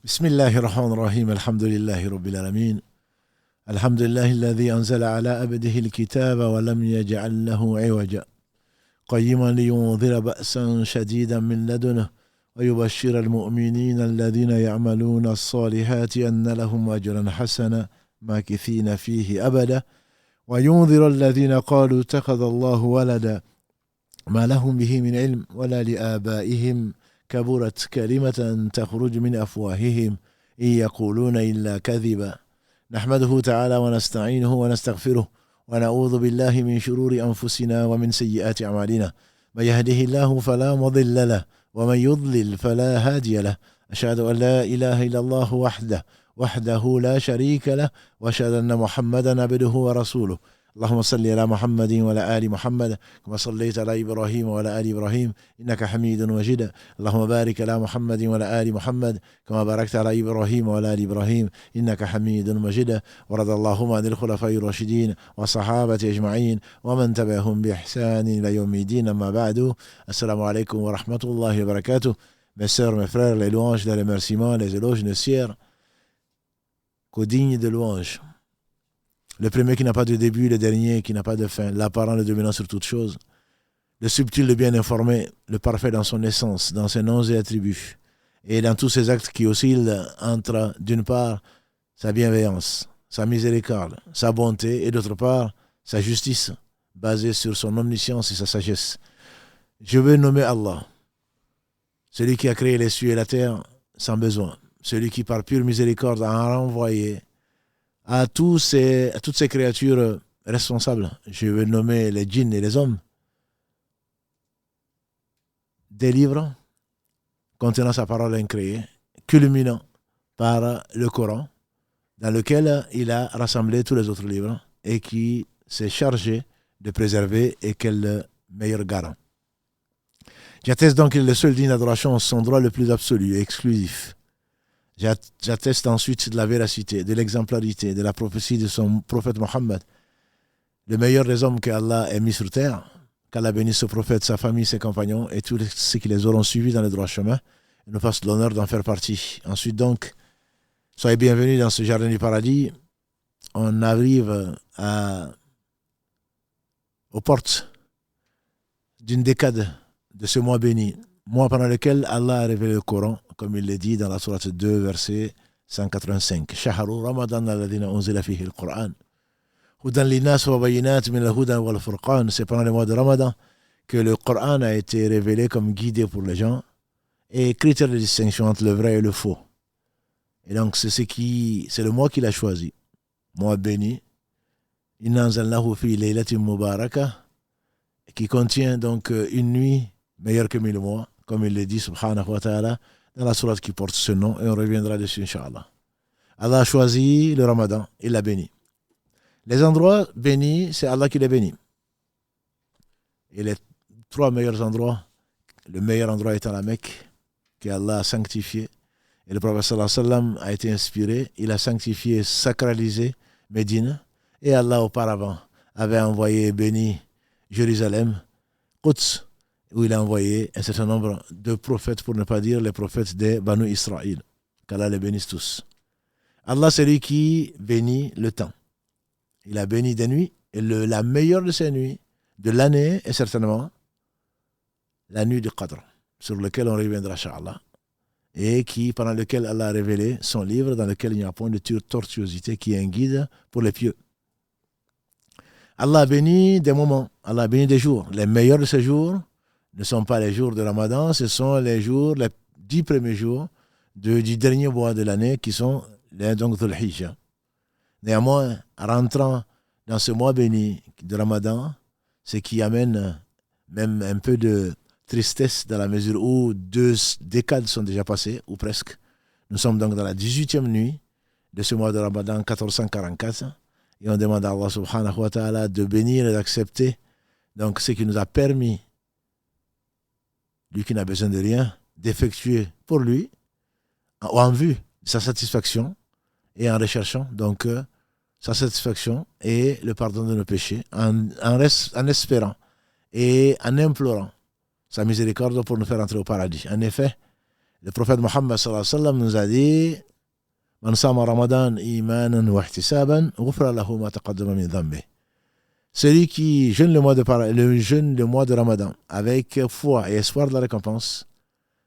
بسم الله الرحمن الرحيم الحمد لله رب العالمين الحمد لله الذي أنزل على عبده الكتاب ولم يجعل له عوجا قيما لينذر بأسا شديدا من لدنه ويبشر المؤمنين الذين يعملون الصالحات أن لهم أجرا حسنا ماكثين فيه أبدا وينذر الذين قالوا اتخذ الله ولدا ما لهم به من علم ولا لآبائهم كبرت كلمة تخرج من أفواههم إن يقولون إلا كذبا نحمده تعالى ونستعينه ونستغفره ونعوذ بالله من شرور أنفسنا ومن سيئات أعمالنا من يهده الله فلا مضل له ومن يضلل فلا هادي له أشهد أن لا إله إلا الله وحده لا شريك له وأشهد أن محمدا عبده ورسوله اللهم صل على محمد وعلى آل محمد كما صليت على إبراهيم وعلى آل إبراهيم إنك حميد مجيد اللهم بارك على محمد وعلى آل محمد كما باركت على إبراهيم وعلى آل إبراهيم إنك حميد مجيد ورضى اللهم عن الخلفاء الراشدين والصحابة أجمعين ومن تبعهم بإحسان إلى يوم الدين أما بعد السلام عليكم ورحمة الله وبركاته. Mes sœurs, mes frères, les louanges, les remerciements, les éloges ne sièrent qu'aux dignes de louanges. Le premier qui n'a pas de début, le dernier qui n'a pas de fin, l'apparent, le dominant sur toute chose, le subtil, le bien informé, le parfait dans son essence, dans ses noms et attributs, et dans tous ses actes qui oscillent entre, d'une part, sa bienveillance, sa miséricorde, sa bonté, et d'autre part, sa justice, basée sur son omniscience et sa sagesse. Je veux nommer Allah, celui qui a créé les cieux et la terre sans besoin, celui qui par pure miséricorde a renvoyé à toutes ces créatures responsables, je veux nommer les djinns et les hommes, des livres contenant sa parole incréée, culminant par le Coran, dans lequel il a rassemblé tous les autres livres et qui s'est chargé de préserver et qu'est le meilleur garant. J'atteste donc que le seul digne d'adoration, son droit le plus absolu et exclusif. J'atteste ensuite de la véracité, de l'exemplarité, de la prophétie de son prophète Mohammed, le meilleur des hommes qu'Allah ait mis sur terre, qu'Allah bénisse ce prophète, sa famille, ses compagnons et tous ceux qui les auront suivis dans le droit chemin et nous fasse l'honneur d'en faire partie. Ensuite donc, soyez bienvenus dans ce jardin du paradis. On arrive aux portes d'une décade de ce mois béni, mois pendant lequel Allah a révélé le Coran, comme il le dit dans la sourate 2, verset 185. Shahru Ramadan alladhina unzila fihi al-Qur'an. Hudan linnas wa bayinat min al-huda wal furqan. C'est pendant le mois de Ramadan que le Coran a été révélé comme guidé pour les gens et critère de distinction entre le vrai et le faux. Et donc c'est le mois qu'il a choisi. Mois béni. Inna anzalnahu fi laylatin mubarakah, qui contient donc une nuit meilleure que 1000 mois, comme il le dit subhanahu wa ta'ala dans la sourate qui porte ce nom, et on reviendra dessus incha'Allah. Allah a choisi le Ramadan, il l'a béni. Les endroits bénis, c'est Allah qui les bénit. Et les 3 meilleurs endroits, le meilleur endroit étant la Mecque, qu'Allah a sanctifié, et le prophète sallallahu alayhi wa sallam a été inspiré, il a sanctifié, sacralisé Médine, et Allah auparavant avait envoyé et béni Jérusalem, Quds, où il a envoyé un certain nombre de prophètes, pour ne pas dire les prophètes des Banu Israël. Qu'Allah les bénisse tous. Allah, c'est lui qui bénit le temps. Il a béni des nuits, et la meilleure de ces nuits de l'année est certainement la nuit du Qadr, sur lequel on reviendra, Inch'Allah, et pendant lequel Allah a révélé son livre, dans lequel il n'y a point de tortuosité, qui est un guide pour les pieux. Allah a béni des moments, Allah a béni des jours. Les meilleurs de ces jours ne sont pas les jours de Ramadan, ce sont les 10 premiers jours du dernier mois de l'année qui sont les Dhul Hijjah. Néanmoins, rentrant dans ce mois béni de Ramadan, ce qui amène même un peu de tristesse dans la mesure où 2 décades sont déjà passées, ou presque. Nous sommes donc dans la 18e nuit de ce mois de Ramadan 1444 et on demande à Allah subhanahu wa ta'ala de bénir et d'accepter donc ce qui nous a permis, lui qui n'a besoin de rien, d'effectuer pour lui, en vue de sa satisfaction, et en recherchant donc sa satisfaction et le pardon de nos péchés, en espérant et en implorant sa miséricorde pour nous faire entrer au paradis. En effet, Le prophète Mohammed sallallahu alayhi wa sallam nous a dit Man sama Ramadan imanan wa ihtisaban, ghufra lahu ma taqaddama min dhanbi. Celui qui jeûne le mois de Ramadan avec foi et espoir de la récompense,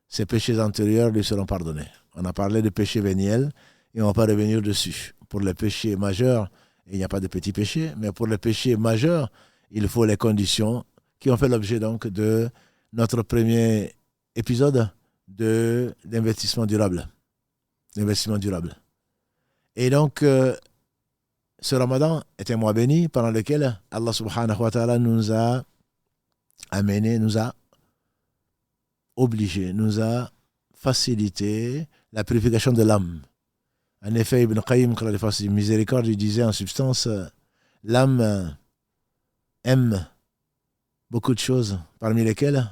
ses péchés antérieurs lui seront pardonnés. On a parlé de péchés véniels et on ne va pas revenir dessus. Pour les péchés majeurs, il n'y a pas de petits péchés, mais pour les péchés majeurs, il faut les conditions qui ont fait l'objet donc de notre premier épisode d'investissement durable. Et donc, ce Ramadan est un mois béni pendant lequel Allah subhanahu wa ta'ala nous a amené, nous a obligé, nous a facilité la purification de l'âme. En effet, Ibn Qayyim, quand il fasse miséricorde, il disait en substance, l'âme aime beaucoup de choses, parmi lesquelles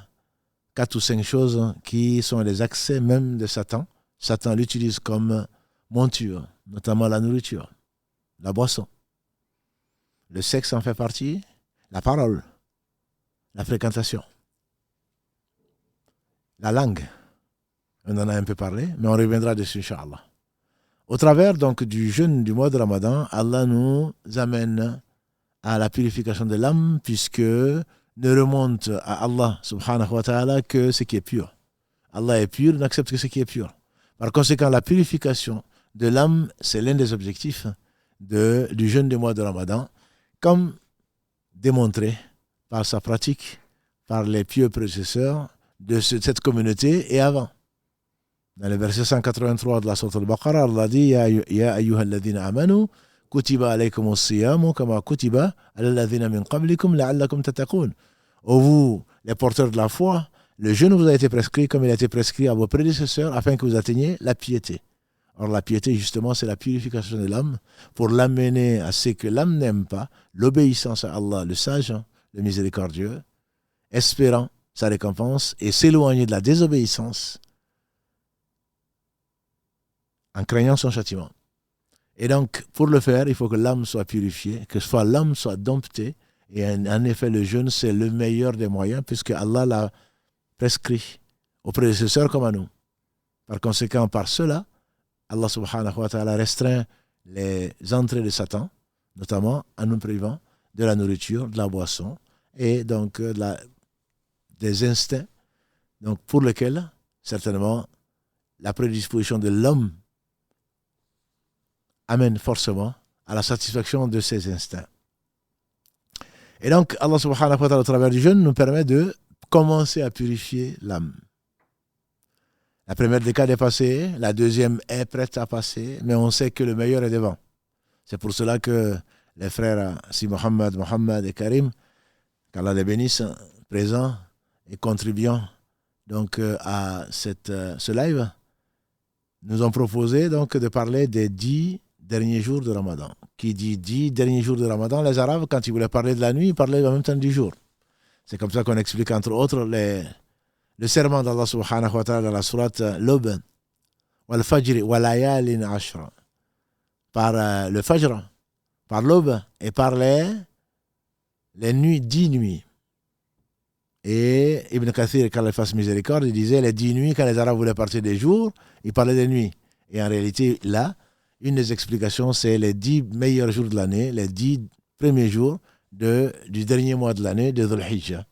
4 ou 5 choses qui sont les accès même de Satan. Satan l'utilise comme monture, notamment la nourriture, la boisson. Le sexe en fait partie, la parole, la fréquentation, la langue. On en a un peu parlé, mais on reviendra dessus, Inch'Allah. Au travers donc du jeûne du mois de Ramadan, Allah nous amène à la purification de l'âme, puisque ne remonte à Allah subhanahu wa ta'ala que ce qui est pur. Allah est pur, il n'accepte que ce qui est pur. Par conséquent, la purification de l'âme, c'est l'un des objectifs du jeûne du mois de Ramadan, comme démontré par sa pratique, par les pieux prédécesseurs de cette communauté et avant. Dans le verset 183 de la sourate Al-Baqarah, Allah dit Ya ayyuhalladhina amanu kutiba alaykumus siyamu kama kutiba ala alladhina min qablikum la'allakum tattaqun. Ô vous, les porteurs de la foi, le jeûne vous a été prescrit comme il a été prescrit à vos prédécesseurs afin que vous atteigniez la piété. Or, la piété, justement, c'est la purification de l'âme pour l'amener à ce que l'âme n'aime pas, l'obéissance à Allah, le sage, le miséricordieux, espérant sa récompense et s'éloigner de la désobéissance en craignant son châtiment. Et donc, pour le faire, il faut que l'âme soit purifiée, que l'âme soit domptée. Et en effet, le jeûne, c'est le meilleur des moyens, puisque Allah l'a prescrit aux prédécesseurs comme à nous. Par conséquent, par cela, Allah subhanahu wa ta'ala restreint les entrées de Satan, notamment en nous privant de la nourriture, de la boisson, et donc des instincts, donc pour lesquels, certainement, la prédisposition de l'homme amène forcément à la satisfaction de ses instincts. Et donc, Allah subhanahu wa ta'ala, au travers du jeûne, nous permet de commencer à purifier l'âme. La première décade est passée, la deuxième est prête à passer, mais on sait que le meilleur est devant. C'est pour cela que les frères, si Mohammed et Karim, qu'Allah les bénisse, présents et contribuant donc à ce live, nous ont proposé donc de parler des 10 derniers jours de Ramadan. Qui dit 10 derniers jours de Ramadan, les Arabes, quand ils voulaient parler de la nuit, ils parlaient en même temps du jour. C'est comme ça qu'on explique entre autres le serment d'Allah subhanahu wa ta'ala dans la sourate L'aube, wal fajri wa layalin ashra, par le fajr, par l'aube et par les nuits, 10 nuits. Et Ibn Kathir, quand il fasse miséricorde, il disait les 10 nuits, quand les Arabes voulaient partir des jours, ils parlaient des nuits. Et en réalité, là, une des explications, c'est les 10 meilleurs jours de l'année, les 10 premiers jours du dernier mois de l'année, de Dhul Hijjah.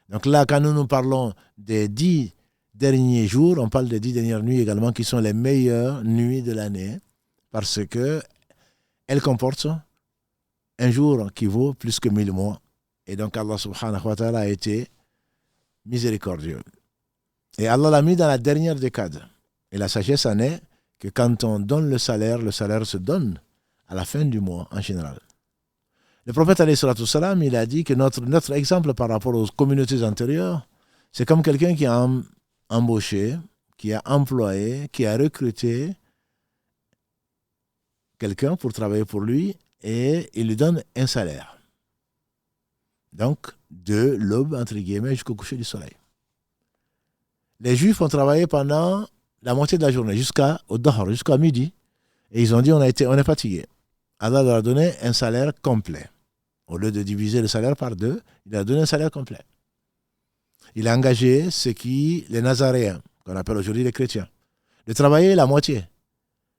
Donc là, quand nous parlons des 10 derniers jours, on parle des 10 dernières nuits également, qui sont les meilleures nuits de l'année, parce qu'elles comportent un jour qui vaut plus que 1000 mois. Et donc Allah subhanahu wa ta'ala a été miséricordieux. Et Allah l'a mis dans la dernière décade. Et la sagesse en est que quand on donne le salaire se donne à la fin du mois en général. Le prophète alayhi salatu salam, il a dit que notre exemple par rapport aux communautés antérieures, c'est comme quelqu'un qui a embauché, qui a employé, qui a recruté quelqu'un pour travailler pour lui et il lui donne un salaire. Donc, de l'aube, entre guillemets, jusqu'au coucher du soleil. Les Juifs ont travaillé pendant la moitié de la journée, jusqu'à midi, et ils ont dit on est fatigué. Allah leur a donné un salaire complet. Au lieu de diviser le salaire par 2, il a donné un salaire complet. Il a engagé les Nazaréens, qu'on appelle aujourd'hui les chrétiens, de travailler la moitié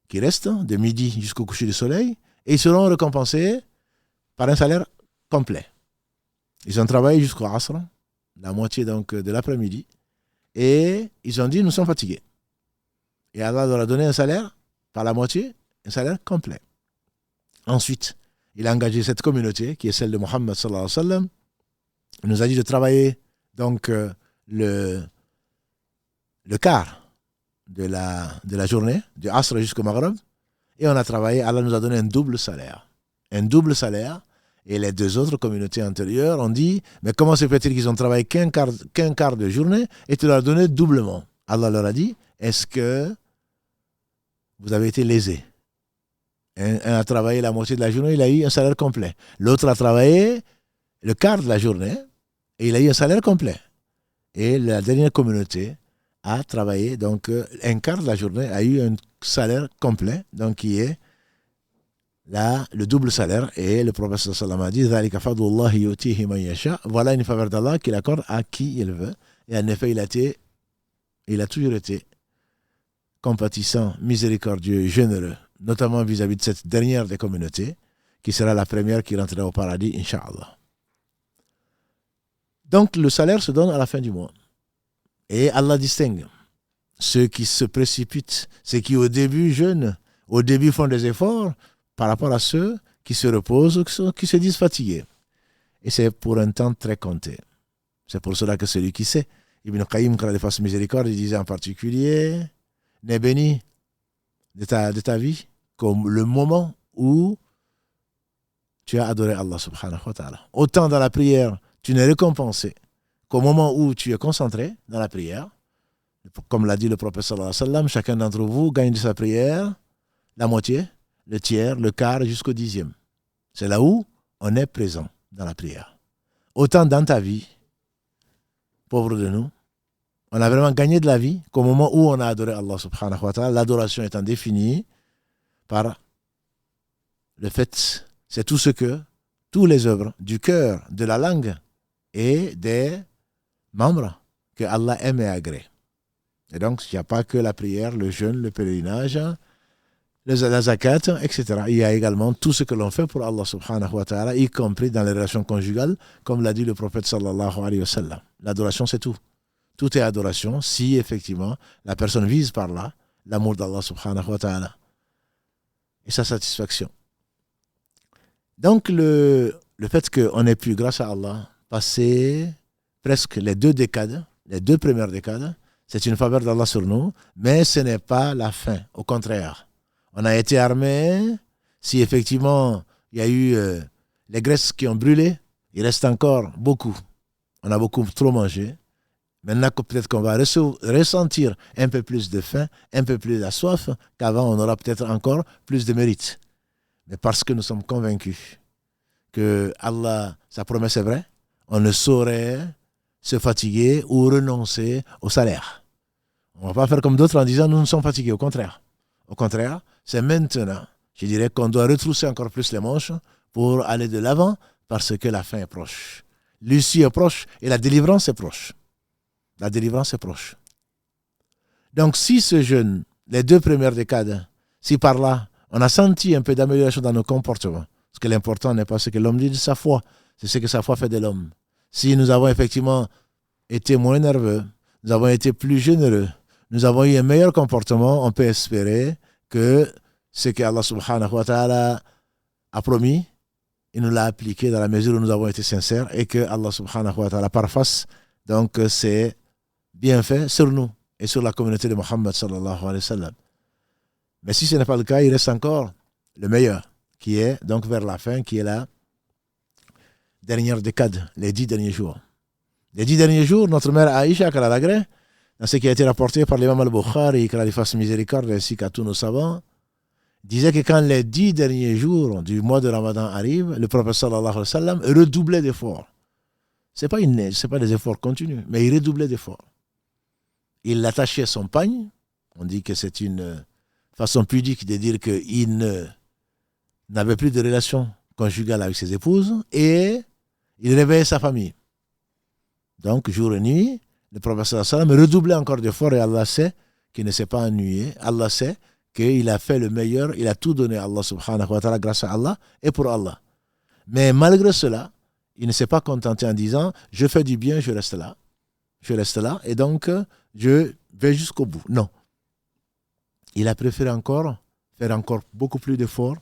qui reste, de midi jusqu'au coucher du soleil, et ils seront récompensés par un salaire complet. Ils ont travaillé jusqu'au Asr, la moitié donc de l'après-midi, et ils ont dit nous sommes fatigués. Et Allah leur a donné un salaire par la moitié, un salaire complet. Ensuite, il a engagé cette communauté qui est celle de Mohammed sallallahu alayhi wa sallam. Il nous a dit de travailler donc le quart de la journée, du Asr jusqu'au Maghreb, et on a travaillé, Allah nous a donné un double salaire. Un double salaire, et les deux autres communautés antérieures ont dit, mais comment se fait-il qu'ils ont travaillé qu'un quart de journée et tu leur as donné doublement? Allah leur a dit, est-ce que vous avez été lésés? Un a travaillé la moitié de la journée, il a eu un salaire complet. L'autre a travaillé le quart de la journée et il a eu un salaire complet. Et la dernière communauté a travaillé, donc un quart de la journée, a eu un salaire complet, donc qui est là, le double salaire. Et le prophète sallallahu alayhi wa sallam a dit, voilà une faveur d'Allah qu'il accorde à qui il veut. Et en effet, il a toujours été compatissant, miséricordieux, généreux, notamment vis-à-vis de cette dernière des communautés, qui sera la première qui rentrera au paradis, Inch'Allah. Donc, le salaire se donne à la fin du mois. Et Allah distingue ceux qui se précipitent, ceux qui au début jeûnent, au début font des efforts, par rapport à ceux qui se reposent, qui se disent fatigués. Et c'est pour un temps très compté. C'est pour cela que celui qui sait, Ibn Qayyim, quand il fasse miséricorde, il disait en particulier, n'est béni de ta vie comme le moment où tu as adoré Allah subhanahu wa ta'ala. Autant dans la prière, tu n'es récompensé qu'au moment où tu es concentré dans la prière. Comme l'a dit le prophète sallallahu alayhi wa sallam, chacun d'entre vous gagne de sa prière la moitié, le tiers, le quart jusqu'au 10e. C'est là où on est présent dans la prière. Autant dans ta vie, pauvre de nous, on a vraiment gagné de la vie qu'au moment où on a adoré Allah subhanahu wa ta'ala, l'adoration étant définie par le fait, c'est tout ce que, toutes les œuvres du cœur, de la langue et des membres que Allah aime et agrée. Et donc, il n'y a pas que la prière, le jeûne, le pèlerinage, la zakat, etc. Il y a également tout ce que l'on fait pour Allah subhanahu wa ta'ala, y compris dans les relations conjugales, comme l'a dit le prophète sallallahu alayhi wa sallam. L'adoration, c'est tout. Tout est adoration si effectivement la personne vise par là l'amour d'Allah subhanahu wa ta'ala et sa satisfaction. Donc le fait qu'on ait pu, grâce à Allah, passer presque les deux premières décades, c'est une faveur d'Allah sur nous, mais ce n'est pas la fin, au contraire. On a été armés, si effectivement il y a eu les graisses qui ont brûlé, il reste encore beaucoup. On a beaucoup trop mangé. Maintenant, peut-être qu'on va ressentir un peu plus de faim, un peu plus de soif, qu'avant, on aura peut-être encore plus de mérite. Mais parce que nous sommes convaincus que Allah, sa promesse est vraie, on ne saurait se fatiguer ou renoncer au salaire. On ne va pas faire comme d'autres en disant nous sommes fatigués. Au contraire. Au contraire, c'est maintenant, je dirais, qu'on doit retrousser encore plus les manches pour aller de l'avant parce que la fin est proche. L'issue est proche et la délivrance est proche. La délivrance est proche. Donc, si ce jeûne, les deux premières décades, si par là, on a senti un peu d'amélioration dans nos comportements, parce que l'important n'est pas ce que l'homme dit de sa foi, c'est ce que sa foi fait de l'homme. Si nous avons effectivement été moins nerveux, nous avons été plus généreux, nous avons eu un meilleur comportement, on peut espérer que ce que Allah subhanahu wa ta'ala a promis, il nous l'a appliqué dans la mesure où nous avons été sincères et que Allah subhanahu wa ta'ala parfasse donc c'est bien fait sur nous et sur la communauté de Mohammed sallallahu alayhi wa sallam. Mais si ce n'est pas le cas, il reste encore le meilleur, qui est donc vers la fin, qui est la dernière décade, les 10 derniers jours. Les 10 derniers jours, notre mère Aïcha, qu'elle a l'agré, dans ce qui a été rapporté par l'imam al-Bukhari, qu'elle lui fasse miséricorde, ainsi qu'à tous nos savants, disait que quand les 10 derniers jours du mois de Ramadan arrivent, le prophète sallallahu alayhi wa sallam redoublait d'efforts. Ce n'est pas des efforts continus, mais il redoublait d'efforts. Il l'attachait à son pagne. On dit que c'est une façon pudique de dire qu'il n'avait plus de relation conjugale avec ses épouses et il réveillait sa famille. Donc, jour et nuit, le prophète sallallahu alayhi wa sallam redoublait encore d'efforts et Allah sait qui ne s'est pas ennuyé. Allah sait qu'il a fait le meilleur, il a tout donné à Allah subhanahu wa ta'ala grâce à Allah et pour Allah. Mais malgré cela, il ne s'est pas contenté en disant « je fais du bien, je reste là. Je reste là et donc je vais jusqu'au bout. » Non. Il a préféré faire encore beaucoup plus d'efforts.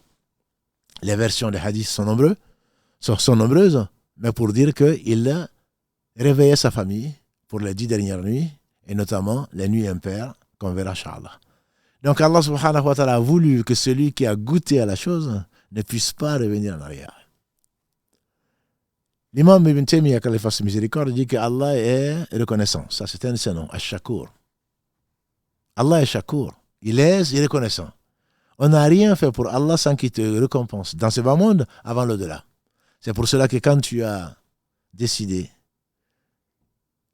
Les versions des hadiths sont nombreuses, mais pour dire qu'il réveillait sa famille pour les 10 dernières nuits, et notamment les nuits impaires, qu'on verra Inch'Allah. Donc Allah subhanahu wa ta'ala a voulu que celui qui a goûté à la chose ne puisse pas revenir en arrière. L'imam Ibn Taymiyyah, qu'Allah fasse miséricorde, dit que Allah est reconnaissant. Ça, c'est un de ses noms, Ash-Shakur. Allah est Shakur. Il est reconnaissant. On n'a rien fait pour Allah sans qu'il te récompense dans ce bas monde avant l'au-delà. C'est pour cela que quand tu as décidé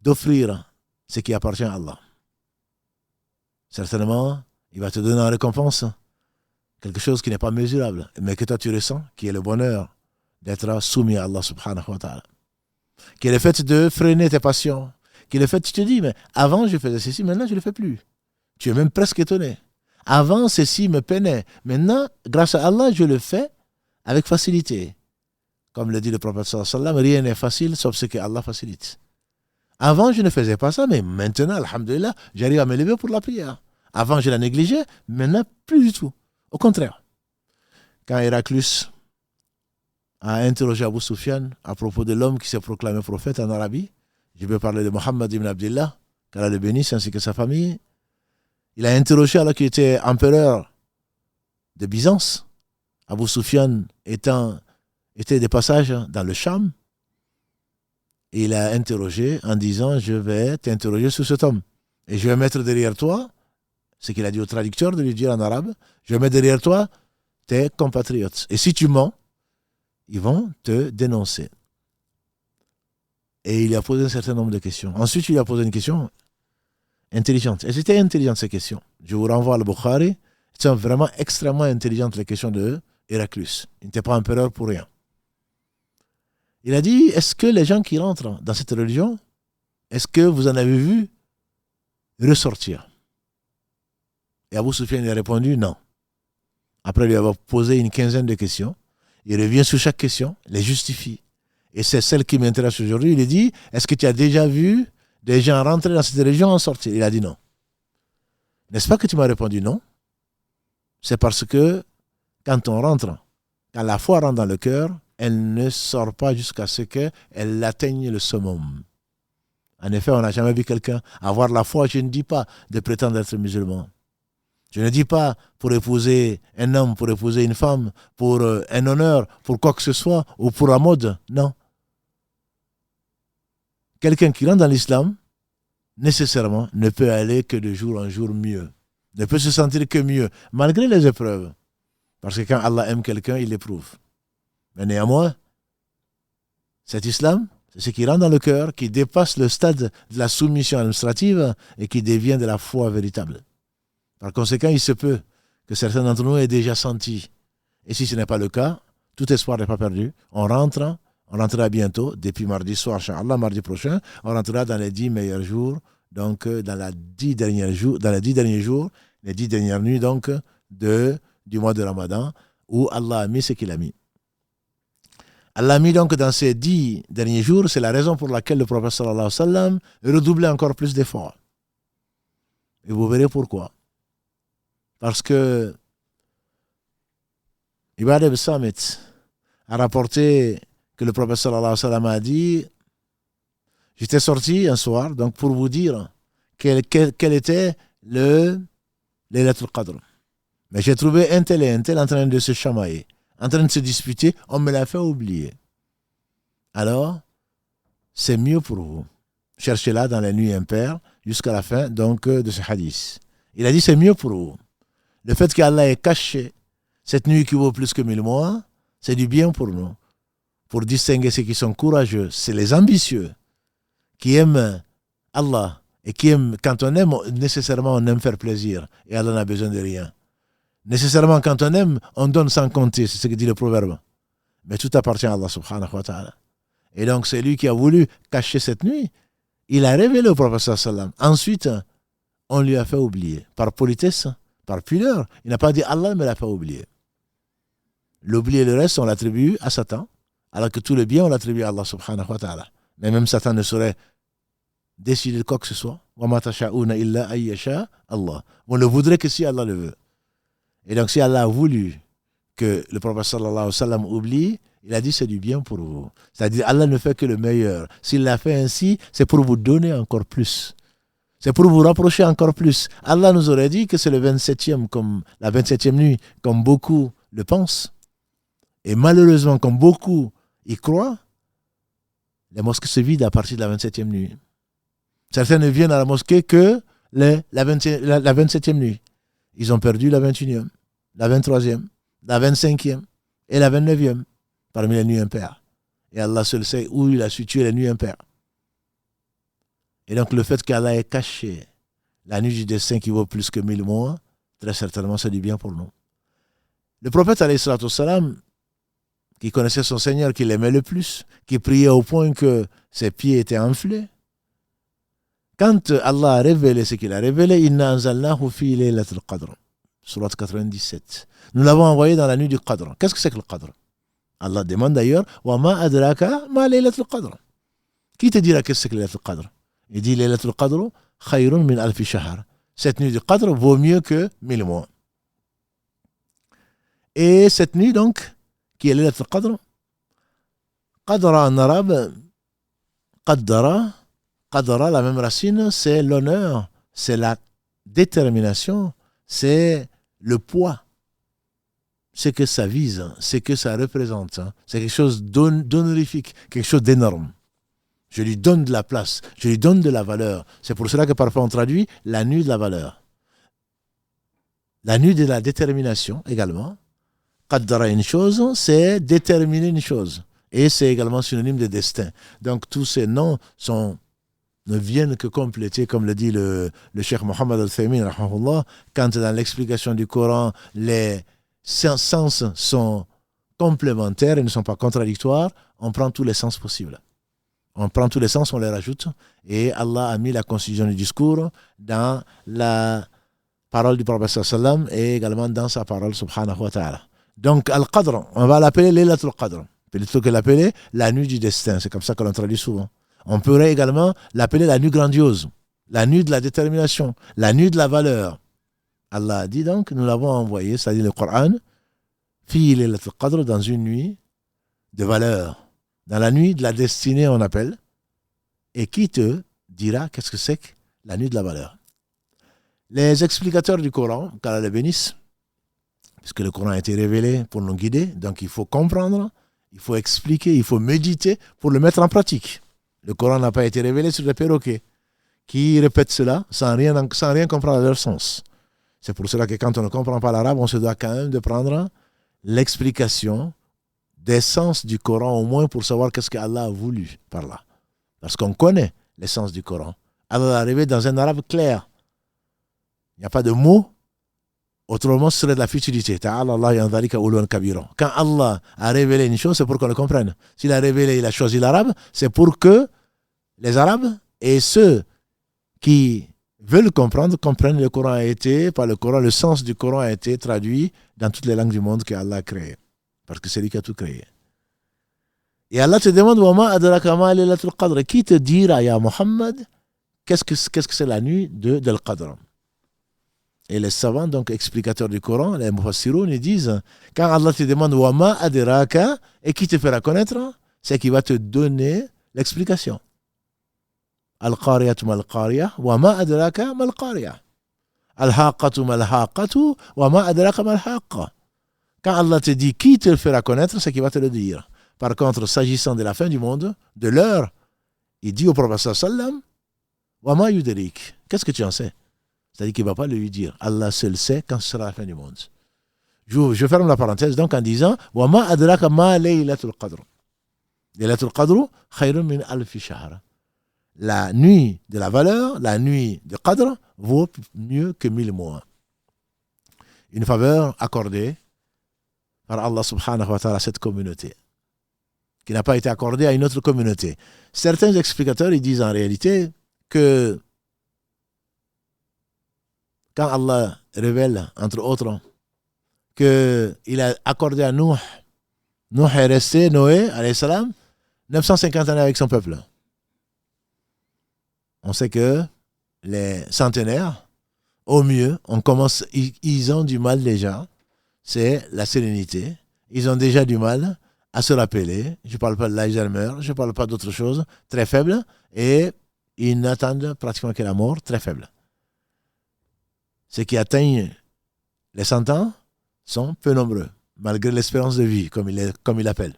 d'offrir ce qui appartient à Allah, certainement, il va te donner en récompense quelque chose qui n'est pas mesurable, mais que toi tu ressens, qui est le bonheur d'être soumis à Allah subhanahu wa ta'ala. Qui est le fait de freiner tes passions. Qui est le fait, tu te dis, mais avant je faisais ceci, maintenant je ne le fais plus. Tu es même presque étonné. Avant, ceci me peinait. Maintenant, grâce à Allah, je le fais avec facilité. Comme le dit le prophète sallallahu alayhi wa sallam, rien n'est facile sauf ce que Allah facilite. Avant, je ne faisais pas ça, mais maintenant, alhamdulillah, j'arrive à me lever pour la prière. Avant, je la négligeais, maintenant, plus du tout. Au contraire. Quand Héraclius a interrogé Abu Sufyan à propos de l'homme qui s'est proclamé prophète en Arabie, je vais parler de Mohammed ibn Abdillah, qu'Allah le bénisse, ainsi que sa famille. Il a interrogé alors qu'il était empereur de Byzance. Abu Sufyan était de passage dans le Cham. Et il a interrogé en disant « Je vais t'interroger sur cet homme. Et je vais mettre derrière toi, ce qu'il a dit au traducteur de lui dire en arabe, je vais mettre derrière toi tes compatriotes. Et si tu mens, ils vont te dénoncer. » Et il lui a posé un certain nombre de questions. Ensuite, il lui a posé une question intelligente. Et c'était intelligente ces questions. Je vous renvoie à al-Bukhari. C'est vraiment extrêmement intelligentes les questions de Héraclius. Il n'était pas empereur pour rien. Il a dit, est-ce que les gens qui rentrent dans cette religion, est-ce que vous en avez vu ressortir? Et Abu Sufyan a répondu non. Après lui avoir posé une quinzaine de questions, il revient sur chaque question, les justifie. Et c'est celle qui m'intéresse aujourd'hui. Il dit, est-ce que tu as déjà vu des gens rentrer dans cette religion en sortir? Il a dit non. N'est-ce pas que tu m'as répondu non? C'est parce que quand on rentre, quand la foi rentre dans le cœur, elle ne sort pas jusqu'à ce qu'elle atteigne le summum. En effet, on n'a jamais vu quelqu'un avoir la foi. Je ne dis pas de prétendre être musulman. Je ne dis pas pour épouser un homme, pour épouser une femme, pour un honneur, pour quoi que ce soit, ou pour la mode. Non. Quelqu'un qui rentre dans l'islam, nécessairement, ne peut aller que de jour en jour mieux. Ne peut se sentir que mieux, malgré les épreuves. Parce que quand Allah aime quelqu'un, il l'éprouve. Mais néanmoins, cet islam, c'est ce qui rentre dans le cœur, qui dépasse le stade de la soumission administrative et qui devient de la foi véritable. Par conséquent, il se peut que certains d'entre nous aient déjà senti. Et si ce n'est pas le cas, tout espoir n'est pas perdu. On rentrera bientôt, depuis mardi soir, Inch'Allah, mardi prochain, on rentrera dans les 10 meilleurs jours, donc dans les 10 derniers jours, les 10 dernières nuits donc, du mois de Ramadan, où Allah a mis ce qu'il a mis. Allah a mis donc dans ces 10 derniers jours, c'est la raison pour laquelle le prophète sallallahu alayhi wa sallam redoublait encore plus d'efforts. Et vous verrez pourquoi. Parce que Ibad ibn Samit a rapporté que le prophète sallallahu alayhi wa sallam a dit, j'étais sorti un soir donc pour vous dire quel était le Laylatul Qadr. Mais j'ai trouvé un tel et un tel en train de se chamailler, en train de se disputer, on me l'a fait oublier. Alors, c'est mieux pour vous. Cherchez-la dans les nuits impaires jusqu'à la fin donc de ce hadith. Il a dit c'est mieux pour vous. Le fait qu'Allah ait caché cette nuit qui vaut plus que 1000 mois, c'est du bien pour nous. Pour distinguer ceux qui sont courageux, c'est les ambitieux qui aiment Allah et qui aiment, quand on aime, nécessairement on aime faire plaisir et Allah n'a besoin de rien. Nécessairement quand on aime, on donne sans compter, c'est ce que dit le proverbe. Mais tout appartient à Allah subhanahu wa ta'ala. Et donc c'est lui qui a voulu cacher cette nuit. Il a révélé au prophète sallallahu alayhi wa sallam. Ensuite, on lui a fait oublier. Par politesse, par pudeur, il n'a pas dit Allah me l'a fait oublier. L'oubli et le reste, on l'attribue à Satan, alors que tout le bien, on l'attribue à Allah subhanahu wa ta'ala. Mais même Satan ne saurait décider de quoi que ce soit. On ne voudrait que si Allah le veut. Et donc, si Allah a voulu que le prophète sallallahu alayhi wa sallam oublie, il a dit c'est du bien pour vous. C'est-à-dire, Allah ne fait que le meilleur. S'il l'a fait ainsi, c'est pour vous donner encore plus. C'est pour vous rapprocher encore plus. Allah nous aurait dit que c'est le 27e, comme la 27e nuit, comme beaucoup le pensent. Et malheureusement, comme beaucoup y croient, les mosquées se vident à partir de la 27e nuit. Certains ne viennent à la mosquée que la 27e nuit. Ils ont perdu la 21e, la 23e, la 25e et la 29e parmi les nuits impaires. Et Allah seul sait où il a situé les nuits impaires. Et donc le fait qu'Allah ait caché la nuit du destin qui vaut plus que 1000 mois, très certainement c'est du bien pour nous. Le prophète alayhi salatu wassalam, qui connaissait son Seigneur, qui l'aimait le plus, qui priait au point que ses pieds étaient enflés, quand Allah a révélé ce qu'il a révélé, Inna anzalnahu fi laylatul qadr, sourate 97. Nous l'avons envoyé dans la nuit du Qadr. Qu'est-ce que c'est que le Qadr? Allah demande d'ailleurs, Wa ma adraka ma laylatul qadr. Qui te dira qu'est-ce que c'est que laylatul qadr? Il dit laylatul qadr khayrun min alfi shahr. Cette nuit du Qadr vaut mieux que 1000 mois. Et cette nuit donc, qui est laylatul qadr, qadra en arabe, qaddara, qadra, la même racine, c'est l'honneur, c'est la détermination, c'est le poids, c'est que ça vise, c'est que ça représente, c'est quelque chose d'honorifique, quelque chose d'énorme. Je lui donne de la place, je lui donne de la valeur. C'est pour cela que parfois on traduit la nuit de la valeur. La nuit de la détermination également. Qaddara une chose, c'est déterminer une chose. Et c'est également synonyme de destin. Donc tous ces noms ne viennent que compléter, comme le dit le cheikh Mohammed Al-Thaymin, quand dans l'explication du Coran, les sens sont complémentaires et ne sont pas contradictoires, on prend tous les sens possibles. On prend tous les sens, on les rajoute, et Allah a mis la conclusion du discours dans la parole du prophète sallam et également dans sa parole subhanahu wa ta'ala. Donc Al-Qadr, on va l'appeler Laylatul Qadr, plutôt que l'appeler la nuit du destin, c'est comme ça que l'on traduit souvent. On pourrait également l'appeler la nuit grandiose, la nuit de la détermination, la nuit de la valeur. Allah a dit donc, nous l'avons envoyé, c'est-à-dire le Coran, fi laylatul qadr, dans une nuit de valeur, dans la nuit de la destinée, on appelle. Et qui te dira qu'est-ce que c'est que la nuit de la valeur? Les explicateurs du Coran, qu'Allah les bénisse, puisque le Coran a été révélé pour nous guider, donc il faut comprendre, il faut expliquer, il faut méditer pour le mettre en pratique. Le Coran n'a pas été révélé sur des perroquets qui répètent cela sans rien comprendre à leur sens. C'est pour cela que quand on ne comprend pas l'arabe, on se doit quand même de prendre l'explication des sens du Coran, au moins pour savoir qu'est-ce qu'Allah a voulu par là. Parce qu'on connaît l'essence du Coran. Allah est arrivé dans un arabe clair. Il n'y a pas de mots. Autrement, ce serait de la futilité. Quand Allah a révélé une chose, c'est pour qu'on le comprenne. S'il a révélé, il a choisi l'arabe, c'est pour que les Arabes et ceux qui veulent comprendre comprennent le Coran a été, par le Coran, le sens du Coran a été traduit dans toutes les langues du monde qu'Allah a créées. Parce que c'est lui qui a tout créé. Et Allah te demande, qui te dira, ya Muhammad, qu'est-ce que c'est la nuit de l'Qadr? Et les savants, donc explicateurs du Coran, les mufassiroun, ils disent, quand Allah te demande Wama adraka, et qui te fera connaître, c'est qu'il va te donner l'explication. Al-Qariyatu mal-Qariya, Wama adraka mal-Qariya. Al-Haqqatu mal-Haqqatu, Wama adraka mal-Haqqa. Quand Allah te dit qui te le fera connaître, c'est qu'il va te le dire. Par contre, s'agissant de la fin du monde, de l'heure, il dit au prophète sallam, Wama yudrik, qu'est-ce que tu en sais? C'est-à-dire qu'il ne va pas le lui dire. Allah seul sait quand ce sera la fin du monde. Je ferme la parenthèse donc en disant Wama adraka ma laylatul qadr. Laylatul qadr khayrun min alfi shahr. La nuit de la valeur, la nuit de qadr vaut mieux que 1000 mois. Une faveur accordée par Allah subhanahu wa ta'ala à cette communauté, qui n'a pas été accordée à une autre communauté. Certains explicateurs ils disent en réalité que quand Allah révèle, entre autres, qu'il a accordé à Noé est resté, Noé, alayhi salam, 950 années avec son peuple. On sait que les centenaires, au mieux, ils ont du mal déjà, c'est la sérénité. Ils ont déjà du mal à se rappeler. Je ne parle pas de l'Alzheimer, je ne parle pas d'autre chose, très faible, et ils n'attendent pratiquement que la mort, très faible. Ceux qui atteignent les 100 ans sont peu nombreux, malgré l'espérance de vie, comme il l'appelle.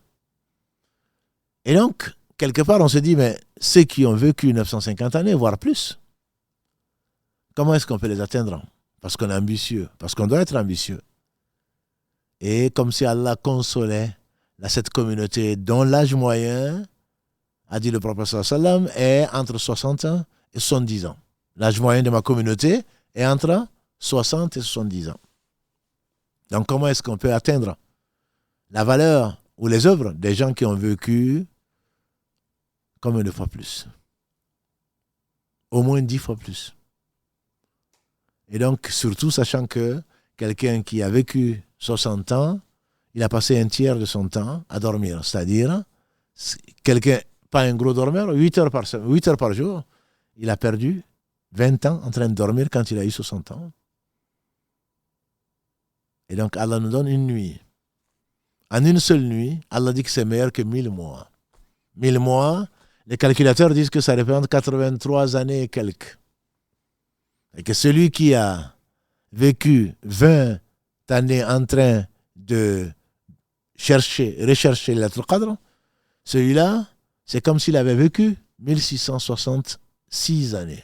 Et donc, quelque part, on se dit, mais ceux qui ont vécu 950 années, voire plus, comment est-ce qu'on peut les atteindre? Parce qu'on est ambitieux, parce qu'on doit être ambitieux. Et comme si Allah consolait cette communauté dont l'âge moyen, a dit le prophète sallam, est entre 60 ans et 70 ans. L'âge moyen de ma communauté est entre 60 et 70 ans. Donc comment est-ce qu'on peut atteindre la valeur ou les œuvres des gens qui ont vécu combien de fois plus? Au moins 10 fois plus. Et donc, surtout sachant que quelqu'un qui a vécu 60 ans, il a passé un tiers de son temps à dormir. C'est-à-dire, quelqu'un, pas un gros dormeur, 8 heures par jour, il a perdu 20 ans en train de dormir quand il a eu 60 ans. Et donc, Allah nous donne une nuit. En une seule nuit, Allah dit que c'est meilleur que 1000 mois. 1000 mois, les calculateurs disent que ça représente 83 années et quelques. Et que celui qui a vécu 20 années en train de rechercher l'être Qadr, celui-là, c'est comme s'il avait vécu 1666 années.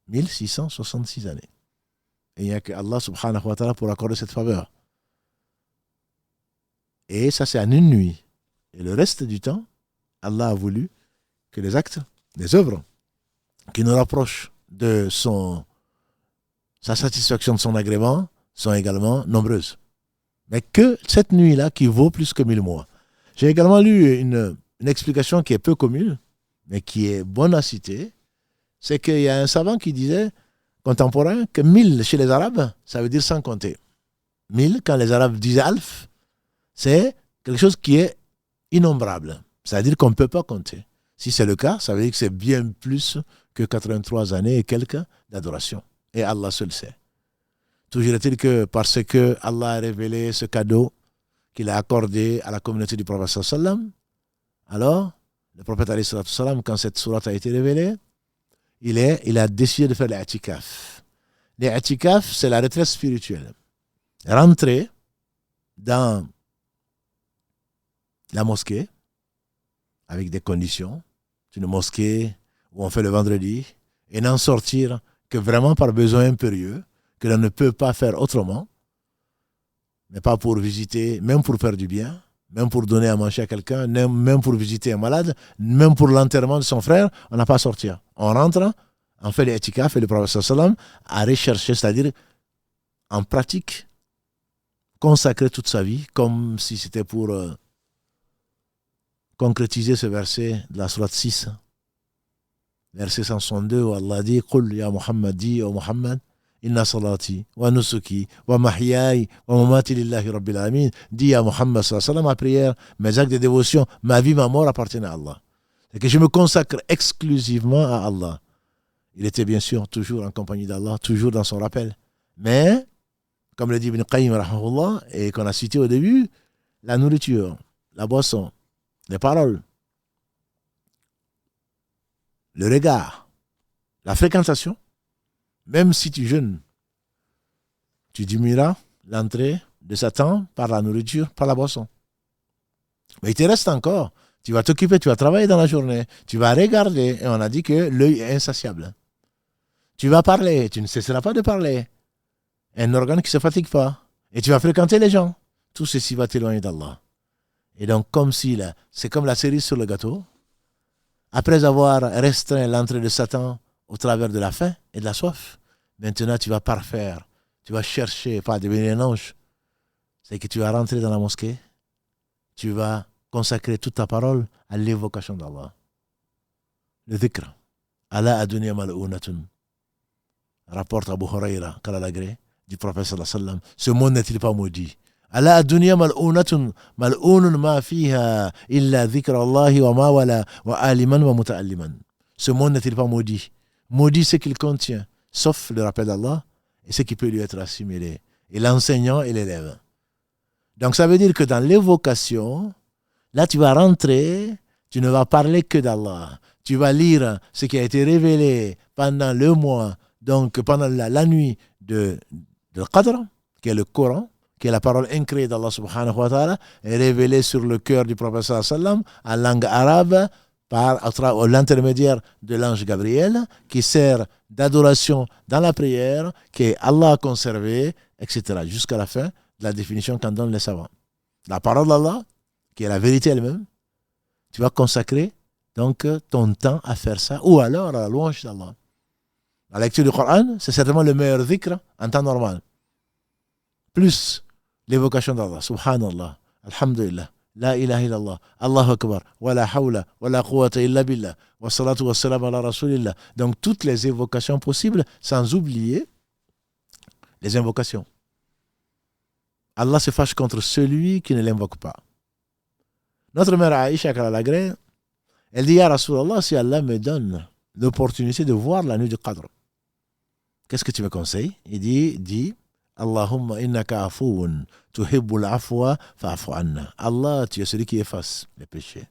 1666 années. Et il n'y a que Allah subhanahu wa ta'ala pour accorder cette faveur. Et ça, c'est en une nuit. Et le reste du temps, Allah a voulu que les actes, les œuvres, qui nous rapprochent de sa satisfaction, de son agrément, sont également nombreuses. Mais que cette nuit-là qui vaut plus que 1000 mois. J'ai également lu une explication qui est peu commune, mais qui est bonne à citer. C'est qu'il y a un savant qui disait, contemporain, que 1000 chez les Arabes, ça veut dire sans compter. 1000, quand les Arabes disent alf, c'est quelque chose qui est innombrable. C'est-à-dire qu'on ne peut pas compter. Si c'est le cas, ça veut dire que c'est bien plus que 83 années et quelques d'adoration. Et Allah seul sait. Toujours est-il que parce que Allah a révélé ce cadeau qu'il a accordé à la communauté du prophète sallam, alors le prophète sallam, quand cette sourate a été révélée, il a décidé de faire l'i'tikaf. L'i'tikaf, c'est la retraite spirituelle. Rentrer dans la mosquée avec des conditions, une mosquée où on fait le vendredi, et n'en sortir que vraiment par besoin impérieux, que l'on ne peut pas faire autrement, mais pas pour visiter, même pour faire du bien, même pour donner à manger à quelqu'un, même pour visiter un malade, même pour l'enterrement de son frère, on n'a pas à sortir. On rentre, on fait l'i'tikaf et le prophète sallam a recherché, c'est-à-dire en pratique, consacrer toute sa vie, comme si c'était pour concrétiser ce verset de la sourate 6, verset 162, où Allah dit, Qul ya Muhammad, dit au Muhammad, Inna salati wa nusuki wa mahyai wa mamati lillahi rabbil alamin. Dis à Muhammad sallallahu alayhi wa sallam, ma prière, mes actes de dévotion, ma vie, ma mort appartiennent à Allah. Et que je me consacre exclusivement à Allah. Il était bien sûr toujours en compagnie d'Allah, toujours dans son rappel. Mais, comme le dit Ibn Qayyim rahimahullah, et qu'on a cité au début, la nourriture, la boisson, les paroles, le regard, la fréquentation, même si tu jeûnes, tu diminueras l'entrée de Satan par la nourriture, par la boisson. Mais il te reste encore. Tu vas t'occuper, tu vas travailler dans la journée, tu vas regarder, et on a dit que l'œil est insatiable. Tu vas parler, tu ne cesseras pas de parler. Un organe qui ne se fatigue pas. Et tu vas fréquenter les gens. Tout ceci va t'éloigner d'Allah. Et donc, c'est comme la cerise sur le gâteau. Après avoir restreint l'entrée de Satan au travers de la faim et de la soif, maintenant tu vas parfaire, tu vas chercher, pas devenir un ange. C'est que tu vas rentrer dans la mosquée, tu vas consacrer toute ta parole à l'évocation d'Allah. Le dhikr. Allah a donné mal'ounatun. rapporte Abu Huraira, qu'Allah l'agrée, du prophète sallallahu alayhi wa sallam, ce monde n'est-il pas maudit? Ala ad-dunya mal'unatun mal'unun ma fiha illa dhikra Allahi wa ma wala wa aliman wa muta'alliman. Ce monde n'est-il pas maudit? Maudit ce qu'il contient, sauf le rappel d'Allah et ce qui peut lui être assimilé, et l'enseignant et l'élève. Donc ça veut dire que dans l'évocation, là tu vas rentrer, tu ne vas parler que d'Allah. Tu vas lire ce qui a été révélé pendant le mois, donc pendant la nuit de Qadr, qui est le Coran, qui est la parole incréée d'Allah subhanahu wa ta'ala, est révélée sur le cœur du prophète sallallahu alayhi wa sallam en langue arabe par l'intermédiaire de l'ange Gabriel, qui sert d'adoration dans la prière, que Allah a conservé, etc. jusqu'à la fin de la définition qu'en donnent les savants. La parole d'Allah, qui est la vérité elle-même, tu vas consacrer donc ton temps à faire ça, ou alors à la louange d'Allah. La lecture du Coran, c'est certainement le meilleur dhikr en temps normal. Plus l'évocation d'Allah, subhanallah, alhamdulillah, la ilaha illallah, Allahu akbar, wa la hawla, wa la quwwata illa billah, wa salatu wa salam ala rasulillah. Donc toutes les évocations possibles, sans oublier les invocations. Allah se fâche contre celui qui ne l'invoque pas. Notre mère Aïcha, qu'Allah l'agrée, elle dit, Ya Rasulallah, si Allah me donne l'opportunité de voir la nuit du Qadr, qu'est-ce que tu me conseilles? Il dit, Allahumma innaka afoun, tuhibbul afwa fa'afu anna. Allah, tu es celui qui efface les péchés.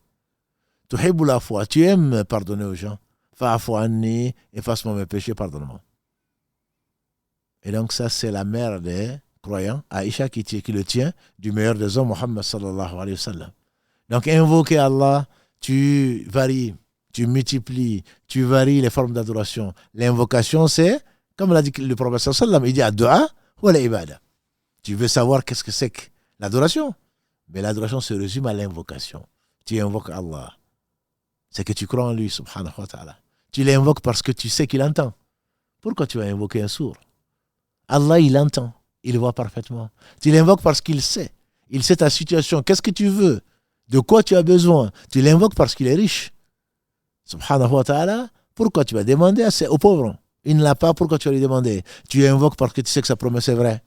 Tuhibbul afwa, tu aimes pardonner aux gens. Fa'afu anni, efface-moi mes péchés, pardonne-moi. Et donc ça, c'est la mère des croyants, Aïcha, qui le tient du meilleur des hommes, Muhammad sallallahu alayhi wa sallam. Donc invoquer Allah, tu varies, tu multiplies, tu varies les formes d'adoration. L'invocation, c'est, comme l'a dit le prophète sallallahu alayhi wa sallam, il dit ad-du'a wa l'ibada. Tu veux savoir qu'est-ce que c'est que l'adoration? Mais l'adoration se résume à l'invocation. Tu invoques Allah. C'est que tu crois en lui, subhanahu wa ta'ala. Tu l'invoques parce que tu sais qu'il entend. Pourquoi tu vas invoquer un sourd? Allah, il entend. Il voit parfaitement. Tu l'invoques parce qu'il sait. Il sait ta situation. Qu'est-ce que tu veux? De quoi tu as besoin? Tu l'invoques parce qu'il est riche. Subhanahu wa ta'ala. Pourquoi tu vas demander aux pauvres? Il ne l'a pas, pourquoi tu vas lui demander? Tu invoques parce que tu sais que sa promesse est vraie.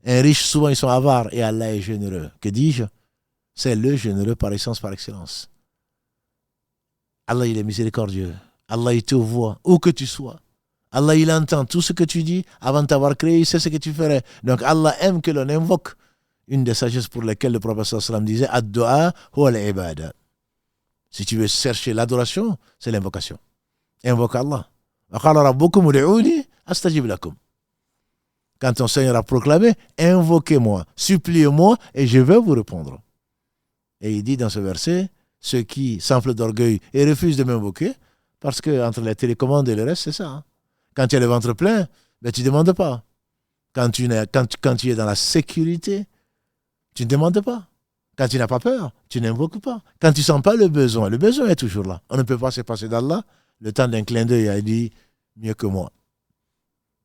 Un riche, souvent, ils sont avares et Allah est généreux. Que dis-je? C'est le généreux par essence, par excellence. Allah, il est miséricordieux. Allah, il te voit, où que tu sois. Allah, il entend tout ce que tu dis. Avant de t'avoir créé, il sait ce que tu ferais. Donc, Allah aime que l'on invoque. Une des sagesses pour lesquelles le prophète sallallahu alayhi wa sallam disait ad-du'a huwa al-ibada. Si tu veux chercher l'adoration, c'est l'invocation. Invoque Allah. Quand ton Seigneur a proclamé, invoquez-moi, suppliez-moi et je vais vous répondre. Et il dit dans ce verset, ceux qui s'enflent d'orgueil et refusent de m'invoquer, parce que entre les télécommandes et le reste, c'est ça. Hein. Quand tu as le ventre plein, ben, tu ne demandes pas. Quand tu es dans la sécurité, tu ne demandes pas. Quand tu n'as pas peur, tu n'invoques pas. Quand tu ne sens pas le besoin est toujours là. On ne peut pas se passer d'Allah. Le temps d'un clin d'œil a dit mieux que moi.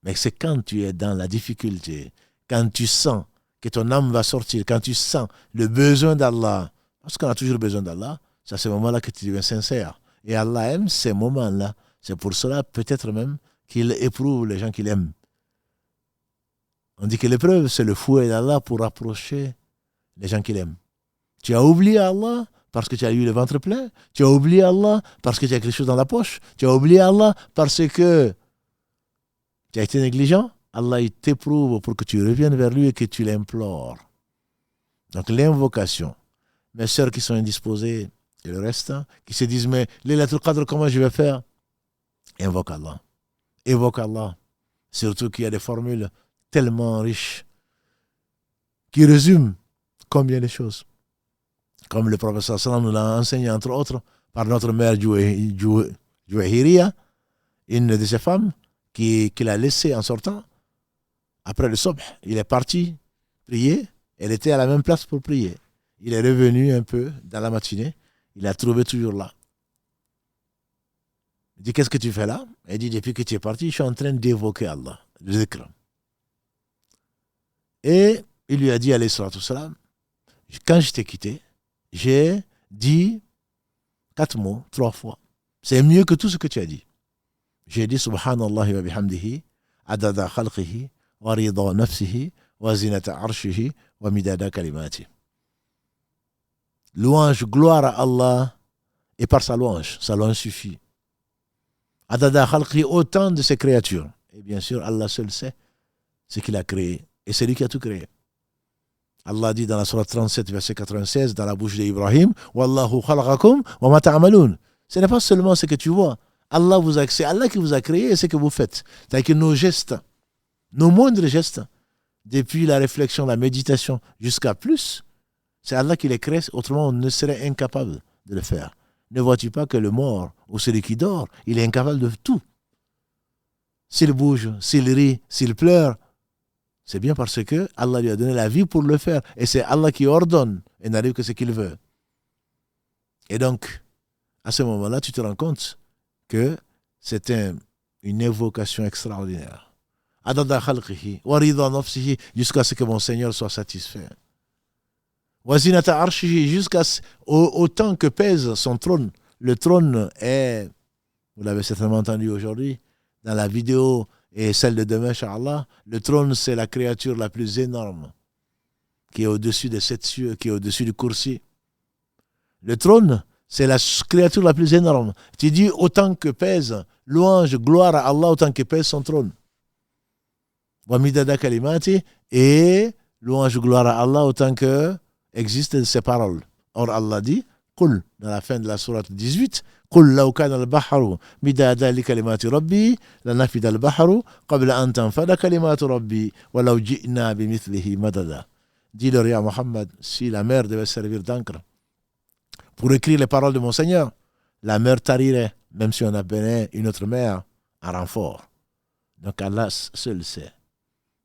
Mais c'est quand tu es dans la difficulté, quand tu sens que ton âme va sortir, quand tu sens le besoin d'Allah, parce qu'on a toujours besoin d'Allah, c'est à ce moment-là que tu deviens sincère. Et Allah aime ces moments-là. C'est pour cela, peut-être même, qu'il éprouve les gens qu'il aime. On dit que l'épreuve, c'est le fouet d'Allah pour rapprocher les gens qu'il aime. Tu as oublié Allah parce que tu as eu le ventre plein. Tu as oublié Allah parce que tu as quelque chose dans la poche. Tu as oublié Allah parce que tu as été négligent. Allah, il t'éprouve pour que tu reviennes vers lui et que tu l'implores. Donc l'invocation. Mes sœurs qui sont indisposées et le reste, qui se disent, mais Laylatul Qadr, comment je vais faire? Invoque Allah. Évoque Allah. Surtout qu'il y a des formules tellement riches qui résument combien de choses. Comme le professeur sallam nous l'a enseigné, entre autres, par notre mère Juwayriya, une de ses femmes, qu'il a laissée en sortant. Après le subh, il est parti prier. Elle était à la même place pour prier. Il est revenu un peu dans la matinée. Il l'a trouvé toujours là. Il dit, qu'est-ce que tu fais là? Elle dit, depuis que tu es parti, je suis en train d'évoquer Allah, le zikr. Et il lui a dit, alayhi salatu salam, quand je t'ai quitté, j'ai dit 4 mots, 3 fois. C'est mieux que tout ce que tu as dit. J'ai dit, subhanallah wa bihamdihi, adada khalqihi, wa rida nafsihi, wa zinata arshihi, wa midada kalimati. Louange, gloire à Allah, et par sa louange suffit. Adada khalqihi, autant de ses créatures. Et bien sûr, Allah seul sait ce qu'il a créé. Et c'est lui qui a tout créé. Allah dit dans la sourate 37, verset 96, dans la bouche d'Ibrahim, Wallahu khalaqakum wa ma ta'malun. Ce n'est pas seulement ce que tu vois. C'est Allah qui vous a créé et ce que vous faites. C'est-à-dire que nos gestes, nos moindres gestes, depuis la réflexion, la méditation, jusqu'à plus, c'est Allah qui les crée, autrement on ne serait incapable de le faire. Ne vois-tu pas que le mort, ou celui qui dort, il est incapable de tout. S'il bouge, s'il rit, s'il pleure, c'est bien parce que Allah lui a donné la vie pour le faire. Et c'est Allah qui ordonne et n'arrive que ce qu'il veut. Et donc, à ce moment-là, tu te rends compte que c'est une évocation extraordinaire. Adada khalqihi, wa rida nafsihi, jusqu'à ce que mon Seigneur soit satisfait. Wa zinata arshihi, jusqu'à autant que pèse son trône. Le trône est, vous l'avez certainement entendu aujourd'hui, dans la vidéo et celle de demain, Inch'Allah, le trône, c'est la créature la plus énorme qui est au-dessus des 7 cieux, qui est au-dessus du kursi. Le trône, c'est la créature la plus énorme. Tu dis autant que pèse, louange, gloire à Allah, autant que pèse son trône. Wa midada kalimati, et louange, gloire à Allah, autant que existent ses paroles. Or, Allah dit, Qul, dans la fin de la sourate 18, قل لو كان البحر مدادا لكلمات ربي لنفد البحر قبل أن تنفد كلمات ربي ولو جئنا بمثله مددا. Dis-leur, ya Muhammad, si la mer devait servir d'encre pour écrire les paroles de mon Seigneur, la mer tarirait, même si on appelait une autre mer en renfort. Donc Allah seul sait.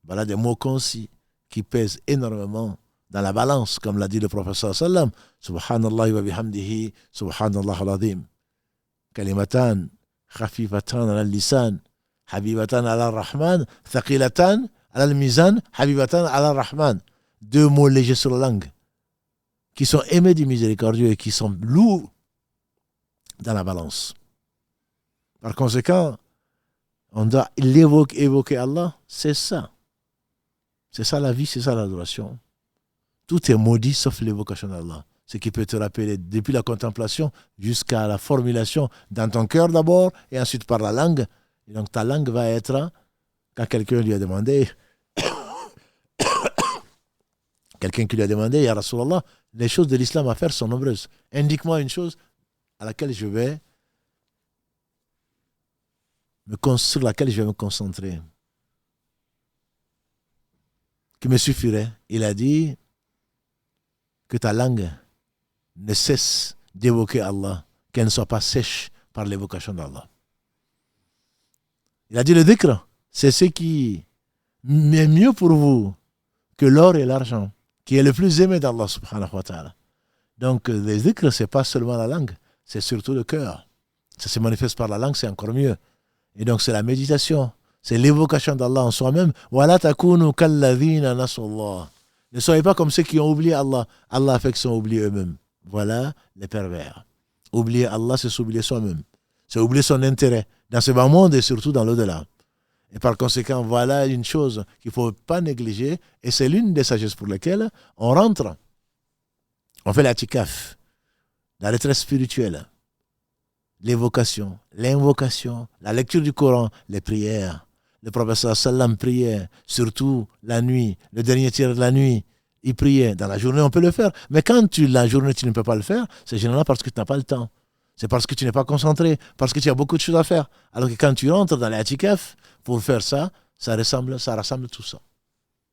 Voilà des mots concis qui pèsent énormément dans la balance, comme l'a dit le prophète sallam, Subhanallah wa bihamdihi, Subhanallah al-azim. Kalimatan, khafifatan ala al-lisan, habibatan ala al-rahman, thaqilatan ala al-mizan, habibatan ala al-rahman. 2 mots légers sur la langue, qui sont aimés du miséricordieux et qui sont lourds dans la balance. Par conséquent, on doit évoquer Allah, c'est ça. C'est ça la vie, c'est ça l'adoration. Tout est maudit sauf l'évocation d'Allah. Ce qui peut te rappeler depuis la contemplation jusqu'à la formulation dans ton cœur d'abord et ensuite par la langue. Et donc ta langue va être, quand quelqu'un lui a demandé, Ya Rasulallah, les choses de l'islam à faire sont nombreuses. Indique-moi une chose sur laquelle je vais me concentrer, qui me suffirait. Il a dit que ta langue ne cesse d'évoquer Allah, qu'elle ne soit pas sèche par l'évocation d'Allah. Il a dit le dhikr, c'est ce qui est mieux pour vous que l'or et l'argent, qui est le plus aimé d'Allah subhanahu wa ta'ala. Donc le dhikr, c'est pas seulement la langue, c'est surtout le cœur. Ça se manifeste par la langue, c'est encore mieux. Et donc c'est la méditation, c'est l'évocation d'Allah en soi-même. Wala takunu kalladhina nasullah. Ne soyez pas comme ceux qui ont oublié Allah. Allah a fait qu'ils sont oubliés eux-mêmes. Voilà les pervers. Oublier Allah, c'est s'oublier soi-même. C'est oublier son intérêt dans ce bas monde et surtout dans l'au-delà. Et par conséquent, voilà une chose qu'il ne faut pas négliger. Et c'est l'une des sagesses pour lesquelles on rentre. On fait l'atikaf, la retraite spirituelle, l'évocation, l'invocation, la lecture du Coran, les prières. Le prophète sallam priait, surtout la nuit, le dernier tiers de la nuit. Il priait. Dans la journée, on peut le faire. Mais quand la journée, tu ne peux pas le faire, c'est généralement parce que tu n'as pas le temps. C'est parce que tu n'es pas concentré, parce que tu as beaucoup de choses à faire. Alors que quand tu rentres dans l'atikaf, pour faire ça, ça rassemble tout ça.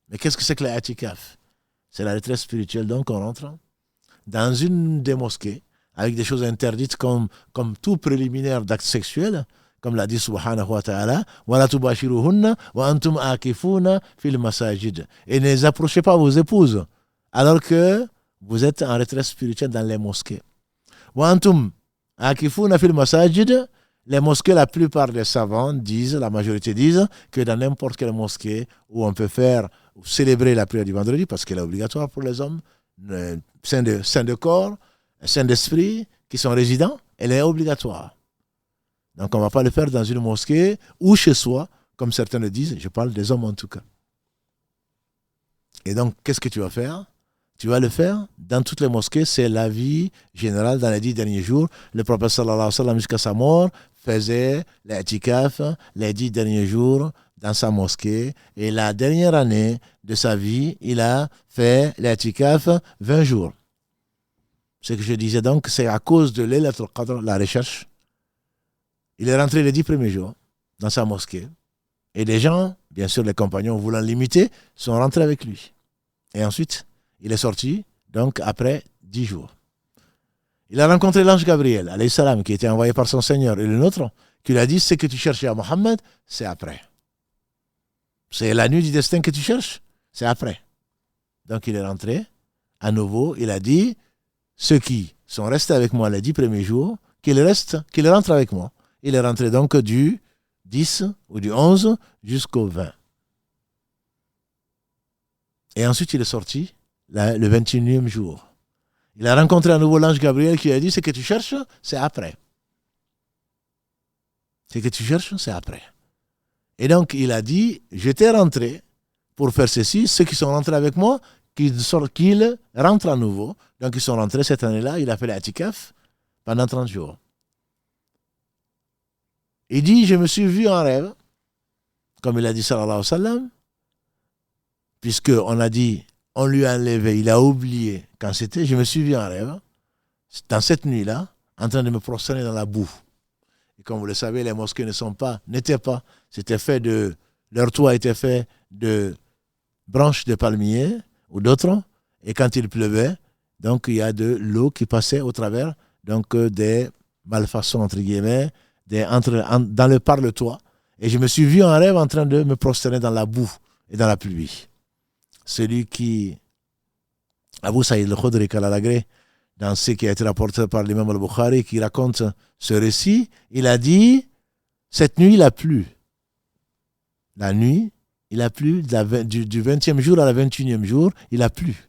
Mais qu'est-ce que c'est que l'atikaf? C'est la retraite spirituelle. Donc, on rentre dans une des mosquées, avec des choses interdites comme tout préliminaire d'actes sexuels, comme l'a dit subhanahu wa ta'ala, wala tubashiruhunna wa antum akifuna fil masajid. Et ne les approchez pas vos épouses, alors que vous êtes en retraite spirituelle dans les mosquées. Wa antum akifuna fil masajid. Les mosquées, la plupart des savants disent, la majorité disent, que dans n'importe quelle mosquée où on peut faire, célébrer la prière du vendredi, parce qu'elle est obligatoire pour les hommes, saints de corps, saints d'esprit, qui sont résidents, elle est obligatoire. Donc on ne va pas le faire dans une mosquée ou chez soi, comme certains le disent, je parle des hommes en tout cas. Et donc, qu'est-ce que tu vas faire? Tu vas le faire dans toutes les mosquées, c'est l'avis général dans les 10 derniers jours. Le prophète sallallahu alayhi wa sallam jusqu'à sa mort faisait l'i'tikaf les 10 derniers jours dans sa mosquée. Et la dernière année de sa vie, il a fait l'i'tikaf 20 jours. Ce que je disais donc, c'est à cause de Laylatul Qadr, la recherche. Il est rentré les 10 premiers jours dans sa mosquée. Et les gens, bien sûr les compagnons voulant l'imiter, sont rentrés avec lui. Et ensuite, il est sorti, donc après 10 jours. Il a rencontré l'ange Gabriel, alayhi salam, qui était envoyé par son Seigneur, et le nôtre, qui lui a dit, ce que tu cherchais à Mohammed, c'est après. C'est la nuit du destin que tu cherches, c'est après. Donc il est rentré, à nouveau, il a dit, ceux qui sont restés avec moi les 10 premiers jours, qu'ils rentrent avec moi. Il est rentré donc du 10 ou du 11 jusqu'au 20. Et ensuite il est sorti le 21e jour. Il a rencontré à nouveau l'ange Gabriel qui lui a dit, ce que tu cherches, c'est après. Ce que tu cherches, c'est après. Et donc il a dit, j'étais rentré pour faire ceci, ceux qui sont rentrés avec moi, qu'ils rentrent à nouveau. Donc ils sont rentrés cette année-là, il a fait l'i'tikaf pendant 30 jours. Il dit, je me suis vu en rêve, comme il a dit sallallahu alayhi wa sallam, puisqu'on a dit, on lui a enlevé, il a oublié quand c'était, je me suis vu en rêve, dans cette nuit-là, en train de me prosterner dans la boue. Et comme vous le savez, les mosquées n'étaient pas, c'était fait leur toit était fait de branches de palmiers ou d'autres, et quand il pleuvait, donc il y a de l'eau qui passait au travers, donc des malfaçons entre guillemets, par le toit. Et je me suis vu en rêve en train de me prosterner dans la boue et dans la pluie. Celui qui, Abu Saïd al-Khudri Kalalagré, dans ce qui a été rapporté par l'imam al-Bukhari, qui raconte ce récit, il a dit, cette nuit il a plu. La nuit, il a plu, du 20e jour à la 21e jour, il a plu.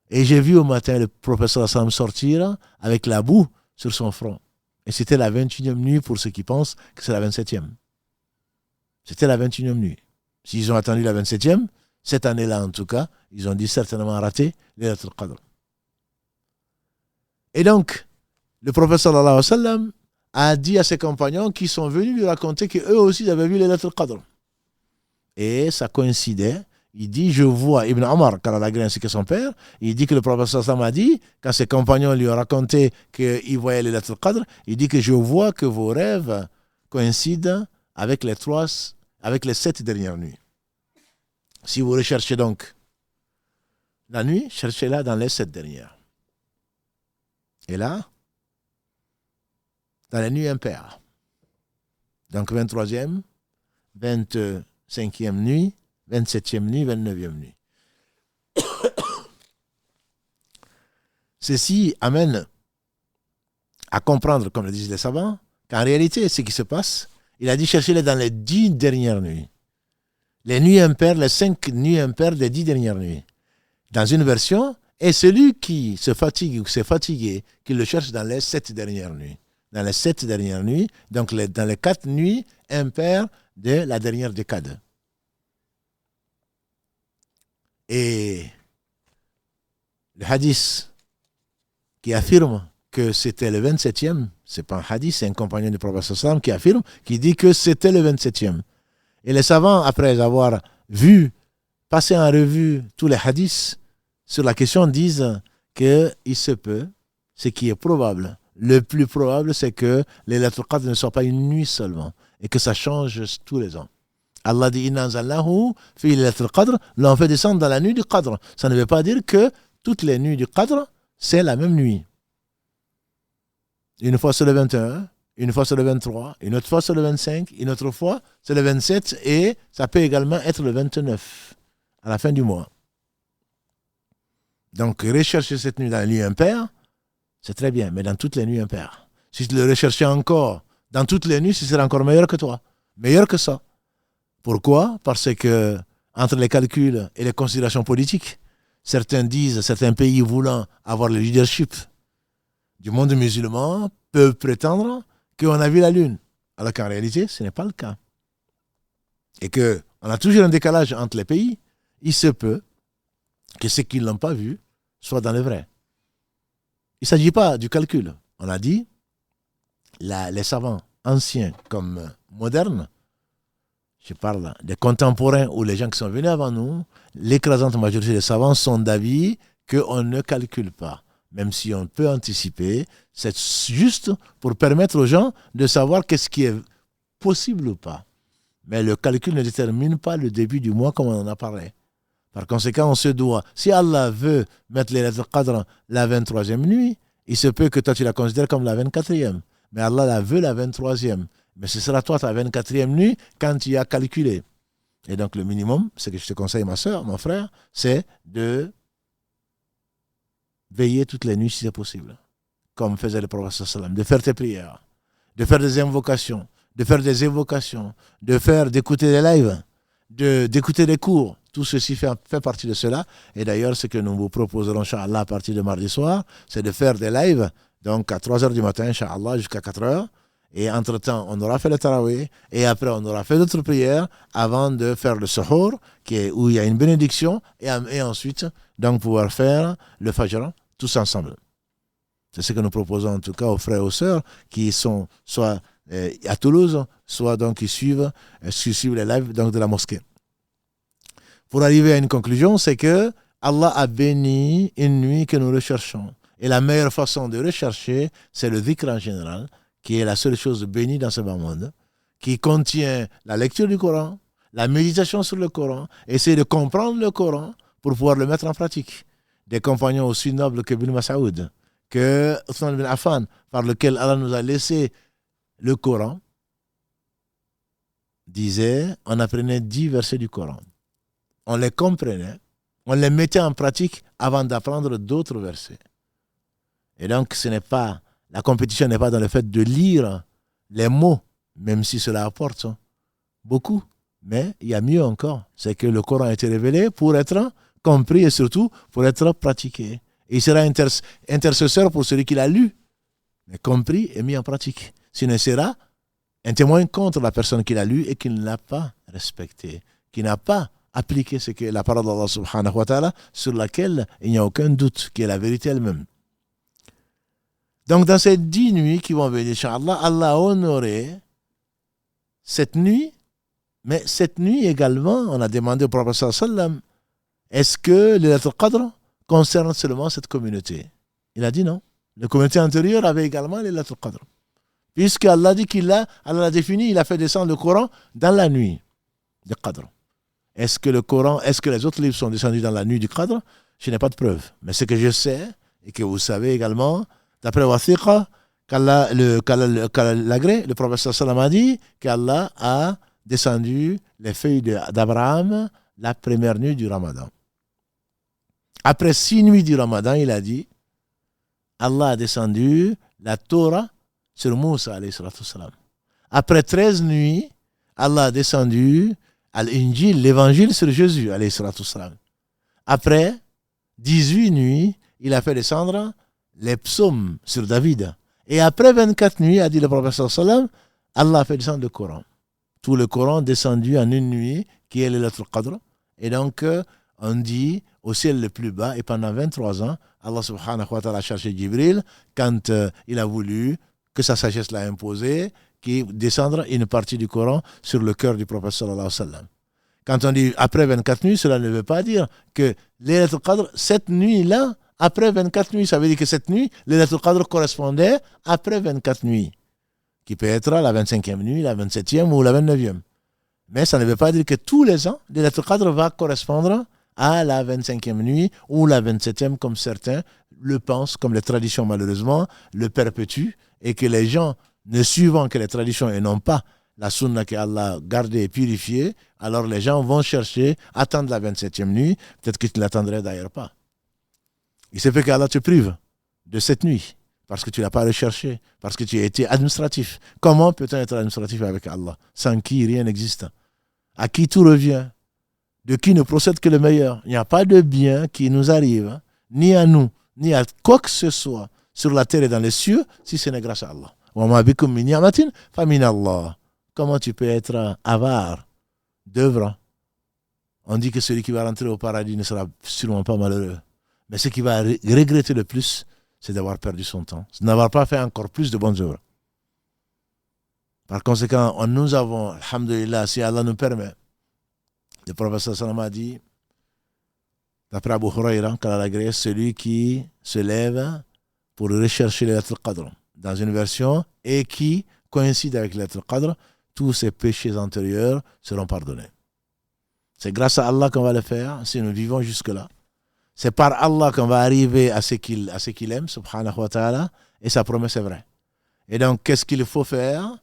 Et j'ai vu au matin le professeur Hassan sortir avec la boue sur son front. Et c'était la 21e nuit pour ceux qui pensent que c'est la 27e. C'était la 21e nuit. S'ils ont attendu la 27e, cette année-là en tout cas, ils ont dit certainement raté Laylatul Qadr. Et donc, le prophète sallallahu alayhi wa sallam a dit à ses compagnons qui sont venus lui raconter qu'eux aussi avaient vu Laylatul Qadr. Et ça coïncidait. Il dit, je vois, Ibn Omar, Kalalagré ainsi que son père, il dit que le prophète sallallahu alayhi wa sallam a dit, quand ses compagnons lui ont raconté qu'ils voyaient Laylatul Qadr, il dit que je vois que vos rêves coïncident avec les 7 dernières nuits. Si vous recherchez donc la nuit, cherchez-la dans les 7 dernières. Et là, dans les nuits impaires. Donc 23e, 25e nuit, 27e nuit, 29e nuit. Ceci amène à comprendre, comme le disent les savants, qu'en réalité, ce qui se passe, il a dit chercher-les dans les 10 dernières nuits. Les nuits impaires, les 5 nuits impaires des 10 dernières nuits. Dans une version, et celui qui se fatigue ou s'est fatigué, qui le cherche dans les 7 dernières nuits. Dans les 7 dernières nuits, donc dans les 4 nuits impaires de la dernière décade. Et le hadith qui affirme que c'était le 27e, c'est pas un hadith, c'est un compagnon du prophète sallam qui affirme, qui dit que c'était le 27e. Et les savants, après avoir passer en revue tous les hadiths sur la question, disent qu'il se peut, ce qui est probable, le plus probable, c'est que les Laylatul Qadr ne soient pas une nuit seulement, et que ça change tous les ans. Allah dit Inna anzalnahu fi Laylatul Qadr, l'on fait descendre dans la nuit du Qadr. Ça ne veut pas dire que toutes les nuits du Qadr, c'est la même nuit. Une fois c'est le 21, une fois c'est le 23, une autre fois c'est le 25, une autre fois c'est le 27 et ça peut également être le 29 à la fin du mois. Donc rechercher cette nuit dans les nuits impaires, c'est très bien, mais dans toutes les nuits impaires. Si tu le recherchais encore dans toutes les nuits, ce serait encore meilleur que toi, meilleur que ça. Pourquoi? Parce que entre les calculs et les considérations politiques, certains pays voulant avoir le leadership du monde musulman peuvent prétendre qu'on a vu la lune, alors qu'en réalité, ce n'est pas le cas. et qu'on a toujours un décalage entre les pays, il se peut que ceux qui ne l'ont pas vu soient dans le vrai. Il ne s'agit pas du calcul. On a dit, les savants anciens comme modernes, je parle des contemporains ou les gens qui sont venus avant nous, l'écrasante majorité des savants sont d'avis qu'on ne calcule pas. Même si on peut anticiper, c'est juste pour permettre aux gens de savoir qu'est-ce qui est possible ou pas. Mais le calcul ne détermine pas le début du mois comme on en a parlé. Par conséquent, on se doit, si Allah veut mettre les lettres Qadr la 23e nuit, il se peut que toi tu la considères comme la 24e. Mais Allah la veut la 23e. Mais ce sera toi ta 24e nuit quand tu as calculé. Et donc le minimum, ce que je te conseille ma soeur, mon frère, c'est de veiller toutes les nuits si c'est possible. Comme faisait le prophète sallam, de faire tes prières, de faire des invocations, de faire des évocations, d'écouter des lives, d'écouter des cours. Tout ceci fait partie de cela. Et d'ailleurs, ce que nous vous proposerons, Inch'Allah, à partir de mardi soir, c'est de faire des lives, donc à 3h du matin, Inch'Allah, jusqu'à 4h. Et entre-temps, on aura fait le tarawih, et après, on aura fait d'autres prières avant de faire le suhour, où il y a une bénédiction, et ensuite, donc, pouvoir faire le fajr, tous ensemble. C'est ce que nous proposons, en tout cas, aux frères et aux sœurs qui sont soit à Toulouse, soit donc qui suivent les lives donc, de la mosquée. Pour arriver à une conclusion, c'est que Allah a béni une nuit que nous recherchons. Et la meilleure façon de rechercher, c'est le dhikr en général, qui est la seule chose bénie dans ce bas monde, qui contient la lecture du Coran, la méditation sur le Coran, essayer de comprendre le Coran pour pouvoir le mettre en pratique. Des compagnons aussi nobles que Ibn Mas'ud, que Uthman ibn Affan, par lequel Allah nous a laissé le Coran, disait, on apprenait 10 versets du Coran. On les comprenait, on les mettait en pratique avant d'apprendre d'autres versets. Et donc, la compétition n'est pas dans le fait de lire les mots, même si cela apporte beaucoup. Mais il y a mieux encore, c'est que le Coran a été révélé pour être compris et surtout pour être pratiqué. Et il sera intercesseur pour celui qui l'a lu, mais compris et mis en pratique. Sinon, il sera un témoin contre la personne qui l'a lu et qui ne l'a pas respecté, qui n'a pas appliqué ce que la parole d'Allah subhanahu wa ta'ala, sur laquelle il n'y a aucun doute, qui est la vérité elle-même. Donc, dans ces 10 nuits qui vont venir, Inch'Allah, Allah a honoré cette nuit, mais cette nuit également, on a demandé au prophète sallallahu alayhi wa sallam, est-ce que les lettres Qadr concernent seulement cette communauté? Il a dit non. La communauté antérieure avait également les lettres Qadr. Puisque Allah dit Allah l'a défini, il a fait descendre le Coran dans la nuit de Qadr. Est-ce que les autres livres sont descendus dans la nuit du Qadr? Je n'ai pas de preuve. Mais ce que je sais, et que vous savez également, d'après Wathiqa, qu'Allah l'agré, le prophète sallam a dit qu'Allah a descendu les feuilles d'Abraham la première nuit du Ramadan. Après 6 nuits du Ramadan, il a dit, Allah a descendu la Torah sur Moussa, alayhi salatu salam. Après 13 nuits, Allah a descendu Al-Injil, l'évangile sur Jésus, alayhi salatu salam. Après 18 nuits, il a fait descendre les psaumes sur David. Et après 24 nuits, a dit le prophète sallam, Allah a fait descendre le Coran. Tout le Coran descendu en une nuit, qui est le lettre Qadr. Et donc, on dit au ciel le plus bas, et pendant 23 ans, Allah subhanahu wa ta'ala a cherché Jibril quand il a voulu que sa sagesse l'a imposé, qui descendre une partie du Coran sur le cœur du prophète sallallahu alayhi wa sallam. Quand on dit après 24 nuits, cela ne veut pas dire que les lettres Qadr, cette nuit-là, après 24 nuits, ça veut dire que cette nuit, les lettres Qadr correspondaient après 24 nuits, qui peut être la 25e nuit, la 27e ou la 29e. Mais ça ne veut pas dire que tous les ans, les lettres Qadr va correspondre à la 25e nuit ou la 27e, comme certains le pensent, comme les traditions malheureusement le perpétuent, et que les gens, ne suivant que les traditions et non pas la sunna qu'Allah a gardée et purifiée, alors les gens vont chercher, attendre la 27e nuit, peut-être qu'ils ne l'attendraient d'ailleurs pas. Il se peut qu'Allah te prive de cette nuit, parce que tu ne l'as pas recherché, parce que tu as été administratif. Comment peut-on être administratif avec Allah, sans qui rien n'existe? À qui tout revient? De qui ne procède que le meilleur? Il n'y a pas de bien qui nous arrive, ni à nous, ni à quoi que ce soit, sur la terre et dans les cieux, si ce n'est grâce à Allah. Comment tu peux être avare d'œuvres. On dit que celui qui va rentrer au paradis ne sera sûrement pas malheureux. Mais ce qui va regretter le plus, c'est d'avoir perdu son temps, c'est d'avoir pas fait encore plus de bonnes œuvres. Par conséquent, nous avons, alhamdulillah, si Allah nous permet, le prophète sallam a dit, d'après Abu Huraira, qu'Allah l'agresse, celui qui se lève pour rechercher le Qadr dans une version et qui coïncide avec le Qadr, tous ses péchés antérieurs seront pardonnés. C'est grâce à Allah qu'on va le faire si nous vivons jusque-là. C'est par Allah qu'on va arriver à ce qu'il aime, subhanahu wa ta'ala, et sa promesse est vraie. Et donc, qu'est-ce qu'il faut faire?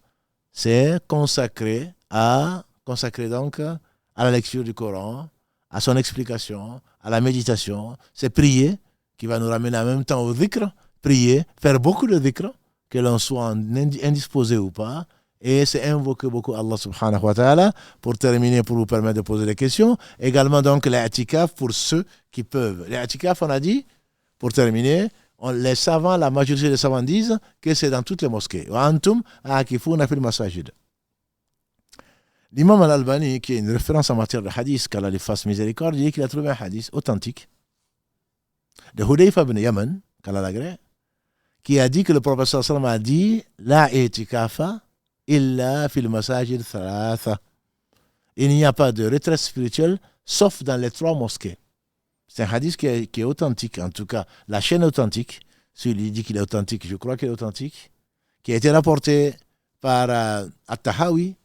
C'est consacrer donc à la lecture du Coran, à son explication, à la méditation. C'est prier qui va nous ramener en même temps au dhikr. Prier, faire beaucoup de dhikr, que l'on soit indisposé ou pas. Et c'est invoquer beaucoup Allah subhanahu wa ta'ala. Pour terminer, pour vous permettre de poser des questions. Également donc l'i'tikaf pour ceux qui peuvent. L'i'tikaf, on a dit, pour terminer, les savants, la majorité des savants disent que c'est dans toutes les mosquées. Wa antum aakifuna fil masajid. L'imam al-Albani, qui est une référence en matière de hadith, qu'Allah lui fasse miséricorde, dit qu'il a trouvé un hadith authentique de Hudayfa ibn Yaman, qu'Allah l'agrée, qui a dit que le prophète sallallahu alayhi wa sallam a dit la i'tikafa illa fil masajid thalatha. Il n'y a pas de retraite spirituelle sauf dans les 3 mosquées. C'est un hadith qui est authentique, en tout cas la chaîne authentique. Celui qui dit qu'il est authentique, je crois qu'il est authentique, qui a été rapporté par At-Tahawi,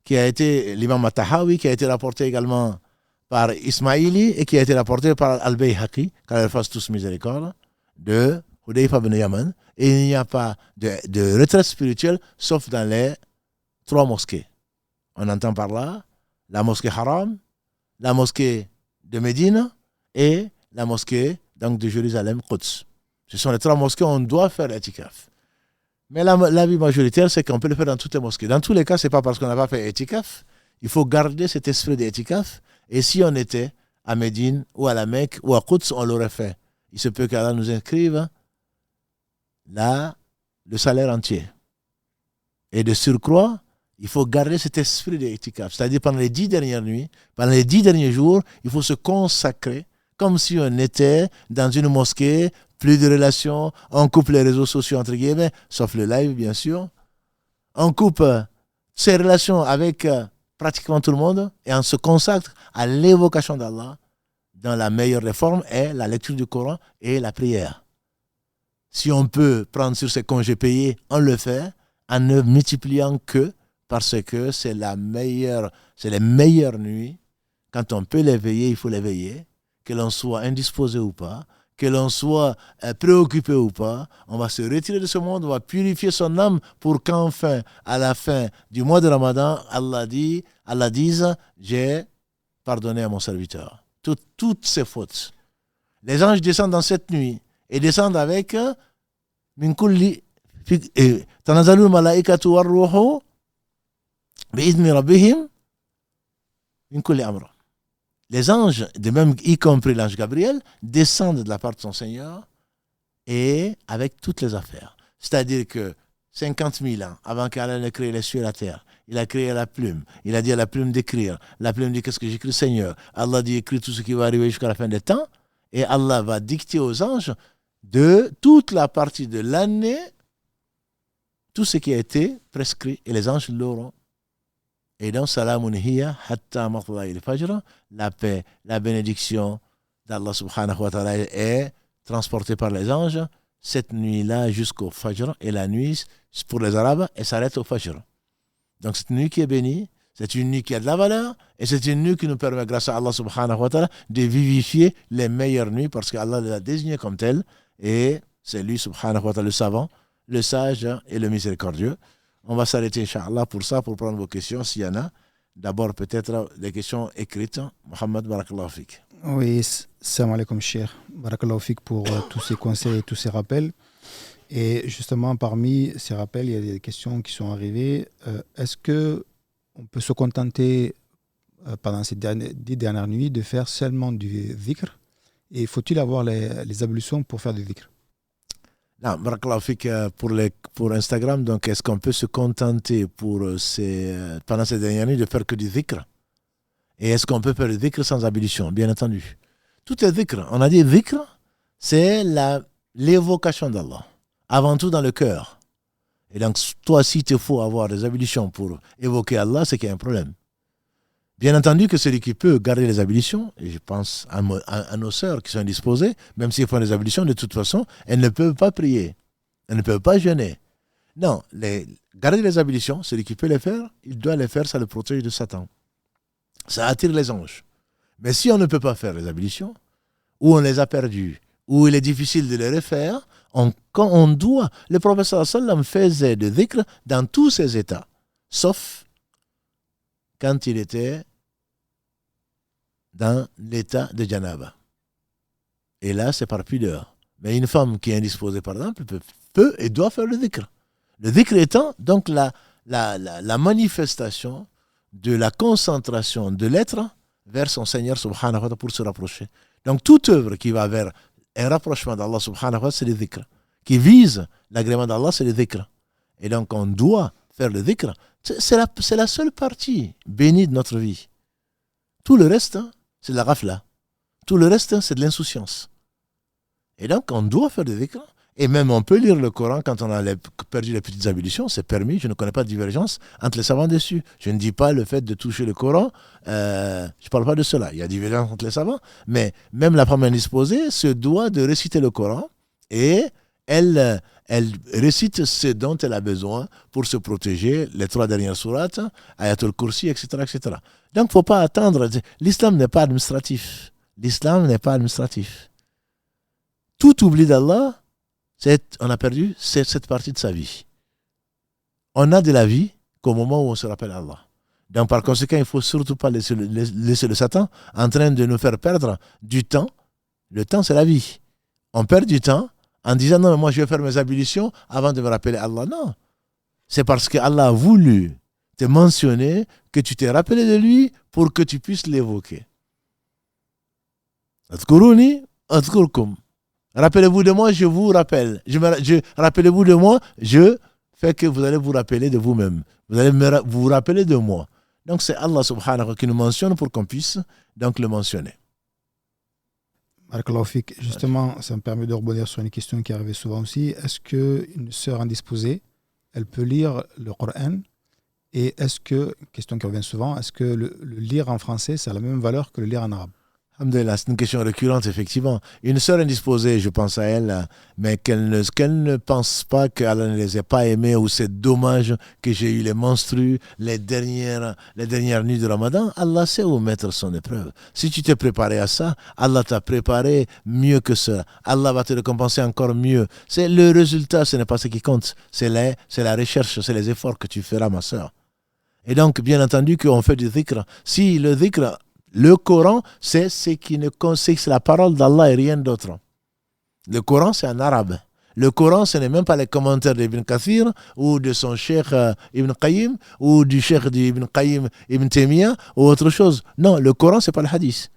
qui a été l'imam At-Tahawi, qui a été rapporté également par Ismaili et qui a été rapporté par Al-Bayhaqi, qu'Allah fasse tous miséricorde, de Hudayfa ibn Yaman. Et il n'y a pas de retraite spirituelle sauf dans les 3 mosquées. On entend par là la mosquée Haram, la mosquée de Médine et la mosquée donc, de Jérusalem, Quds. Ce sont les 3 mosquées où on doit faire l'itikaf. Mais l'avis majoritaire, c'est qu'on peut le faire dans toutes les mosquées. Dans tous les cas, ce n'est pas parce qu'on n'a pas fait itikaf. Il faut garder cet esprit d'itikaf. Et si on était à Médine ou à la Mecque ou à Quds, on l'aurait fait. Il se peut qu'Allah nous inscrive là le salaire entier. Et de surcroît, il faut garder cet esprit d'itikaf. C'est-à-dire pendant les 10 dernières nuits, pendant les 10 derniers jours, il faut se consacrer comme si on était dans une mosquée, plus de relations, on coupe les réseaux sociaux entre guillemets, sauf le live bien sûr. On coupe ses relations avec pratiquement tout le monde et on se consacre à l'évocation d'Allah dans la meilleure des formes est la lecture du Coran et la prière. Si on peut prendre sur ses congés payés, on le fait en ne multipliant que parce que c'est les meilleures nuits. Quand on peut l'éveiller, il faut l'éveiller. Que l'on soit indisposé ou pas, que l'on soit préoccupé ou pas, on va se retirer de ce monde, on va purifier son âme pour qu'enfin, à la fin du mois de Ramadan, Allah dise, j'ai pardonné à mon serviteur toutes ses fautes. Les anges descendent dans cette nuit et descendent avec min kulli tanazalul malaikatu warruhu bi'idni rabbihim min kulli amr. Les anges, de même y compris l'ange Gabriel, descendent de la part de son Seigneur et avec toutes les affaires. C'est-à-dire que 50 000 ans avant qu'Allah ne crée les cieux et la terre, il a créé la plume. Il a dit à la plume d'écrire. La plume dit qu'est-ce que j'écris, Seigneur. Allah dit écris tout ce qui va arriver jusqu'à la fin des temps. Et Allah va dicter aux anges de toute la partie de l'année tout ce qui a été prescrit. Et les anges l'auront. Et donc, salamun hiya hatta matla'il fajr, la paix, la bénédiction d'Allah subhanahu wa ta'ala est transportée par les anges cette nuit-là jusqu'au fajr. Et la nuit, pour les Arabes, elle s'arrête au fajr. Donc, cette nuit qui est bénie, c'est une nuit qui a de la valeur et c'est une nuit qui nous permet, grâce à Allah subhanahu wa ta'ala, de vivifier les meilleures nuits parce qu'Allah l'a désigné comme tel et c'est lui subhanahu wa ta'ala le savant, le sage et le miséricordieux. On va s'arrêter, Inch'Allah, pour ça, pour prendre vos questions, s'il y en a. D'abord, peut-être des questions écrites. Mohamed, barakallahu fik. Oui, salam alaikum, cher. Barakallahu fik pour tous ces conseils et tous ces rappels. Et justement, parmi ces rappels, il y a des questions qui sont arrivées. Est-ce qu'on peut se contenter, pendant ces 10 dernières nuits, de faire seulement du dhikr? Et faut-il avoir les ablutions pour faire du dhikr? Non, barakallahu fik, pour Instagram, donc est-ce qu'on peut se contenter pendant ces dernières nuits de faire que du dhikr? Et est-ce qu'on peut faire le dhikr sans ablution? Bien entendu. Tout est dhikr. On a dit dhikr, c'est l'évocation d'Allah. Avant tout dans le cœur. Et donc, toi, si il faut avoir des ablutions pour évoquer Allah, c'est qu'il y a un problème. Bien entendu que celui qui peut garder les ablutions, et je pense à nos sœurs qui sont disposées, même s'ils font des ablutions, de toute façon, elles ne peuvent pas prier. Elles ne peuvent pas jeûner. Non, garder les ablutions, celui qui peut les faire, il doit les faire, ça le protège de Satan. Ça attire les anges. Mais si on ne peut pas faire les ablutions, ou on les a perdus, ou il est difficile de les refaire, on doit. Le prophète sallam faisait de dhikr dans tous ses états, sauf quand il était dans l'état de janaba. Et là, c'est par pudeur. Mais une femme qui est indisposée, par exemple, peut et doit faire le dhikr. Le dhikr étant donc la manifestation de la concentration de l'être vers son Seigneur subhanahu wa ta'ala pour se rapprocher. Donc toute œuvre qui va vers un rapprochement d'Allah subhanahu wa ta'ala, c'est le dhikr. Qui vise l'agrément d'Allah, c'est le dhikr. Et donc on doit faire le dhikr. C'est la seule partie bénie de notre vie. Tout le reste, c'est de la ghafla. Tout le reste, c'est de l'insouciance. Et donc on doit faire le dhikr. Et même on peut lire le Coran quand on a perdu les petites ablutions, c'est permis, je ne connais pas de divergence entre les savants dessus. Je ne dis pas le fait de toucher le Coran, je ne parle pas de cela. Il y a divergence entre les savants, mais même la femme indisposée se doit de réciter le Coran et elle récite ce dont elle a besoin pour se protéger, les 3 dernières sourates, Ayatul Kursi, etc., etc. Donc il ne faut pas attendre. L'islam n'est pas administratif. L'islam n'est pas administratif. Tout oubli d'Allah, on a perdu cette partie de sa vie. On a de la vie qu'au moment où on se rappelle Allah. Donc par conséquent, il ne faut surtout pas laisser le Satan en train de nous faire perdre du temps. Le temps, c'est la vie. On perd du temps en disant non, mais moi je vais faire mes ablutions avant de me rappeler Allah. Non. C'est parce que Allah a voulu te mentionner que tu t'es rappelé de lui pour que tu puisses l'évoquer. Adkuruni, adkurkum. Rappelez-vous de moi, je vous rappelle. Rappelez-vous de moi, je fais que vous allez vous rappeler de vous-même. Vous allez vous rappeler de moi. Donc c'est Allah subhanahu wa ta'ala qui nous mentionne pour qu'on puisse donc le mentionner. Barakallahu fik. Justement, ça me permet de rebondir sur une question qui arrivait souvent aussi. Est-ce qu'une sœur indisposée, elle peut lire le Coran? Et est-ce que, question qui revient souvent, est-ce que le lire en français, ça a la même valeur que le lire en arabe? Alhamdulillah, c'est une question récurrente, effectivement. Une sœur indisposée, je pense à elle, mais qu'elle ne pense pas qu'Allah ne les ait pas aimés, ou c'est dommage que j'ai eu les menstrues les dernières nuits de Ramadan. Allah sait où mettre son épreuve. Si tu t'es préparé à ça, Allah t'a préparé mieux que ça. Allah va te récompenser encore mieux. C'est le résultat, ce n'est pas ce qui compte. C'est la recherche, c'est les efforts que tu feras, ma sœur. Et donc, bien entendu, qu'on fait du dhikr. Si le dhikr, le Coran, c'est ce qui ne conseille, c'est la parole d'Allah et rien d'autre. Le Coran, c'est en arabe. Le Coran, ce n'est même pas les commentaires d'Ibn Kathir ou de son cheikh Ibn Qayyim ou du cheikh d'Ibn Qayyim Ibn Taymiyyah ou autre chose. Non, le Coran, ce n'est pas le hadith.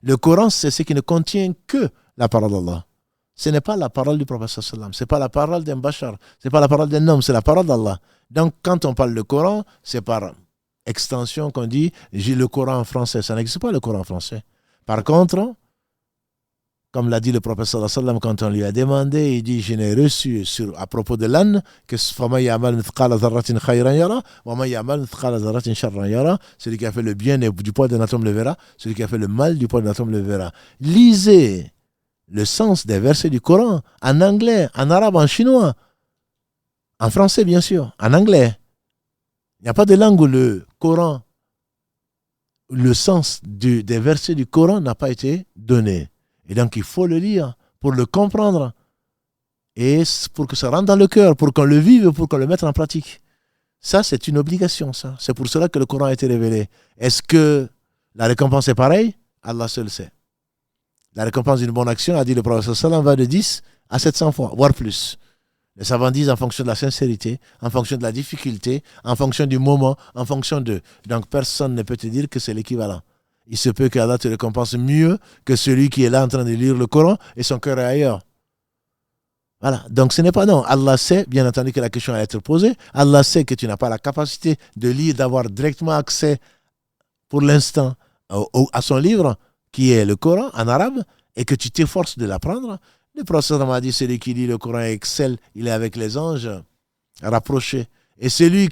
Le Coran, c'est ce qui ne contient que la parole d'Allah. Ce n'est pas la parole du prophète sallam. Ce n'est pas la parole d'un bashar. Ce n'est pas la parole d'un homme, c'est la parole d'Allah. Donc, quand on parle de Coran, c'est par extension qu'on dit j'ai le Coran en français. Ça n'existe pas le Coran en français. Par contre, comme l'a dit le prophète sallallahu alayhi wa sallam quand on lui a demandé, il dit je n'ai reçu à propos de l'âne que celui qui a fait le bien du poids d'un atome le verra, celui qui a fait le mal du poids d'un atome le verra. Lisez le sens des versets du Coran en anglais, en arabe, en chinois, en français bien sûr, en anglais. Il n'y a pas de langue où le Coran, le sens des versets du Coran n'a pas été donné. Et donc il faut le lire pour le comprendre et pour que ça rentre dans le cœur, pour qu'on le vive, pour qu'on le mette en pratique. Ça, c'est une obligation, ça. C'est pour cela que le Coran a été révélé. Est-ce que la récompense est pareille? Allah seul sait. La récompense d'une bonne action, a dit le prophète sallam, va de 10 à 700 fois, voire plus. Les savants disent en fonction de la sincérité, en fonction de la difficulté, en fonction du moment, en fonction de... Donc personne ne peut te dire que c'est l'équivalent. Il se peut qu'Allah te récompense mieux que celui qui est là en train de lire le Coran et son cœur est ailleurs. Voilà. Donc ce n'est pas non. Allah sait, bien entendu, que la question va être posée. Allah sait que tu n'as pas la capacité de lire, d'avoir directement accès pour l'instant à son livre, qui est le Coran en arabe, et que tu t'efforces de l'apprendre, le prophète m'a dit, celui qui lit le Coran excelle, il est avec les anges rapprochés. Et celui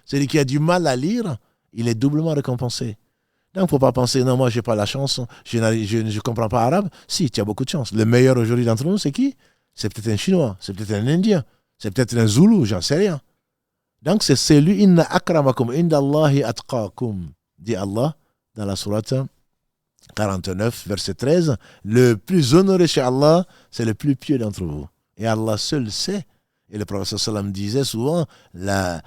celui qui a du mal à lire, il est doublement récompensé. Donc, il ne faut pas penser, non, moi, je n'ai pas la chance, je ne comprends pas arabe. Si, tu as beaucoup de chance. Le meilleur aujourd'hui d'entre nous, c'est qui? C'est peut-être un Chinois, c'est peut-être un Indien, c'est peut-être un Zoulou, j'en sais rien. Donc, c'est celui, inna akramakum indallahi atqakum, dit Allah dans la sourate 49, verset 13. Le plus honoré chez Allah, c'est le plus pieux d'entre vous. Et Allah seul sait. Et le prophète sallam disait souvent, la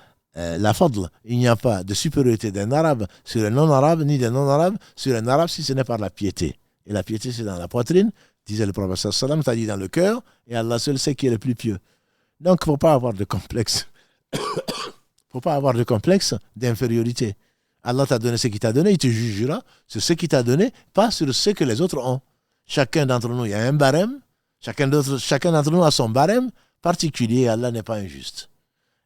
fadl, il n'y a pas de supériorité d'un arabe sur un non-arabe, ni d'un non-arabe sur un arabe, si ce n'est par la piété. Et la piété, c'est dans la poitrine, disait le prophète sallam, c'est-à-dire dans le cœur, et Allah seul sait qui est le plus pieux. Donc, il ne faut pas avoir de complexe. Il ne faut pas avoir de complexe d'infériorité. Allah t'a donné ce qu'il t'a donné, il te jugera sur ce qu'il t'a donné, pas sur ce que les autres ont. Chacun d'entre nous, il y a un barème, chacun d'entre nous a son barème particulier, Allah n'est pas injuste.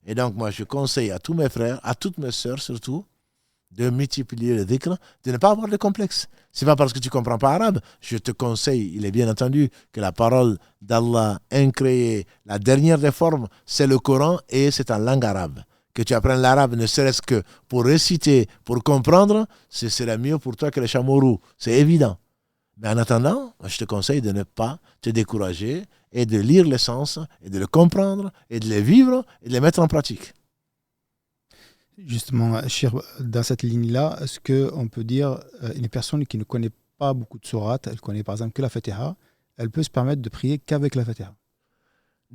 Et donc, moi, je conseille à tous mes frères, à toutes mes sœurs surtout, de multiplier le dhikr, de ne pas avoir de complexe. Ce n'est pas parce que tu ne comprends pas arabe. Je te conseille, il est bien entendu, que la parole d'Allah incréée, la dernière des formes, c'est le Coran et c'est en langue arabe. Que tu apprennes l'arabe, ne serait-ce que pour réciter, pour comprendre, ce serait mieux pour toi que le chameau. C'est évident. Mais en attendant, je te conseille de ne pas te décourager et de lire les sens, et de le comprendre, et de les vivre, et de les mettre en pratique. Justement, Cheikh, dans cette ligne-là, est-ce qu'on peut dire une personne qui ne connaît pas beaucoup de sourates, elle connaît par exemple que la Fatiha, elle peut se permettre de prier qu'avec la Fatiha?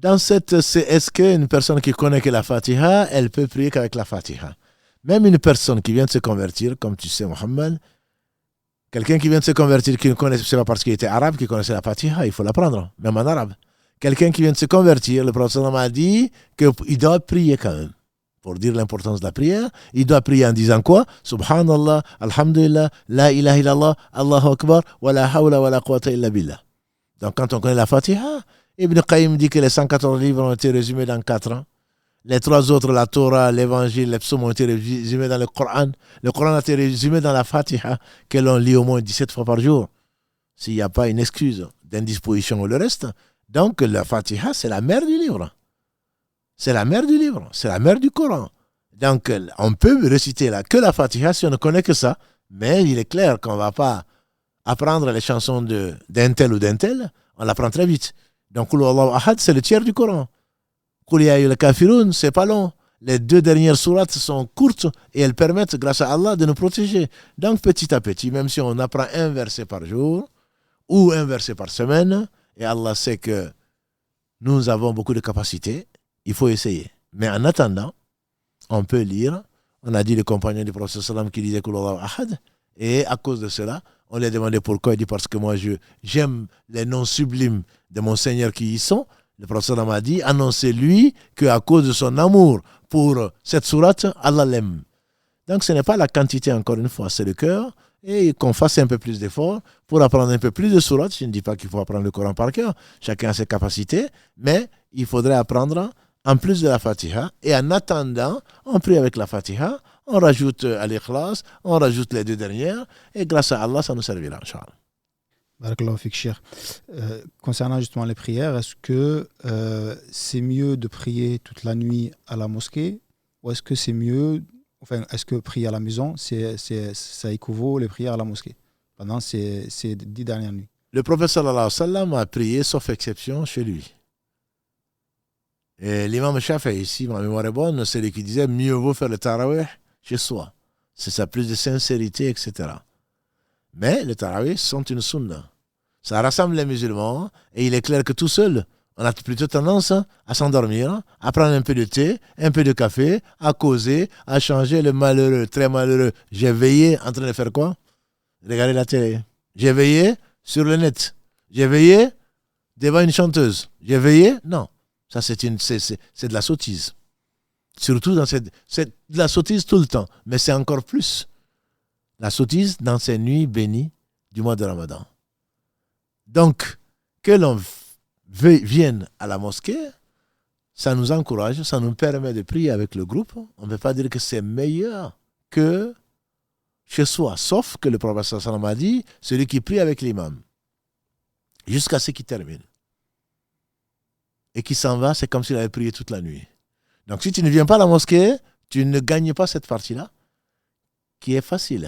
Est-ce qu'une personne qui connaît que la Fatiha, elle peut prier qu'avec la Fatiha? Même une personne qui vient de se convertir, comme tu sais, Mohammed, quelqu'un qui vient de se convertir, qui ne connaissait, c'est pas parce qu'il était arabe qu'il connaissait la Fatiha, il faut l'apprendre, même en arabe. Quelqu'un qui vient de se convertir, le prophète m'a dit qu'il doit prier quand même. Pour dire l'importance de la prière, il doit prier en disant quoi? Subhanallah, alhamdulillah, la ilaha illallah, Allahu akbar, wa la hawla wa la quwwata illa billah. Donc quand on connaît la Fatiha, Ibn Qayyim dit que les 114 livres ont été résumés dans 4 ans. Les 3 autres, la Torah, l'Évangile, les psaumes ont été résumés dans le Coran. Le Coran a été résumé dans la Fatiha, que l'on lit au moins 17 fois par jour. S'il n'y a pas une excuse d'indisposition ou le reste. Donc la Fatiha, c'est la mère du livre. C'est la mère du livre, c'est la mère du Coran. Donc, on peut réciter que la Fatiha si on ne connaît que ça, mais il est clair qu'on ne va pas apprendre les chansons d'un tel ou d'un tel, on l'apprend très vite. Donc, Qul Huwallahu Ahad, c'est le tiers du Coran. Qul Ya Ayyuhal Kafirun, c'est pas long. Les 2 dernières sourates sont courtes et elles permettent, grâce à Allah, de nous protéger. Donc, petit à petit, même si on apprend un verset par jour ou un verset par semaine, et Allah sait que nous avons beaucoup de capacités, il faut essayer. Mais en attendant, on peut lire. On a dit le compagnon du prophète sallam qui disait Qul Huwallahu Ahad. Et à cause de cela, on lui a demandé pourquoi. Il dit parce que moi, j'aime les noms sublimes de mon Seigneur qui y sont. Le prophète sallam a dit annoncez-lui qu'à cause de son amour pour cette sourate, Allah l'aime. Donc ce n'est pas la quantité, encore une fois, c'est le cœur. Et qu'on fasse un peu plus d'efforts pour apprendre un peu plus de sourates. Je ne dis pas qu'il faut apprendre le Coran par cœur. Chacun a ses capacités. Mais il faudrait apprendre en plus de la Fatiha, et en attendant, on prie avec la Fatiha, on rajoute à l'Ikhlas, on rajoute les 2 dernières, et grâce à Allah, ça nous servira, Inch'Allah. Barakallahu fik, Cheikh. Concernant justement les prières, est-ce que c'est mieux de prier toute la nuit à la mosquée, ou est-ce que c'est mieux, est-ce que prier à la maison, ça équivaut les prières à la mosquée pendant ces 10 dernières nuits? Le prophète sallallahu alayhi wa sallam a prié, sauf exception, chez lui. Et l'imam Shafi'i, ici, ma mémoire est bonne, c'est lui qui disait mieux vaut faire le tarawih chez soi. C'est ça, plus de sincérité, etc. Mais les tarawih sont une sunna. Ça rassemble les musulmans et il est clair que tout seul, on a plutôt tendance à s'endormir, à prendre un peu de thé, un peu de café, à causer, à changer le malheureux, très malheureux. J'ai veillé en train de faire quoi? Regarder la télé. J'ai veillé sur le net. J'ai veillé devant une chanteuse. J'ai veillé? Non. Ça, c'est de la sottise. Surtout c'est de la sottise tout le temps. Mais c'est encore plus la sottise dans ces nuits bénies du mois de Ramadan. Donc, que l'on vienne à la mosquée, ça nous encourage, ça nous permet de prier avec le groupe. On ne peut pas dire que c'est meilleur que chez soi. Sauf que le prophète sallam a dit, celui qui prie avec l'imam, jusqu'à ce qu'il termine, et qui s'en va, c'est comme s'il avait prié toute la nuit. Donc si tu ne viens pas à la mosquée, tu ne gagnes pas cette partie-là, qui est facile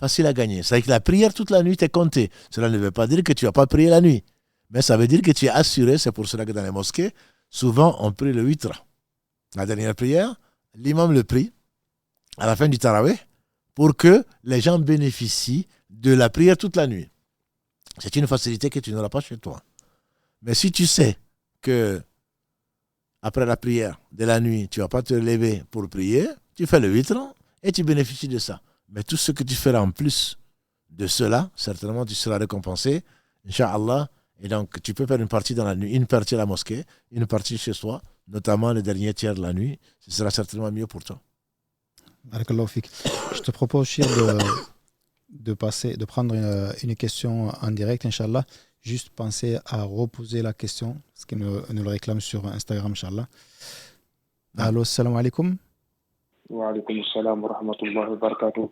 à gagner. C'est-à-dire que la prière toute la nuit t'est comptée. Cela ne veut pas dire que tu n'as pas prié la nuit, mais ça veut dire que tu es assuré. C'est pour cela que dans les mosquées, souvent on prie le witr. La dernière prière, l'imam le prie à la fin du tarawih pour que les gens bénéficient de la prière toute la nuit. C'est une facilité que tu n'auras pas chez toi. Mais si tu sais que après la prière de la nuit, tu ne vas pas te lever pour prier, tu fais le witr et tu bénéficies de ça. Mais tout ce que tu feras en plus de cela, certainement tu seras récompensé, Inch'Allah. Et donc tu peux faire une partie dans la nuit, une partie à la mosquée, une partie chez soi, notamment le dernier tiers de la nuit. Ce sera certainement mieux pour toi. Barakallahu fik. Je te propose, Chir, de prendre une question en direct, Inch'Allah. Juste penser à reposer la question, ce qui nous le réclame sur Instagram, Inch'Allah. Allô, salam alaikum. Wa alaikum salam wa rahmatullahi wa barakatuh.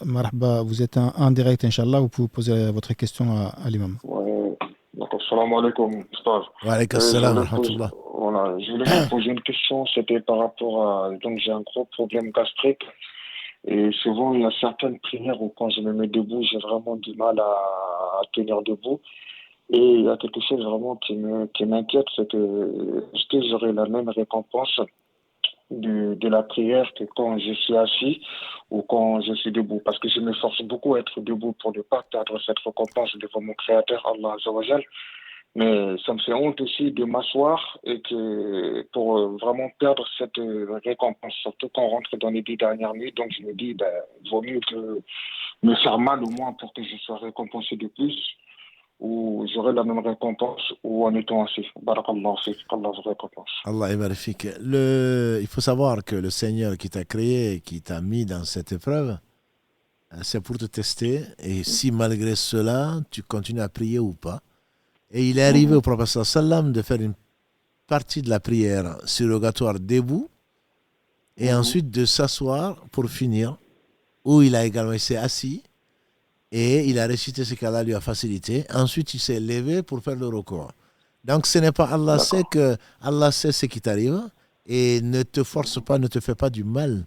Marhaba, vous êtes en direct, Inch'Allah. Vous pouvez poser votre question à l'imam. Ouais. D'accord, salam alaikum, Ustaz. Wa alaikum salam wa rahmatullah. Voilà, je voulais vous poser une question, c'était par rapport à... Donc j'ai un gros problème gastrique. Et souvent, il y a certaines prières où quand je me mets debout, j'ai vraiment du mal à tenir debout. Et il y a quelque chose vraiment qui m'inquiète, c'est que est-ce que j'aurai la même récompense de la prière que quand je suis assis ou quand je suis debout? Parce que je me force beaucoup à être debout pour ne pas perdre cette récompense devant mon Créateur, Allah Azza wa Jal. Mais ça me fait honte aussi de m'asseoir et que pour vraiment perdre cette récompense, surtout quand on rentre dans les 10 dernières nuits. Donc je me dis, vaut mieux que me faire mal au moins pour que je sois récompensé de plus, ou j'aurai la même récompense ou en étant assis. Barakallahu fik, Allah vous récompense. Allah yabarik. Il faut savoir que le Seigneur qui t'a créé, qui t'a mis dans cette épreuve, c'est pour te tester. Et si malgré cela, tu continues à prier ou pas. Et il est arrivé au prophète sallam de faire une partie de la prière surrogatoire debout et ensuite de s'asseoir pour finir, où il a également été assis et il a récité ce qu'Allah lui a facilité. Ensuite, il s'est levé pour faire le recours. Donc, ce n'est pas Allah sait que Allah sait ce qui t'arrive et ne te force pas, ne te fais pas du mal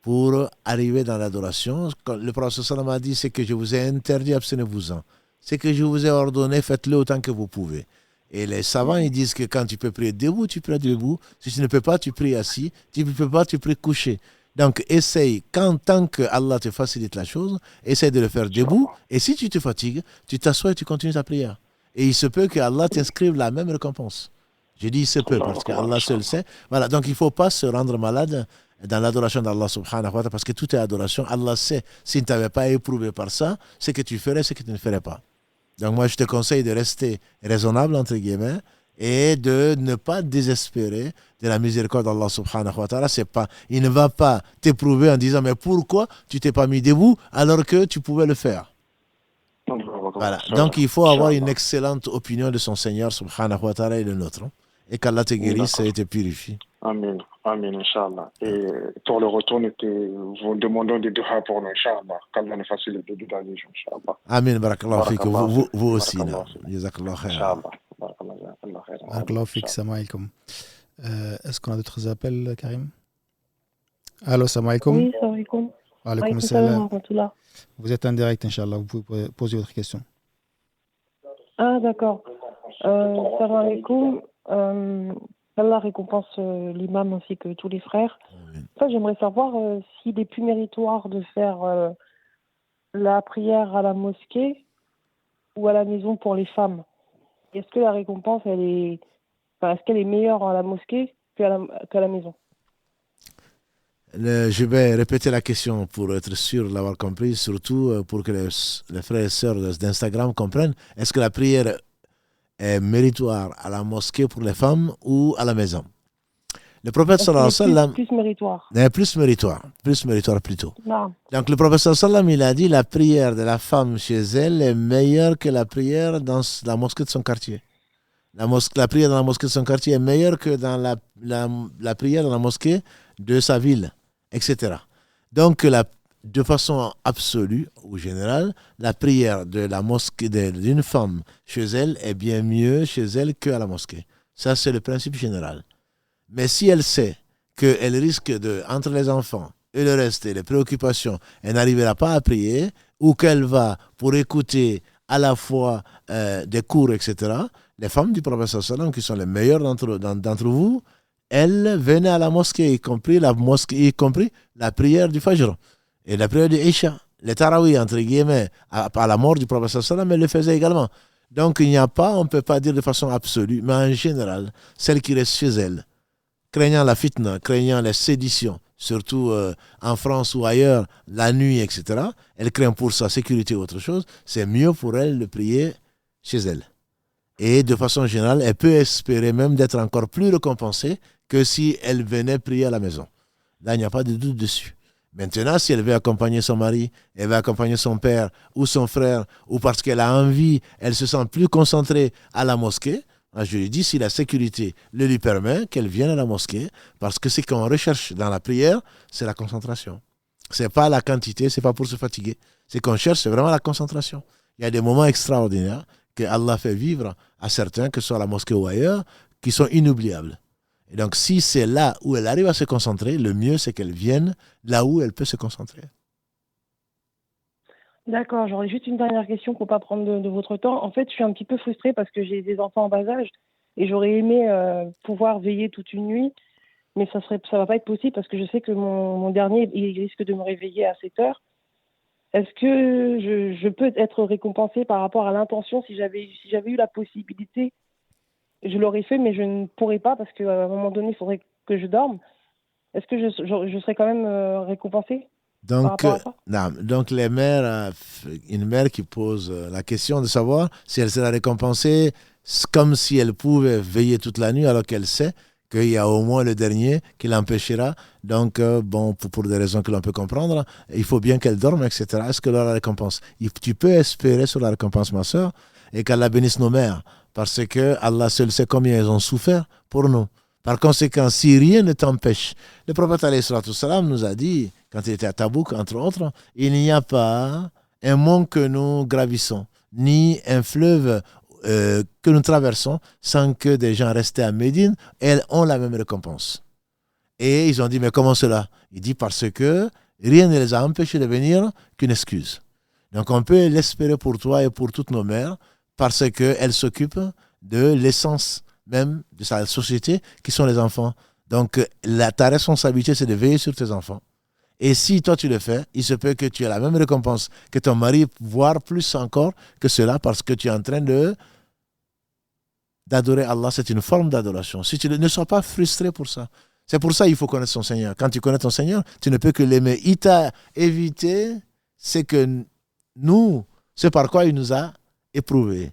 pour arriver dans l'adoration. Quand le prophète sallam a dit, c'est que je vous ai interdit, abstenez-vous-en. C'est que je vous ai ordonné, faites-le autant que vous pouvez. Et les savants, ils disent que quand tu peux prier debout, tu pries debout. Si tu ne peux pas, tu pries assis. Si tu ne peux pas, tu pries couché. Donc, essaye, tant que Allah te facilite la chose, essaye de le faire debout. Et si tu te fatigues, tu t'assois et tu continues ta prière. Et il se peut que Allah t'inscrive la même récompense. Je dis il se peut parce que Allah seul sait. Voilà, donc il ne faut pas se rendre malade dans l'adoration d'Allah subhanahu wa ta'ala parce que tout est adoration. Allah sait, s'il ne t'avait pas éprouvé par ça, ce que tu ferais, ce que tu ne ferais pas. Donc moi, je te conseille de rester raisonnable, entre guillemets, et de ne pas désespérer de la miséricorde d'Allah subhanahu wa ta'ala. Il ne va pas t'éprouver en disant, mais pourquoi tu t'es pas mis debout alors que tu pouvais le faire? Voilà. Donc il faut avoir une excellente opinion de son Seigneur subhanahu wa ta'ala et le nôtre. Et qu'Allah te guérisse et te purifie. Amen, Amen, Inch'Allah. Et pour le retour, nous vous demandons des doigts pour nous, Inch'Allah. Qu'Allah nous facilite le début de Inch'Allah. Amen, barakallahu fik. Vous aussi. Jazakallahu khair. Inch'Allah. Barakallahu fik, salam alaikum. Est-ce qu'on a d'autres appels, Karim? Allô, salam alaikum. Oui, salam alaikum. Wa alaikum salam. Vous êtes en direct, Inch'Allah. Vous pouvez poser votre question. Ah, d'accord. Salam alaikum. Allah récompense l'imam ainsi que tous les frères. Ça, j'aimerais savoir s'il est plus méritoire de faire la prière à la mosquée ou à la maison pour les femmes. Est-ce que la récompense, est-ce qu'elle est meilleure à la mosquée qu'à la maison? Je vais répéter la question pour être sûr de l'avoir compris, surtout pour que les frères et sœurs d'Instagram comprennent. Est-ce que la prière est méritoire à la mosquée pour les femmes ou à la maison? Le prophète sallallahu alayhi wa sallam... Plus méritoire. Plus méritoire plutôt. Non. Donc le prophète sallallahu alayhi wa sallam, il a dit la prière de la femme chez elle est meilleure que la prière dans la mosquée de son quartier. La prière dans la mosquée de son quartier est meilleure que dans la prière dans la mosquée de sa ville, etc. Donc de façon absolue ou générale, la prière de la mosquée d'une femme chez elle est bien mieux chez elle qu'à la mosquée. Ça, c'est le principe général. Mais si elle sait qu'elle risque de, entre les enfants et le reste et les préoccupations, elle n'arrivera pas à prier, ou qu'elle va pour écouter à la fois des cours, etc., les femmes du prophète sallallahu alayhi wa sallam, qui sont les meilleures d'entre vous, elles venaient à la mosquée, y compris la prière du Fajr et la prière du Isha. Les tarawih, entre guillemets, à la mort du prophète sallallahu alayhi wa sallam, elles le faisaient également. Donc il n'y a pas, on ne peut pas dire de façon absolue, mais en général, celles qui restent chez elles, craignant la fitna, craignant les séditions, surtout en France ou ailleurs, la nuit, etc., elles craignent pour sa sécurité ou autre chose, c'est mieux pour elles de prier chez elles. Et de façon générale, elle peut espérer même d'être encore plus récompensée que si elle venait prier à la maison. Là, il n'y a pas de doute dessus. Maintenant, si elle veut accompagner son mari, elle veut accompagner son père ou son frère, ou parce qu'elle a envie, elle se sent plus concentrée à la mosquée, je lui dis, si la sécurité le lui permet, qu'elle vienne à la mosquée, parce que ce qu'on recherche dans la prière, c'est la concentration. Ce n'est pas la quantité, ce n'est pas pour se fatiguer. Ce qu'on cherche, c'est vraiment la concentration. Il y a des moments extraordinaires que Allah fait vivre à certains, que ce soit à la mosquée ou ailleurs, qui sont inoubliables. Et donc, si c'est là où elle arrive à se concentrer, le mieux, c'est qu'elle vienne là où elle peut se concentrer. D'accord, j'aurais juste une dernière question pour ne pas prendre de votre temps. En fait, je suis un petit peu frustrée parce que j'ai des enfants en bas âge et j'aurais aimé pouvoir veiller toute une nuit, mais ça va pas être possible parce que je sais que mon dernier, il risque de me réveiller à 7 heures. Est-ce que je peux être récompensée par rapport à l'intention si j'avais eu la possibilité? Je l'aurais fait, mais je ne pourrais pas parce qu'à un moment donné, il faudrait que je dorme. Est-ce que je serais quand même récompensée par rapport à ça? Donc les mères, une mère qui pose la question de savoir si elle sera récompensée comme si elle pouvait veiller toute la nuit alors qu'elle sait qu'il y a au moins le dernier qui l'empêchera. Donc, pour des raisons que l'on peut comprendre, il faut bien qu'elle dorme, etc. Est-ce que la récompense? Tu peux espérer sur la récompense, ma soeur, et qu'Allah bénisse nos mères, parce que Allah seul sait combien elles ont souffert pour nous. Par conséquent, si rien ne t'empêche, le prophète alayhi salatu wassalam nous a dit, quand il était à Tabouk, entre autres, il n'y a pas un mont que nous gravissons, ni un fleuve que nous traversons sans que des gens restés à Médine, elles ont la même récompense. Et ils ont dit, mais comment cela? Il dit, parce que rien ne les a empêchés de venir qu'une excuse. Donc on peut l'espérer pour toi et pour toutes nos mères, parce qu'elles s'occupent de l'essence même de sa société, qui sont les enfants. Donc ta responsabilité, c'est de veiller sur tes enfants. Et si toi tu le fais, il se peut que tu aies la même récompense que ton mari, voire plus encore que cela, parce que tu es en train d'adorer Allah. C'est une forme d'adoration. Si tu ne sois pas frustré pour ça. C'est pour ça qu'il faut connaître son Seigneur. Quand tu connais ton Seigneur, tu ne peux que l'aimer. Il t'a évité ce que nous, c'est par quoi il nous a éprouvés.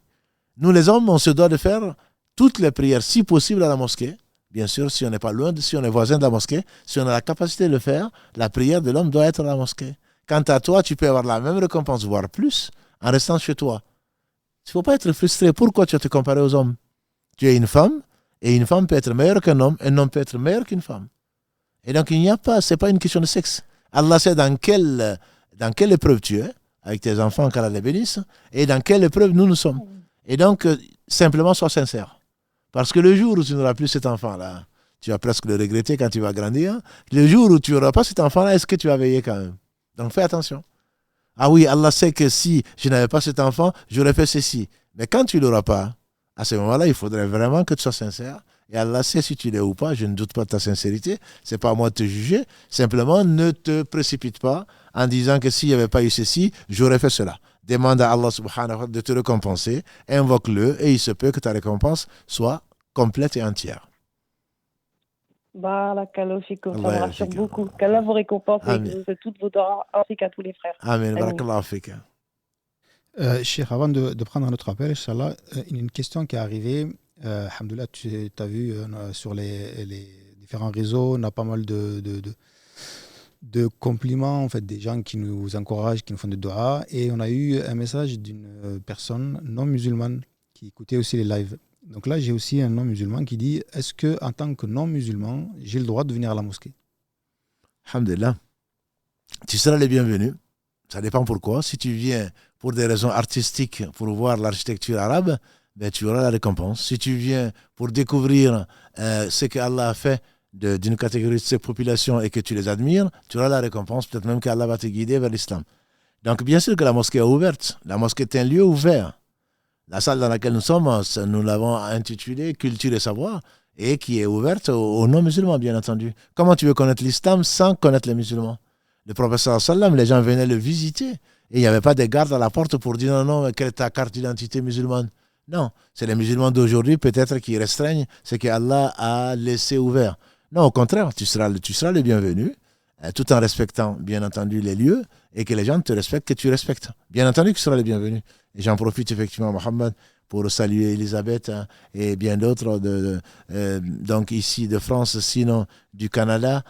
Nous les hommes, on se doit de faire toutes les prières, si possible, à la mosquée. Bien sûr, si on n'est pas loin, si on est voisin de la mosquée, si on a la capacité de le faire, la prière de l'homme doit être à la mosquée. Quant à toi, tu peux avoir la même récompense, voire plus, en restant chez toi. Il ne faut pas être frustré. Pourquoi tu vas te comparer aux hommes? Tu es une femme, et une femme peut être meilleure qu'un homme peut être meilleur qu'une femme. Et donc, il n'y a pas, ce n'est pas une question de sexe. Allah sait dans quelle épreuve tu es, avec tes enfants, qu'Allah les bénisse, et dans quelle épreuve nous sommes. Et donc, simplement, sois sincère. Parce que le jour où tu n'auras plus cet enfant-là, tu vas presque le regretter quand tu vas grandir. Le jour où tu n'auras pas cet enfant-là, est-ce que tu vas veiller quand même? Donc fais attention. Ah oui, Allah sait que si je n'avais pas cet enfant, j'aurais fait ceci. Mais quand tu ne l'auras pas, à ce moment-là, il faudrait vraiment que tu sois sincère. Et Allah sait si tu l'es ou pas, je ne doute pas de ta sincérité. Ce n'est pas à moi de te juger. Simplement, ne te précipite pas en disant que s'il n'y avait pas eu ceci, j'aurais fait cela. Demande à Allah subhanahu wa ta'ala de te récompenser, invoque-le et il se peut que ta récompense soit complète et entière. Barakallahu fikum, ça me rassure beaucoup. Qu'Allah vous récompense et toutes vos doigts ainsi qu'à tous les frères. Amen. Barakallahu fik. Cheikh, avant de prendre notre appel, Inch'Allah, une question qui est arrivée. Alhamdoulilah, tu as vu sur les différents réseaux, on a pas mal de compliments, en fait, des gens qui nous encouragent, qui nous font des doigts. Et on a eu un message d'une personne non musulmane qui écoutait aussi les lives. Donc là, j'ai aussi un non musulman qui dit, est-ce que en tant que non musulman, j'ai le droit de venir à la mosquée? Alhamdulillah. tu seras le bienvenu. Ça dépend pourquoi. Si tu viens pour des raisons artistiques, pour voir l'architecture arabe, ben, tu auras la récompense. Si tu viens pour découvrir ce qu'Allah a fait d'une catégorie de ces populations et que tu les admires, tu auras la récompense. Peut-être même qu'Allah va te guider vers l'islam. Donc, bien sûr que la mosquée est ouverte. La mosquée est un lieu ouvert. La salle dans laquelle nous sommes, nous l'avons intitulée Culture et Savoir, et qui est ouverte aux non-musulmans, bien entendu. Comment tu veux connaître l'islam sans connaître les musulmans? Le professeur sallam, les gens venaient le visiter, et il n'y avait pas de garde à la porte pour dire non, quelle est ta carte d'identité musulmane? Non, c'est les musulmans d'aujourd'hui peut-être qui restreignent ce qu'Allah a laissé ouvert. Non, au contraire, tu seras le bienvenu, tout en respectant, bien entendu, les lieux, et que les gens te respectent, que tu respectes. Bien entendu que tu seras le bienvenu. Et j'en profite effectivement, Mohamed, pour saluer Elisabeth et bien d'autres, donc ici de France, sinon du Canada,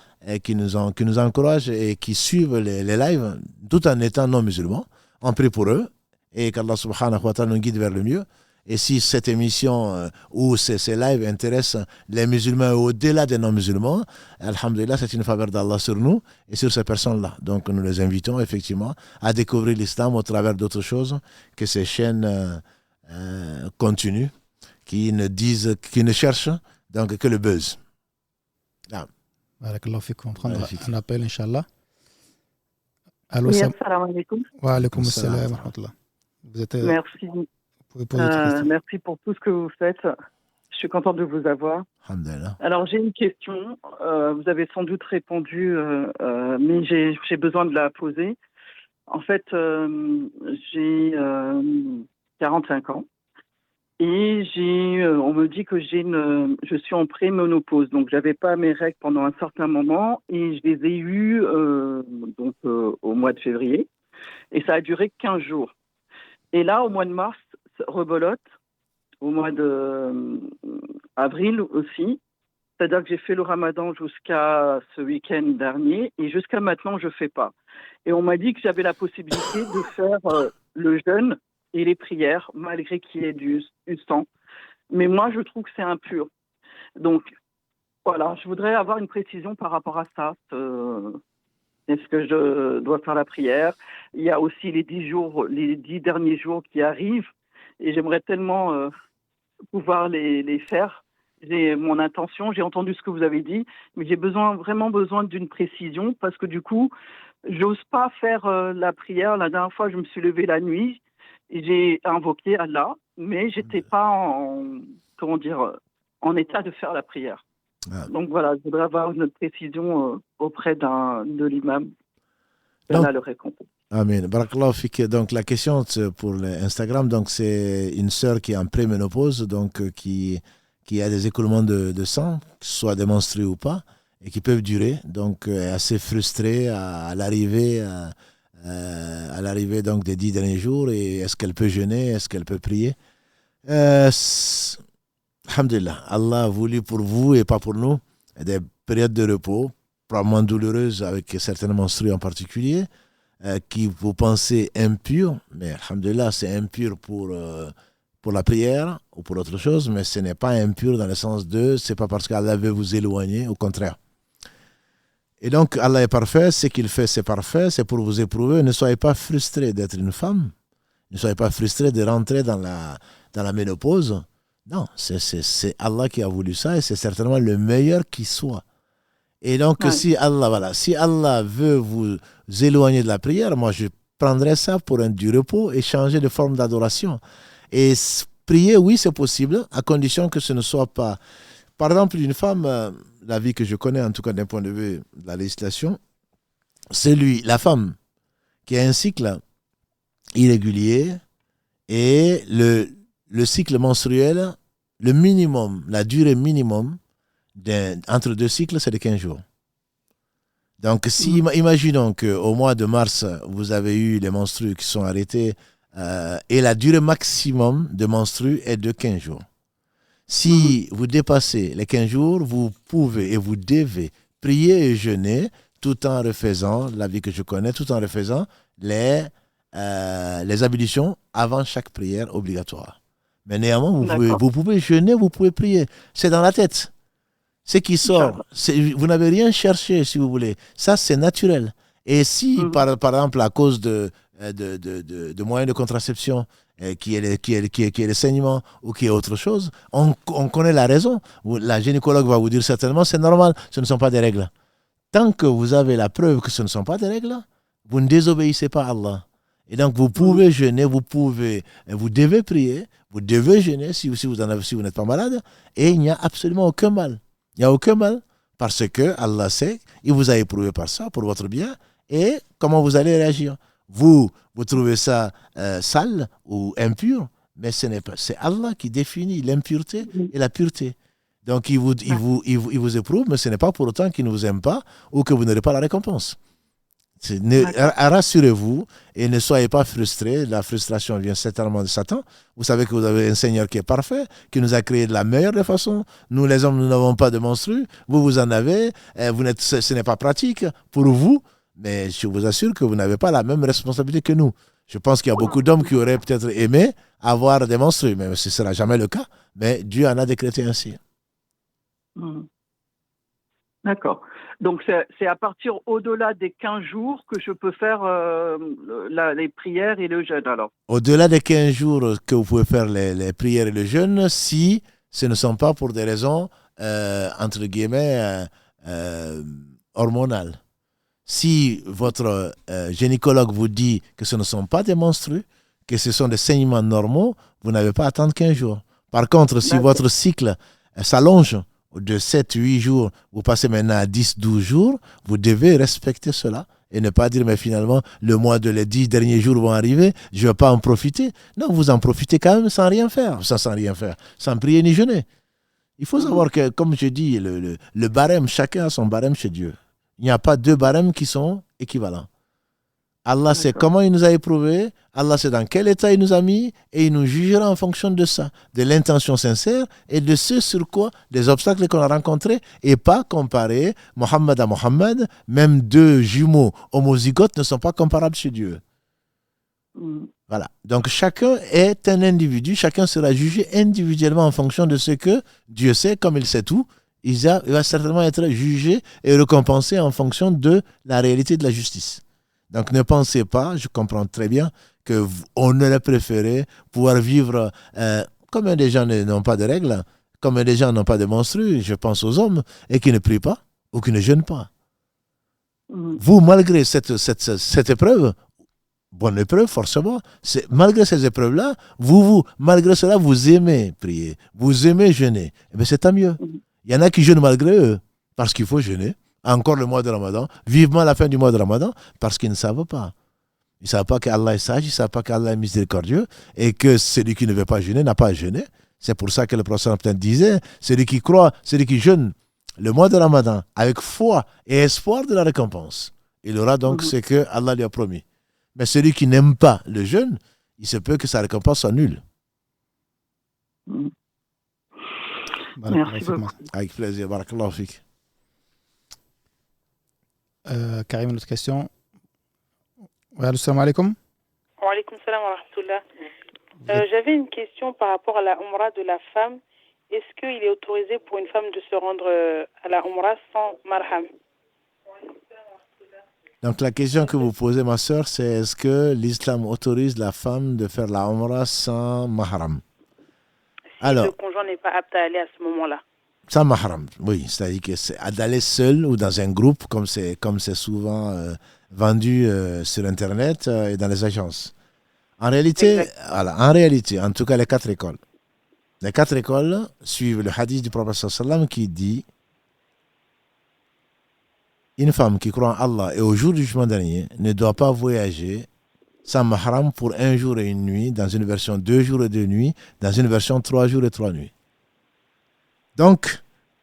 qui nous encouragent et qui suivent les lives, tout en étant non musulmans. On prie pour eux, et qu'Allah subhanahu wa ta'ala nous guide vers le mieux. Et si cette émission ou ces lives intéressent les musulmans au-delà des non-musulmans, alhamdulillah, c'est une faveur d'Allah sur nous et sur ces personnes-là. Donc nous les invitons effectivement à découvrir l'islam au travers d'autres choses que ces chaînes continues qui ne cherchent donc que le buzz. Barakallahu fik. On prend un appel, Inch'Allah. Allô, oui, assalamu alaikum. Wa alaikum assalam wa rahmatullah. Vous êtes... Merci. Merci pour tout ce que vous faites. Je suis contente de vous avoir. Alors, j'ai une question. Vous avez sans doute répondu, mais j'ai besoin de la poser. En fait, j'ai 45 ans et on me dit que je suis en préménopause. Donc, je n'avais pas mes règles pendant un certain moment et je les ai eues au mois de février. Et ça a duré 15 jours. Et là, au mois de mars, rebolote, au mois d'avril aussi. C'est-à-dire que j'ai fait le ramadan jusqu'à ce week-end dernier et jusqu'à maintenant, je ne fais pas. Et on m'a dit que j'avais la possibilité de faire le jeûne et les prières, malgré qu'il y ait du sang. Mais moi, je trouve que c'est impur. Donc, voilà, je voudrais avoir une précision par rapport à ça. Est-ce que je dois faire la prière? Il y a aussi les 10 derniers jours qui arrivent et j'aimerais tellement pouvoir les faire. J'ai mon intention, j'ai entendu ce que vous avez dit, mais j'ai vraiment besoin d'une précision parce que du coup, j'ose pas faire la prière. La dernière fois, je me suis levée la nuit et j'ai invoqué Allah, mais j'étais pas en état de faire la prière. Donc voilà, je voudrais avoir une précision auprès de l'imam. Allah le récompense. Amen. Barakallahu fik. Donc la question pour Instagram, donc c'est une sœur qui est en préménopause, donc qui a des écoulements de sang, soit des menstrues ou pas, et qui peuvent durer. Donc elle est assez frustrée à l'arrivée donc des 10 derniers jours. Et est-ce qu'elle peut jeûner? Est-ce qu'elle peut prier? Alhamdulillah, Allah a voulu pour vous et pas pour nous des périodes de repos, probablement douloureuses avec certaines menstrues en particulier, qui vous pensez impures, mais alhamdulillah, c'est impur pour la prière ou pour autre chose, mais ce n'est pas impur dans le sens c'est pas parce qu'Allah veut vous éloigner, au contraire. Et donc Allah est parfait, ce qu'il fait c'est parfait, c'est pour vous éprouver. Ne soyez pas frustrés d'être une femme, ne soyez pas frustrés de rentrer dans la ménopause. Non, c'est Allah qui a voulu ça et c'est certainement le meilleur qui soit. Et donc, si Allah veut vous éloigner de la prière, moi je prendrais ça pour du repos et changer de forme d'adoration. Et prier, oui, c'est possible, à condition que ce ne soit pas... Par exemple, une femme, la vie que je connais, en tout cas d'un point de vue de la législation, c'est la femme qui a un cycle irrégulier et le cycle menstruel, le minimum, la durée minimum entre deux cycles, c'est de 15 jours. Donc, imaginons qu'au mois de mars, vous avez eu les menstrues qui sont arrêtées et la durée maximum de menstrues est de 15 jours. Si vous dépassez les 15 jours, vous pouvez et vous devez prier et jeûner tout en refaisant, la vie que je connais, tout en refaisant les ablutions avant chaque prière obligatoire. Mais néanmoins, vous pouvez jeûner, vous pouvez prier. C'est dans la tête. Ce qui sort, vous n'avez rien cherché, si vous voulez. Ça, c'est naturel. Et si, par exemple, à cause de moyens de contraception, qui est le saignement ou qui est autre chose, on connaît la raison. La gynécologue va vous dire certainement, c'est normal, ce ne sont pas des règles. Tant que vous avez la preuve que ce ne sont pas des règles, vous ne désobéissez pas à Allah. Et donc, vous pouvez jeûner, vous devez prier, vous devez jeûner si vous n'êtes pas malade, et il n'y a absolument aucun mal. Il n'y a aucun mal, parce que Allah sait, il vous a éprouvé par ça, pour votre bien, et comment vous allez réagir. Vous trouvez ça sale ou impur, mais c'est Allah qui définit l'impureté et la pureté. Donc, il vous éprouve, mais ce n'est pas pour autant qu'il ne vous aime pas ou que vous n'aurez pas la récompense. Rassurez-vous et ne soyez pas frustrés. La frustration vient certainement de Satan. Vous savez que vous avez un Seigneur qui est parfait, qui nous a créé de la meilleure des façons. Nous, les hommes, nous n'avons pas de menstrues. Vous en avez. Ce n'est pas pratique pour vous, mais je vous assure que vous n'avez pas la même responsabilité que nous. Je pense qu'il y a beaucoup d'hommes qui auraient peut-être aimé avoir des menstrues, mais ce ne sera jamais le cas. Mais Dieu en a décrété ainsi. D'accord. Donc, c'est à partir au-delà des 15 jours que je peux faire les prières et le jeûne, alors. Au-delà des 15 jours que vous pouvez faire les prières et le jeûne, si ce ne sont pas pour des raisons, entre guillemets, hormonales. Si votre gynécologue vous dit que ce ne sont pas des menstrues, que ce sont des saignements normaux, vous n'avez pas à attendre 15 jours. Par contre, si votre cycle s'allonge de 7-8 jours, vous passez maintenant à 10-12 jours, vous devez respecter cela et ne pas dire, mais finalement, les 10 derniers jours vont arriver, je ne vais pas en profiter. Non, vous en profitez quand même sans rien faire, sans prier ni jeûner. Il faut savoir que, comme je dis, le barème, chacun a son barème chez Dieu. Il n'y a pas deux barèmes qui sont équivalents. Allah sait comment il nous a éprouvés, Allah sait dans quel état il nous a mis, et il nous jugera en fonction de ça, de l'intention sincère et de ce sur quoi, des obstacles qu'on a rencontrés, et pas comparer Mohammed à Mohammed. Même deux jumeaux homozygotes ne sont pas comparables chez Dieu. Voilà. Donc chacun est un individu, chacun sera jugé individuellement en fonction de ce que Dieu sait, comme il sait tout. Il va certainement être jugé et récompensé en fonction de la réalité de la justice. Donc ne pensez pas, je comprends très bien, qu'on aurait préféré pouvoir vivre comme des gens n'ont pas de règles, comme des gens n'ont pas de menstrues, je pense aux hommes, et qui ne prient pas ou qui ne jeûnent pas. Vous, malgré cette épreuve, bonne épreuve forcément, malgré ces épreuves-là, malgré cela, vous aimez prier, vous aimez jeûner. Eh bien, c'est tant mieux. Il y en a qui jeûnent malgré eux, parce qu'il faut jeûner. Encore le mois de Ramadan, vivement la fin du mois de Ramadan, parce qu'ils ne savent pas. Ils ne savent pas qu'Allah est sage, ils ne savent pas qu'Allah est miséricordieux, et que celui qui ne veut pas jeûner n'a pas à jeûner. C'est pour ça que le prophète disait, celui qui croit, celui qui jeûne le mois de Ramadan, avec foi et espoir de la récompense, il aura donc ce que Allah lui a promis. Mais celui qui n'aime pas le jeûne, il se peut que sa récompense soit nulle. Merci beaucoup. Avec plaisir. Barakallahu fik. Karim, une autre question. Assalamu alaikum. Wa alaikum salam wa rahmatullah. J'avais une question par rapport à la Umrah de la femme. Est-ce qu'il est autorisé pour une femme de se rendre à la Umrah sans marham? Donc la question que vous posez, ma sœur, c'est est-ce que l'islam autorise la femme de faire la Umrah sans mahram? Alors, le conjoint n'est pas apte à aller à ce moment-là. Sans mahram, oui. C'est-à-dire que c'est d'aller seul ou dans un groupe, comme c'est souvent vendu sur Internet et dans les agences. En réalité, en tout cas, les 4 écoles. Les 4 écoles suivent le hadith du prophète sallam qui dit une femme qui croit en Allah et au jour du jugement dernier ne doit pas voyager sans mahram pour 1 jour et 1 nuit, dans une version 2 jours et 2 nuits, dans une version 3 jours et 3 nuits. Donc,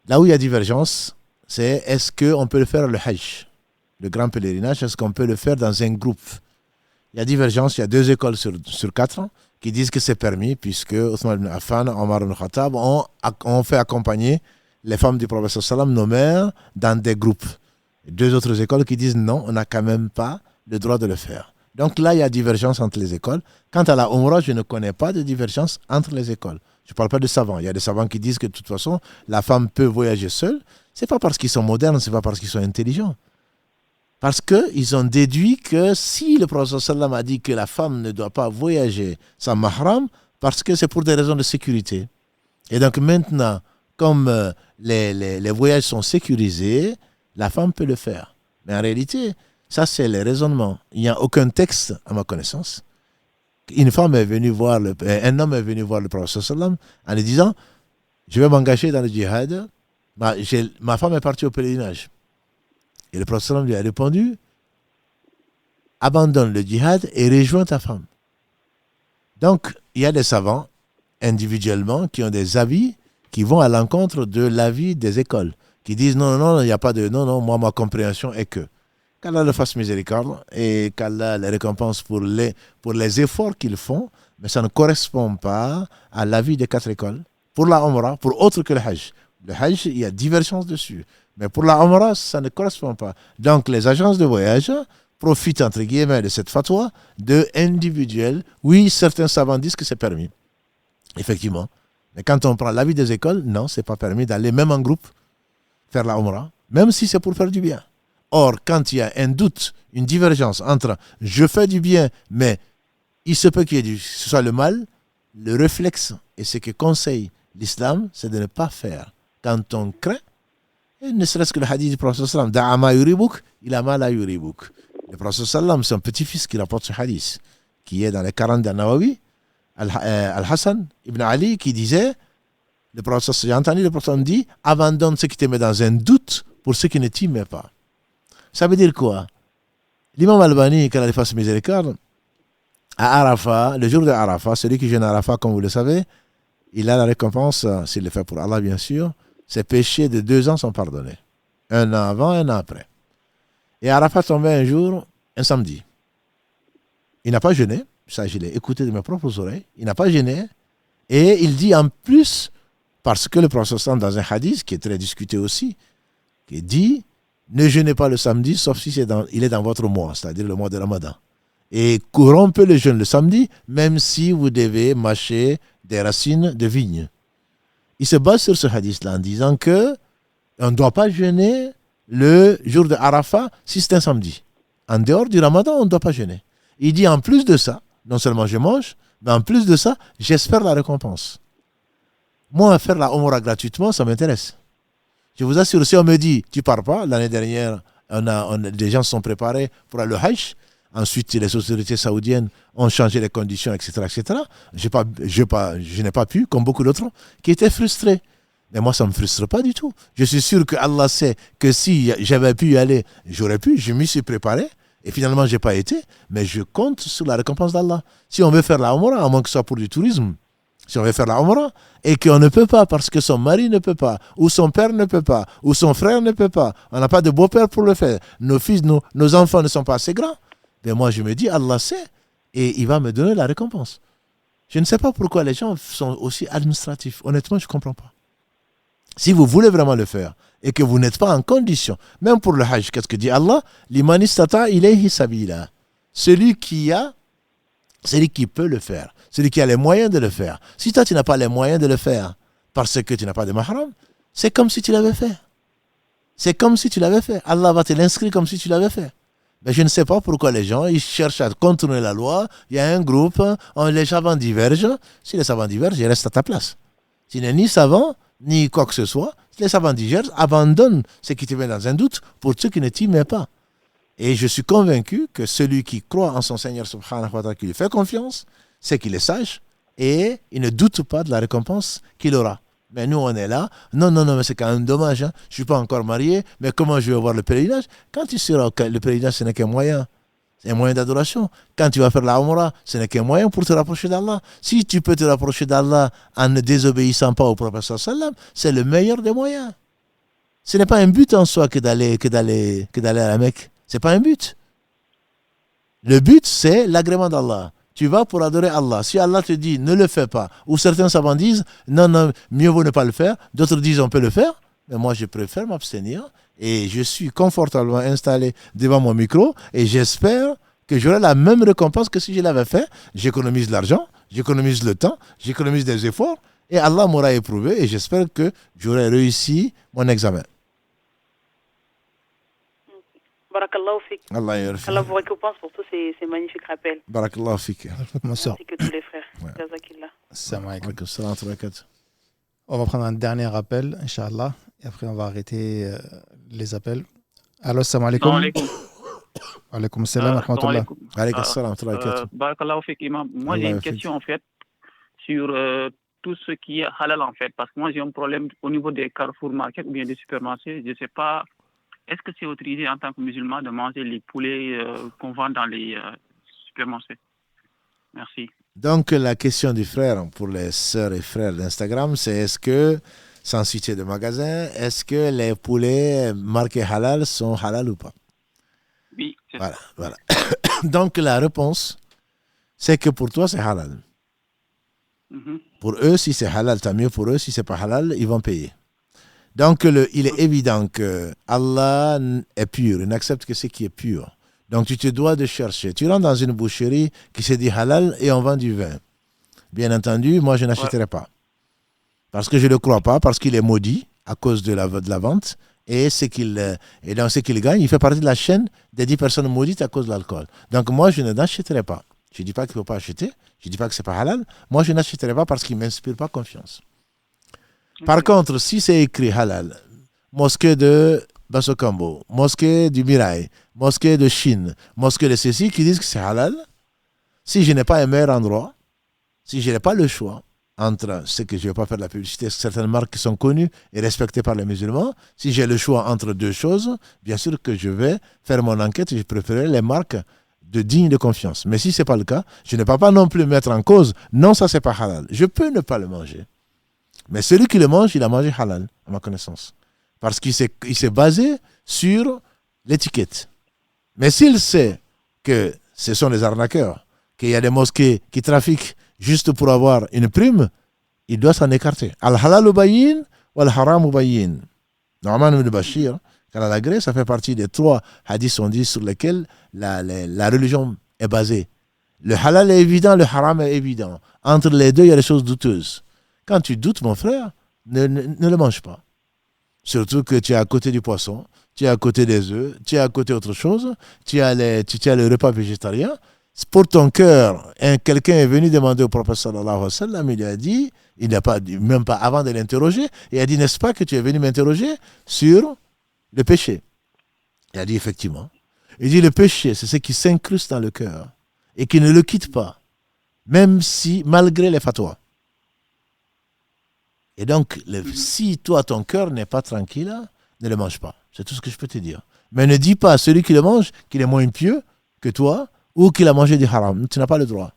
là où il y a divergence, c'est est-ce qu'on peut le faire le Hajj, le grand pèlerinage, est-ce qu'on peut le faire dans un groupe? Il y a divergence, il y a 2 écoles sur 4 qui disent que c'est permis, puisque Othman ibn Affan, Omar ibn Khattab ont fait accompagner les femmes du prophète sallam, nos mères, dans des groupes. 2 autres écoles qui disent non, on n'a quand même pas le droit de le faire. Donc là, il y a divergence entre les écoles. Quant à la Umrah, je ne connais pas de divergence entre les écoles. Je ne parle pas de savants. Il y a des savants qui disent que de toute façon, la femme peut voyager seule. Ce n'est pas parce qu'ils sont modernes, ce n'est pas parce qu'ils sont intelligents. Parce qu'ils ont déduit que si le prophète sallam a dit que la femme ne doit pas voyager sans mahram, parce que c'est pour des raisons de sécurité. Et donc maintenant, comme les voyages sont sécurisés, la femme peut le faire. Mais en réalité, ça c'est le raisonnement. Il n'y a aucun texte, à ma connaissance. Un homme est venu voir le prophète sallam en lui disant, je vais m'engager dans le djihad, ma femme est partie au pèlerinage. Et le prophète sallam lui a répondu, abandonne le djihad et rejoins ta femme. Donc, il y a des savants, individuellement, qui ont des avis qui vont à l'encontre de l'avis des écoles, qui disent non, il n'y a pas de non, moi ma compréhension est que qu'Allah le fasse miséricorde et qu'Allah les récompense pour les efforts qu'ils font, mais ça ne correspond pas à l'avis des 4 écoles. Pour la Umrah, pour autre que le Hajj. Le Hajj, il y a divergence dessus. Mais pour la Umrah, ça ne correspond pas. Donc les agences de voyage profitent entre guillemets de cette fatwa de individuels. Oui, certains savants disent que c'est permis. Effectivement. Mais quand on prend l'avis des écoles, non, c'est pas permis d'aller même en groupe faire la Umrah, même si c'est pour faire du bien. Or, quand il y a un doute, une divergence entre je fais du bien, mais il se peut qu'il ce soit le mal, le réflexe et ce que conseille l'islam, c'est de ne pas faire. Quand on craint, et ne serait-ce que le hadith du prophète sallam, da'ama yuribuk, il a mal à yuribuk. Le prophète sallam, c'est un petit-fils qui rapporte ce hadith, qui est dans les 40 d'An-Nawawi, Al-Hassan ibn Ali, qui disait, j'ai entendu le prophète dit, abandonne ce qui te met dans un doute pour ce qui ne t'y met pas. Ça veut dire quoi? L'imam Albani, qu'Allah lui fasse miséricorde, à Arafat, le jour de Arafat, celui qui jeûne à Arafat, comme vous le savez, il a la récompense, s'il le fait pour Allah bien sûr, ses péchés de 2 ans sont pardonnés. 1 an avant, 1 an après. Et Arafat tombait un jour, un samedi. Il n'a pas jeûné, ça je l'ai écouté de mes propres oreilles, il n'a pas jeûné, et il dit en plus, parce que le prophète dans un hadith, qui est très discuté aussi, qui dit, ne jeûnez pas le samedi, sauf si il est dans votre mois, c'est-à-dire le mois de Ramadan. Et rompez le jeûne le samedi, même si vous devez mâcher des racines de vigne. Il se base sur ce hadith-là en disant que on ne doit pas jeûner le jour de Arafat si c'est un samedi. En dehors du Ramadan, on ne doit pas jeûner. Il dit en plus de ça, non seulement je mange, mais en plus de ça, j'espère la récompense. Moi, faire la Umrah gratuitement, ça m'intéresse. Je vous assure, si on me dit, tu pars pas, l'année dernière, des gens se sont préparés pour aller au Hajj. Ensuite, les autorités saoudiennes ont changé les conditions, etc. etc. Je n'ai pas pu, comme beaucoup d'autres, qui étaient frustrés. Mais moi, ça ne me frustre pas du tout. Je suis sûr que Allah sait que si j'avais pu y aller, j'aurais pu, je m'y suis préparé. Et finalement, je n'ai pas été. Mais je compte sur la récompense d'Allah. Si on veut faire la Umrah, à moins que ce soit pour du tourisme, si on veut faire la Umrah, et qu'on ne peut pas parce que son mari ne peut pas, ou son père ne peut pas, ou son frère ne peut pas, on n'a pas de beau-père pour le faire, nos fils, nos enfants ne sont pas assez grands, mais moi je me dis, Allah sait, et il va me donner la récompense. Je ne sais pas pourquoi les gens sont aussi administratifs. Honnêtement, je ne comprends pas. Si vous voulez vraiment le faire, et que vous n'êtes pas en condition, même pour le Hajj, qu'est-ce que dit Allah? Liman istata ilayhi sabila. Celui qui peut le faire, celui qui a les moyens de le faire. Si toi tu n'as pas les moyens de le faire parce que tu n'as pas de mahram, c'est comme si tu l'avais fait. C'est comme si tu l'avais fait. Allah va te l'inscrire comme si tu l'avais fait. Mais je ne sais pas pourquoi les gens ils cherchent à contourner la loi. Il y a un groupe, les savants divergent. Si les savants divergent, ils restent à ta place. Tu n'es ni savant, ni quoi que ce soit. Si les savants divergent, abandonne ce qui te met dans un doute pour ceux qui ne t'y mettent pas. Et je suis convaincu que celui qui croit en son Seigneur subhanahu wa ta'ala, qui lui fait confiance, c'est qu'il est sage et il ne doute pas de la récompense qu'il aura. Mais nous, on est là. Non, mais c'est quand même dommage. Je ne suis pas encore marié, mais comment je vais voir le pèlerinage? Quand tu seras le pèlerinage, ce n'est qu'un moyen. C'est un moyen d'adoration. Quand tu vas faire la Umrah, ce n'est qu'un moyen pour te rapprocher d'Allah. Si tu peux te rapprocher d'Allah en ne désobéissant pas au prophète sallam, c'est le meilleur des moyens. Ce n'est pas un but en soi que d'aller à la Mecque. Ce n'est pas un but. Le but, c'est l'agrément d'Allah. Tu vas pour adorer Allah. Si Allah te dit ne le fais pas, ou certains savants disent non, mieux vaut ne pas le faire, d'autres disent on peut le faire, mais moi je préfère m'abstenir et je suis confortablement installé devant mon micro et j'espère que j'aurai la même récompense que si je l'avais fait. J'économise l'argent, j'économise le temps, j'économise des efforts et Allah m'aura éprouvé et j'espère que j'aurai réussi mon examen. Barakallahu fik. Allah yarfik. Allah vous récompense pour tous ces magnifiques rappels. Barakallahu fik. Ma soeur. Ainsi que tous les frères. Ouais. Jazakillah. Salam alaikum. Alaikum salam wa rahmatullah. On va prendre un dernier appel, Inch'Allah, et après on va arrêter les appels. Allô, salam alaikum. Salam alaikum. Alaikum salam wa rahmatullah. Alaikum salam wa rahmatullah. Barakallahu fik, imam. Moi, Allah j'ai une yafik. question, en fait, sur tout ce qui est halal, en fait. Parce que moi, j'ai un problème au niveau des Carrefour Market ou bien des supermarchés. Je ne sais pas, est-ce que c'est autorisé en tant que musulman de manger les poulets qu'on vend dans les supermarchés? Merci. Donc, la question du frère pour les sœurs et frères d'Instagram, c'est est-ce que, sans citer de magasin, est-ce que les poulets marqués halal sont halal ou pas? Oui, c'est ça. Voilà. Donc, la réponse, c'est que pour toi, c'est halal. Mhm. Pour eux, si c'est halal, tant mieux pour eux. Si c'est pas halal, ils vont payer. Donc, il est évident que Allah est pur. Il n'accepte que ce qui est pur. Donc, tu te dois de chercher. Tu rentres dans une boucherie qui se dit halal et on vend du vin. Bien entendu, moi, je n'achèterai pas. Parce que je ne le crois pas, parce qu'il est maudit à cause de la vente. Et dans ce qu'il gagne, il fait partie de la chaîne des 10 personnes maudites à cause de l'alcool. Donc, moi, je n'achèterai pas. Je ne dis pas qu'il ne faut pas acheter. Je ne dis pas que ce n'est pas halal. Moi, je n'achèterai pas parce qu'il ne m'inspire pas confiance. Par contre, si c'est écrit halal, mosquée de Basokambo, mosquée du Mirail, mosquée de Chine, mosquée de ceci, qui disent que c'est halal, si je n'ai pas un meilleur endroit, si je n'ai pas le choix entre ce que je ne vais pas faire de la publicité, certaines marques qui sont connues et respectées par les musulmans, si j'ai le choix entre deux choses, bien sûr que je vais faire mon enquête et je préférerai les marques dignes de confiance. Mais si ce n'est pas le cas, je ne peux pas non plus mettre en cause, non, ça c'est pas halal. Je peux ne pas le manger. Mais celui qui le mange, il a mangé halal, à ma connaissance. Parce qu'il s'est basé sur l'étiquette. Mais s'il sait que ce sont des arnaqueurs, qu'il y a des mosquées qui trafiquent juste pour avoir une prime, il doit s'en écarter. Al-halal bayin ou al-haram bayin. Normalement, ibn Bashir, Al-Agré, ça fait partie des 3 hadiths on dit sur lesquels la religion est basée. Le halal est évident, le haram est évident. Entre les deux, il y a des choses douteuses. Quand tu doutes, mon frère, ne le mange pas. Surtout que tu es à côté du poisson, tu es à côté des œufs, tu es à côté d'autre chose, tu as le repas végétarien. Pour ton cœur, quelqu'un est venu demander au prophète sallallahu alayhi wa sallam, il lui a dit, il n'a pas, même pas avant de l'interroger, il a dit, n'est-ce pas que tu es venu m'interroger sur le péché? Il a dit, effectivement. Il dit, le péché, c'est ce qui s'incruste dans le cœur et qui ne le quitte pas, même si, malgré les fatwas. Et donc, si toi, ton cœur n'est pas tranquille, ne le mange pas. C'est tout ce que je peux te dire. Mais ne dis pas à celui qui le mange qu'il est moins pieux que toi ou qu'il a mangé du haram. Tu n'as pas le droit.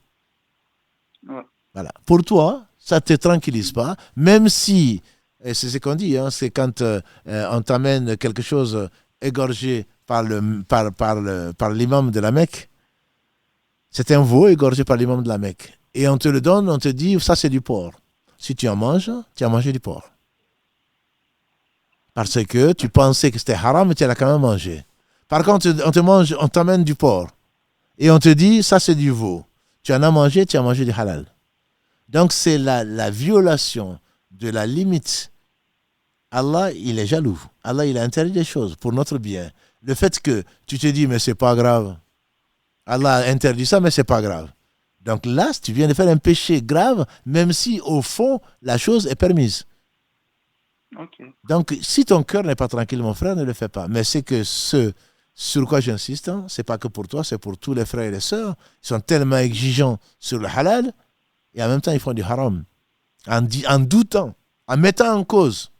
Ouais. Voilà. Pour toi, ça ne te tranquillise pas, même si, et c'est ce qu'on dit, hein, c'est quand on t'amène quelque chose égorgé par l'imam de la Mecque. C'est un veau égorgé par l'imam de la Mecque. Et on te le donne, on te dit, ça c'est du porc. Si tu en manges, tu as mangé du porc. Parce que tu pensais que c'était haram, mais tu l'as quand même mangé. Par contre, on t'amène du porc. Et on te dit, ça c'est du veau. Tu en as mangé, tu as mangé du halal. Donc c'est la violation de la limite. Allah, il est jaloux. Allah, il a interdit des choses pour notre bien. Le fait que tu te dis, mais c'est pas grave. Allah a interdit ça, mais c'est pas grave. Donc là, tu viens de faire un péché grave, même si au fond, la chose est permise. Ok. Donc, si ton cœur n'est pas tranquille, mon frère, ne le fais pas. Mais c'est que ce sur quoi j'insiste, hein, c'est pas que pour toi, c'est pour tous les frères et les sœurs. Ils sont tellement exigeants sur le halal, et en même temps, ils font du haram. En doutant, en mettant en cause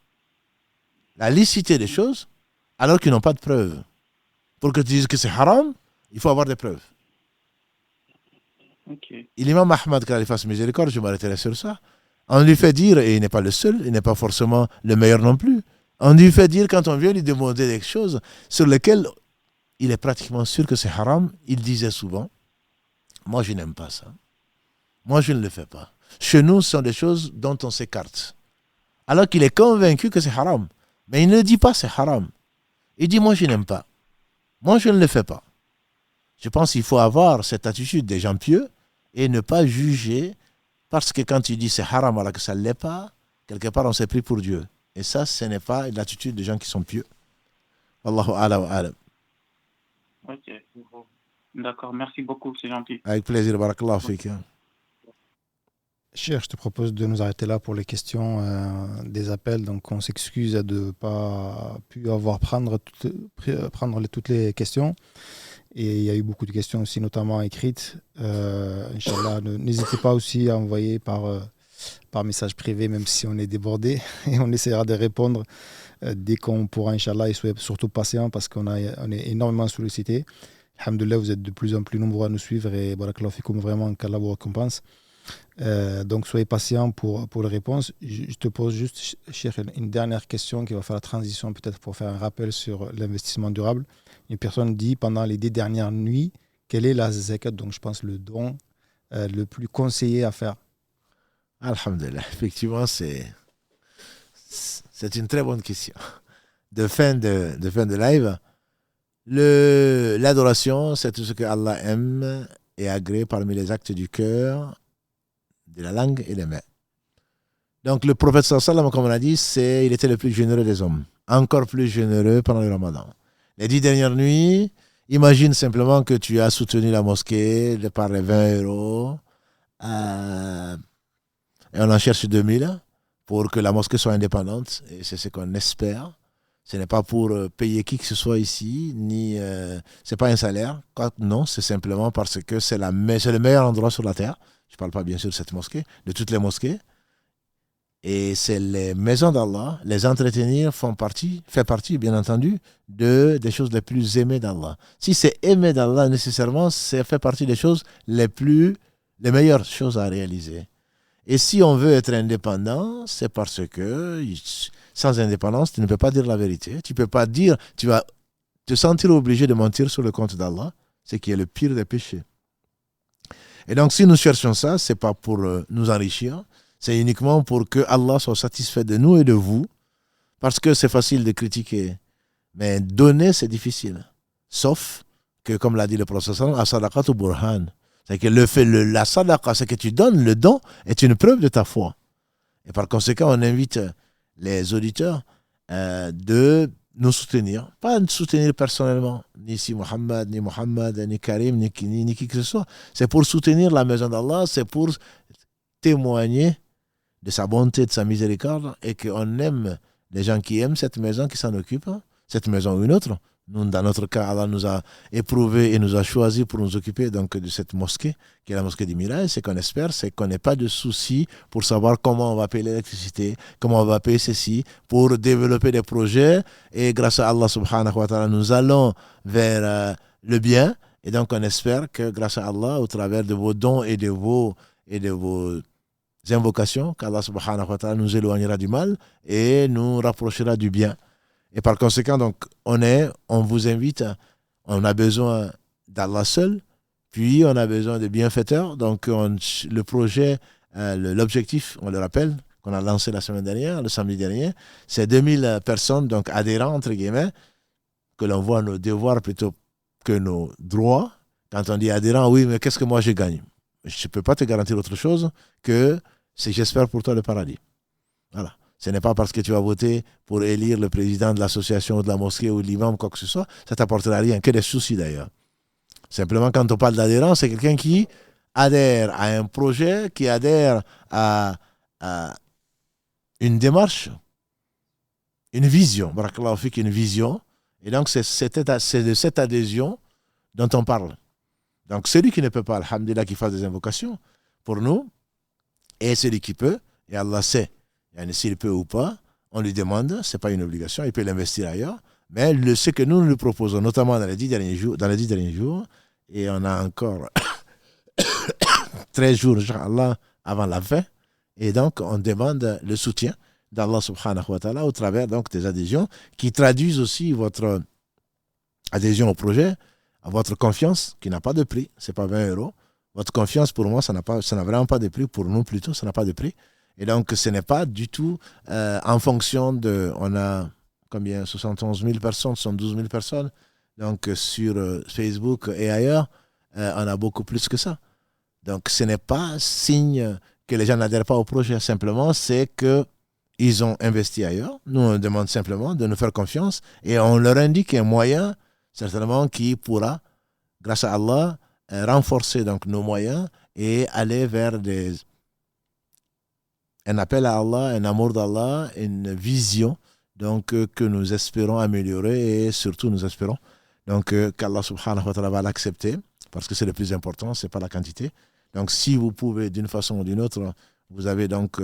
la licité des choses, alors qu'ils n'ont pas de preuves. Pour que tu dises que c'est haram, il faut avoir des preuves. Okay. Et l'imam Ahmad, qu'il fasse miséricorde, je m'arrêterai sur ça. On lui fait dire, et il n'est pas le seul, il n'est pas forcément le meilleur non plus, on lui fait dire quand on vient lui demander des choses sur lesquelles il est pratiquement sûr que c'est haram, il disait souvent, moi je n'aime pas ça. Moi je ne le fais pas. Chez nous, ce sont des choses dont on s'écarte. Alors qu'il est convaincu que c'est haram. Mais il ne dit pas c'est haram. Il dit, moi je n'aime pas. Moi je ne le fais pas. Je pense qu'il faut avoir cette attitude des gens pieux et ne pas juger parce que quand tu dis c'est haram alors que ça ne l'est pas, quelque part on s'est pris pour Dieu. Et ça, ce n'est pas l'attitude des gens qui sont pieux. Wallahu a'lam wa a'lam. Ok. D'accord, merci beaucoup, c'est gentil. Avec plaisir, barakallahu fik. Cheikh, je te propose de nous arrêter là pour les questions des appels. Donc, on s'excuse de ne pas pu prendre toutes les questions. Et il y a eu beaucoup de questions aussi, notamment écrites. Inch'Allah, n'hésitez pas aussi à envoyer par message privé, même si on est débordé. Et on essaiera de répondre dès qu'on pourra, Inch'Allah. Et soyez surtout patient parce on est énormément sollicité. Alhamdoulilah, vous êtes de plus en plus nombreux à nous suivre. Et barakallahu fikoum, vraiment, qu'Allah vous récompense. Donc soyez patient pour les réponses. Je te pose juste, Cheikh, une dernière question qui va faire la transition peut-être pour faire un rappel sur l'investissement durable. Une personne dit pendant les 10 dernières nuits, quelle est la zakat, donc je pense le don le plus conseillé à faire? Alhamdulillah, effectivement, c'est une très bonne question. De fin de live, l'adoration, c'est tout ce que Allah aime et agrée parmi les actes du cœur, de la langue et des mains. Donc le prophète sallallahu, comme on a dit, il était le plus généreux des hommes, encore plus généreux pendant le Ramadan. Les 10 dernières nuits, imagine simplement que tu as soutenu la mosquée par les 20 euros, et on en cherche 2000 pour que la mosquée soit indépendante, et c'est ce qu'on espère. Ce n'est pas pour payer qui que ce soit ici, ni c'est pas un salaire. Non, c'est simplement parce que c'est le meilleur endroit sur la terre. Je ne parle pas bien sûr de cette mosquée, de toutes les mosquées. Et c'est les maisons d'Allah, les entretenir fait partie, bien entendu, des choses les plus aimées d'Allah. Si c'est aimé d'Allah, nécessairement, ça fait partie des choses les meilleures choses à réaliser. Et si on veut être indépendant, c'est parce que sans indépendance, tu ne peux pas dire la vérité. Tu peux pas dire, tu vas te sentir obligé de mentir sur le compte d'Allah, ce qui est le pire des péchés. Et donc, si nous cherchons ça, ce n'est pas pour nous enrichir, c'est uniquement pour que Allah soit satisfait de nous et de vous, parce que c'est facile de critiquer. Mais donner, c'est difficile. Sauf que, comme l'a dit le prophète, as-sadaqatu burhan. C'est que la sadaqa, c'est que tu donnes, le don est une preuve de ta foi. Et par conséquent, on invite les auditeurs de nous soutenir. Pas de soutenir personnellement, ni Mohammed, ni Karim, ni qui que ce soit. C'est pour soutenir la maison d'Allah, c'est pour témoigner de sa bonté, de sa miséricorde, et qu'on aime les gens qui aiment cette maison, qui s'en occupent, cette maison ou une autre. Nous, dans notre cas, Allah nous a éprouvés et nous a choisis pour nous occuper donc, de cette mosquée, qui est la mosquée du Mirage. Ce qu'on espère, c'est qu'on n'ait pas de soucis pour savoir comment on va payer l'électricité, comment on va payer ceci, pour développer des projets. Et grâce à Allah subhanahu wa ta'ala, nous allons vers le bien. Et donc, on espère que grâce à Allah, au travers de vos dons et de vos invocations, qu'Allah subhanahu wa ta'ala nous éloignera du mal et nous rapprochera du bien. Et par conséquent, donc, on vous invite, on a besoin d'Allah seul, puis on a besoin de bienfaiteurs. Donc, le projet, l'objectif, on le rappelle, qu'on a lancé la semaine dernière, le samedi dernier, c'est 2000 personnes, donc adhérents, entre guillemets, que l'on voit nos devoirs plutôt que nos droits. Quand on dit adhérent, oui, mais qu'est-ce que moi je gagne? Je ne peux pas te garantir autre chose que c'est j'espère pour toi le paradis. Voilà. Ce n'est pas parce que tu vas voter pour élire le président de l'association ou de la mosquée ou de l'imam, quoi que ce soit, ça ne t'apportera rien, que des soucis d'ailleurs. Simplement, quand on parle d'adhérent, c'est quelqu'un qui adhère à un projet, qui adhère à une démarche, une vision. Barakallahu fik, une vision. Et donc, c'est de cette adhésion dont on parle. Donc, celui qui ne peut pas, alhamdulillah, qui fasse des invocations pour nous, et celui qui peut, et Allah sait. S'il peut ou pas, on lui demande, ce n'est pas une obligation, il peut l'investir ailleurs, mais ce que nous proposons, notamment dans les 10 derniers jours, et on a encore 13 jours, Inch'Allah, avant la fin, et donc on demande le soutien d'Allah subhanahu wa ta'ala au travers donc, des adhésions qui traduisent aussi votre adhésion au projet, à votre confiance, qui n'a pas de prix, ce n'est pas 20 euros. Votre confiance, pour moi, ça n'a vraiment pas de prix, pour nous plutôt, ça n'a pas de prix. Et donc, ce n'est pas du tout en fonction de... On a combien? 71 000 personnes, 72 000 personnes. Donc, sur Facebook et ailleurs, on a beaucoup plus que ça. Donc, ce n'est pas signe que les gens n'adhèrent pas au projet. Simplement, c'est qu'ils ont investi ailleurs. Nous, on demande simplement de nous faire confiance et on leur indique un moyen certainement qui pourra, grâce à Allah, renforcer donc nos moyens et aller vers un appel à Allah, un amour d'Allah, une vision donc que nous espérons améliorer et surtout nous espérons donc qu'Allah subhanahu wa ta'ala va l'accepter parce que c'est le plus important, c'est pas la quantité. Donc si vous pouvez d'une façon ou d'une autre, vous avez donc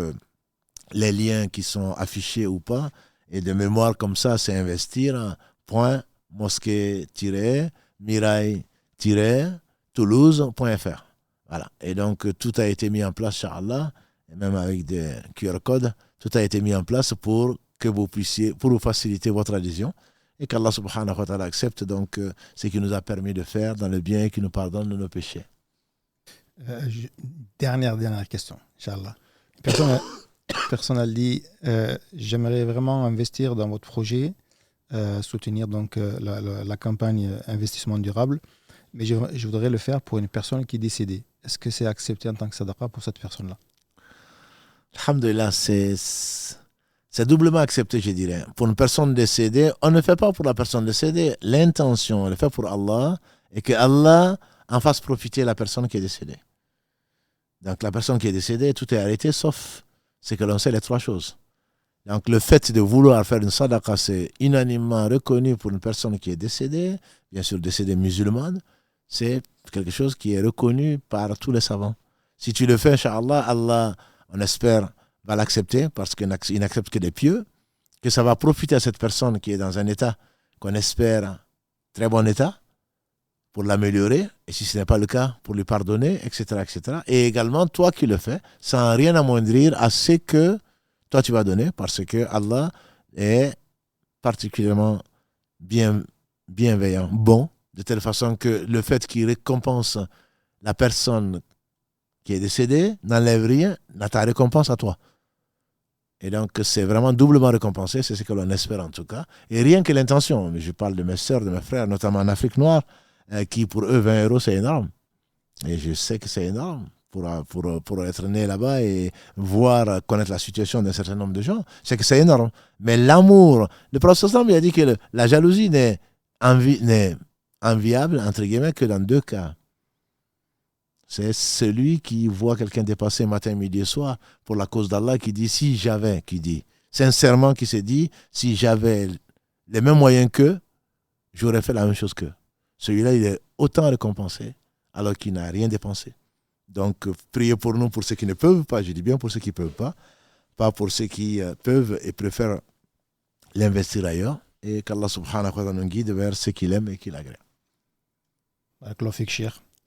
les liens qui sont affichés ou pas, et de mémoire comme ça, c'est investir .mosquée-mirail-toulouse.fr. Voilà. Et donc tout a été mis en place, Inch'Allah, et même avec des QR codes, tout a été mis en place pour que vous puissiez, pour vous faciliter votre adhésion, et qu'Allah subhanahu wa ta'ala accepte donc ce qu'il nous a permis de faire dans le bien et qu'il nous pardonne de nos péchés. Dernière question, Inch'Allah. Personne a dit j'aimerais vraiment investir dans votre projet, soutenir donc la campagne investissement durable, mais je voudrais le faire pour une personne qui est décédée. Est-ce que c'est accepté en tant que sadaqa pour cette personne-là? Alhamdulillah, c'est doublement accepté, je dirais. Pour une personne décédée, on ne fait pas pour la personne décédée. L'intention, on le fait pour Allah et que Allah en fasse profiter la personne qui est décédée. Donc la personne qui est décédée, tout est arrêté sauf c'est que l'on sait les trois choses. Donc le fait de vouloir faire une sadaqa, c'est unanimement reconnu pour une personne qui est décédée, bien sûr décédée musulmane, c'est quelque chose qui est reconnu par tous les savants. Si tu le fais, Inch'Allah, Allah, on espère, va l'accepter parce qu'il n'accepte que les pieux, que ça va profiter à cette personne qui est dans un état qu'on espère très bon état pour l'améliorer, et si ce n'est pas le cas, pour lui pardonner, etc., etc. Et également, toi qui le fais, sans rien amoindrir à ce que toi tu vas donner, parce que Allah est particulièrement bienveillant, bon, de telle façon que le fait qu'il récompense la personne qui est décédée n'enlève rien à ta récompense à toi. Et donc, c'est vraiment doublement récompensé, c'est ce que l'on espère en tout cas. Et rien que l'intention, je parle de mes sœurs, de mes frères, notamment en Afrique noire, qui pour eux 20 €, c'est énorme. Et je sais que c'est énorme pour être né là-bas et voir, connaître la situation d'un certain nombre de gens. C'est que c'est énorme. Mais l'amour, le prophète sallam, il a dit que la jalousie n'est enviable, entre guillemets, que dans deux cas. C'est celui qui voit quelqu'un dépasser matin, midi et soir pour la cause d'Allah, qui dit si j'avais, qui dit sincèrement, qui se dit si j'avais les mêmes moyens qu'eux, j'aurais fait la même chose qu'eux. Celui-là, il est autant récompensé alors qu'il n'a rien dépensé. Donc, priez pour nous, pour ceux qui ne peuvent pas, je dis bien pour ceux qui ne peuvent pas pour ceux qui peuvent et préfèrent l'investir ailleurs, et qu'Allah subhanahu wa ta'ala nous guide vers ce qu'il aime et qu'il agrée.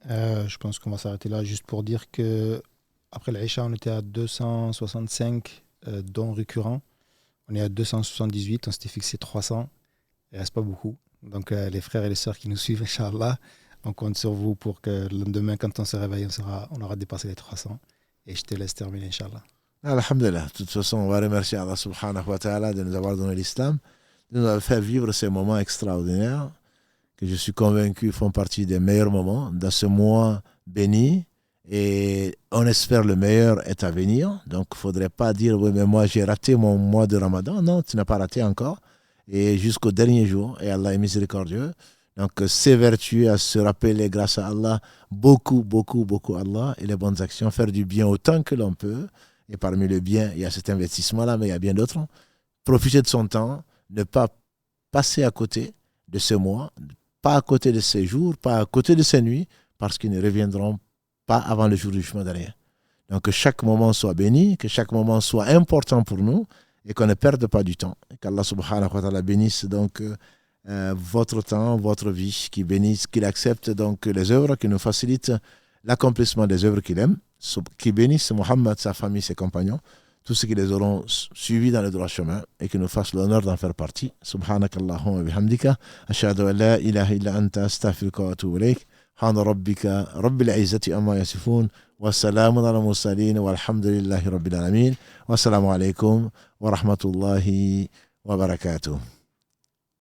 Je pense qu'on va s'arrêter là juste pour dire que après l'Aïcha, on était à 265 dons récurrents. On est à 278, on s'était fixé 300. Il ne reste pas beaucoup. Donc les frères et les sœurs qui nous suivent, Inch'Allah, on compte sur vous pour que le lendemain, quand on se réveille, on aura dépassé les 300. Et je te laisse terminer, Inch'Allah. Alhamdulillah. De toute façon, on va remercier Allah subhanahu wa ta'ala de nous avoir donné l'islam, de nous avoir fait vivre ces moments extraordinaires que je suis convaincu font partie des meilleurs moments dans ce mois béni, et on espère le meilleur est à venir. Donc il ne faudrait pas dire oui mais moi j'ai raté mon mois de Ramadan. Non, tu n'as pas raté encore, et jusqu'au dernier jour, et Allah est miséricordieux. Donc s'évertuer à se rappeler grâce à Allah beaucoup Allah et les bonnes actions, faire du bien autant que l'on peut, et parmi le bien il y a cet investissement là, mais il y a bien d'autres. Profiter de son temps, ne pas passer à côté de ce mois, pas à côté de ces jours, pas à côté de ces nuits, parce qu'ils ne reviendront pas avant le jour du jugement dernier. Donc que chaque moment soit béni, que chaque moment soit important pour nous, et qu'on ne perde pas du temps. Et qu'Allah subhanahu wa ta'ala bénisse donc votre temps, votre vie, qu'il bénisse, qu'il accepte donc les œuvres, qu'il nous facilite l'accomplissement des œuvres qu'il aime, qu'il bénisse Mohammed, sa famille, ses compagnons, tous ceux qui les auront suivis dans le droit chemin, et qui nous fassent l'honneur d'en faire partie. Subhanakallahumma bihamdika, ashhadu an la ilaha illa anta, astaghfiruka wa atubu ilayk. Subhana rabbika rabbil izzati amma yasifun, wa salamun ala mursalin, walhamdulillahi rabbil alamin. Wassalamu alaikum wa rahmatullahi wa barakatuh.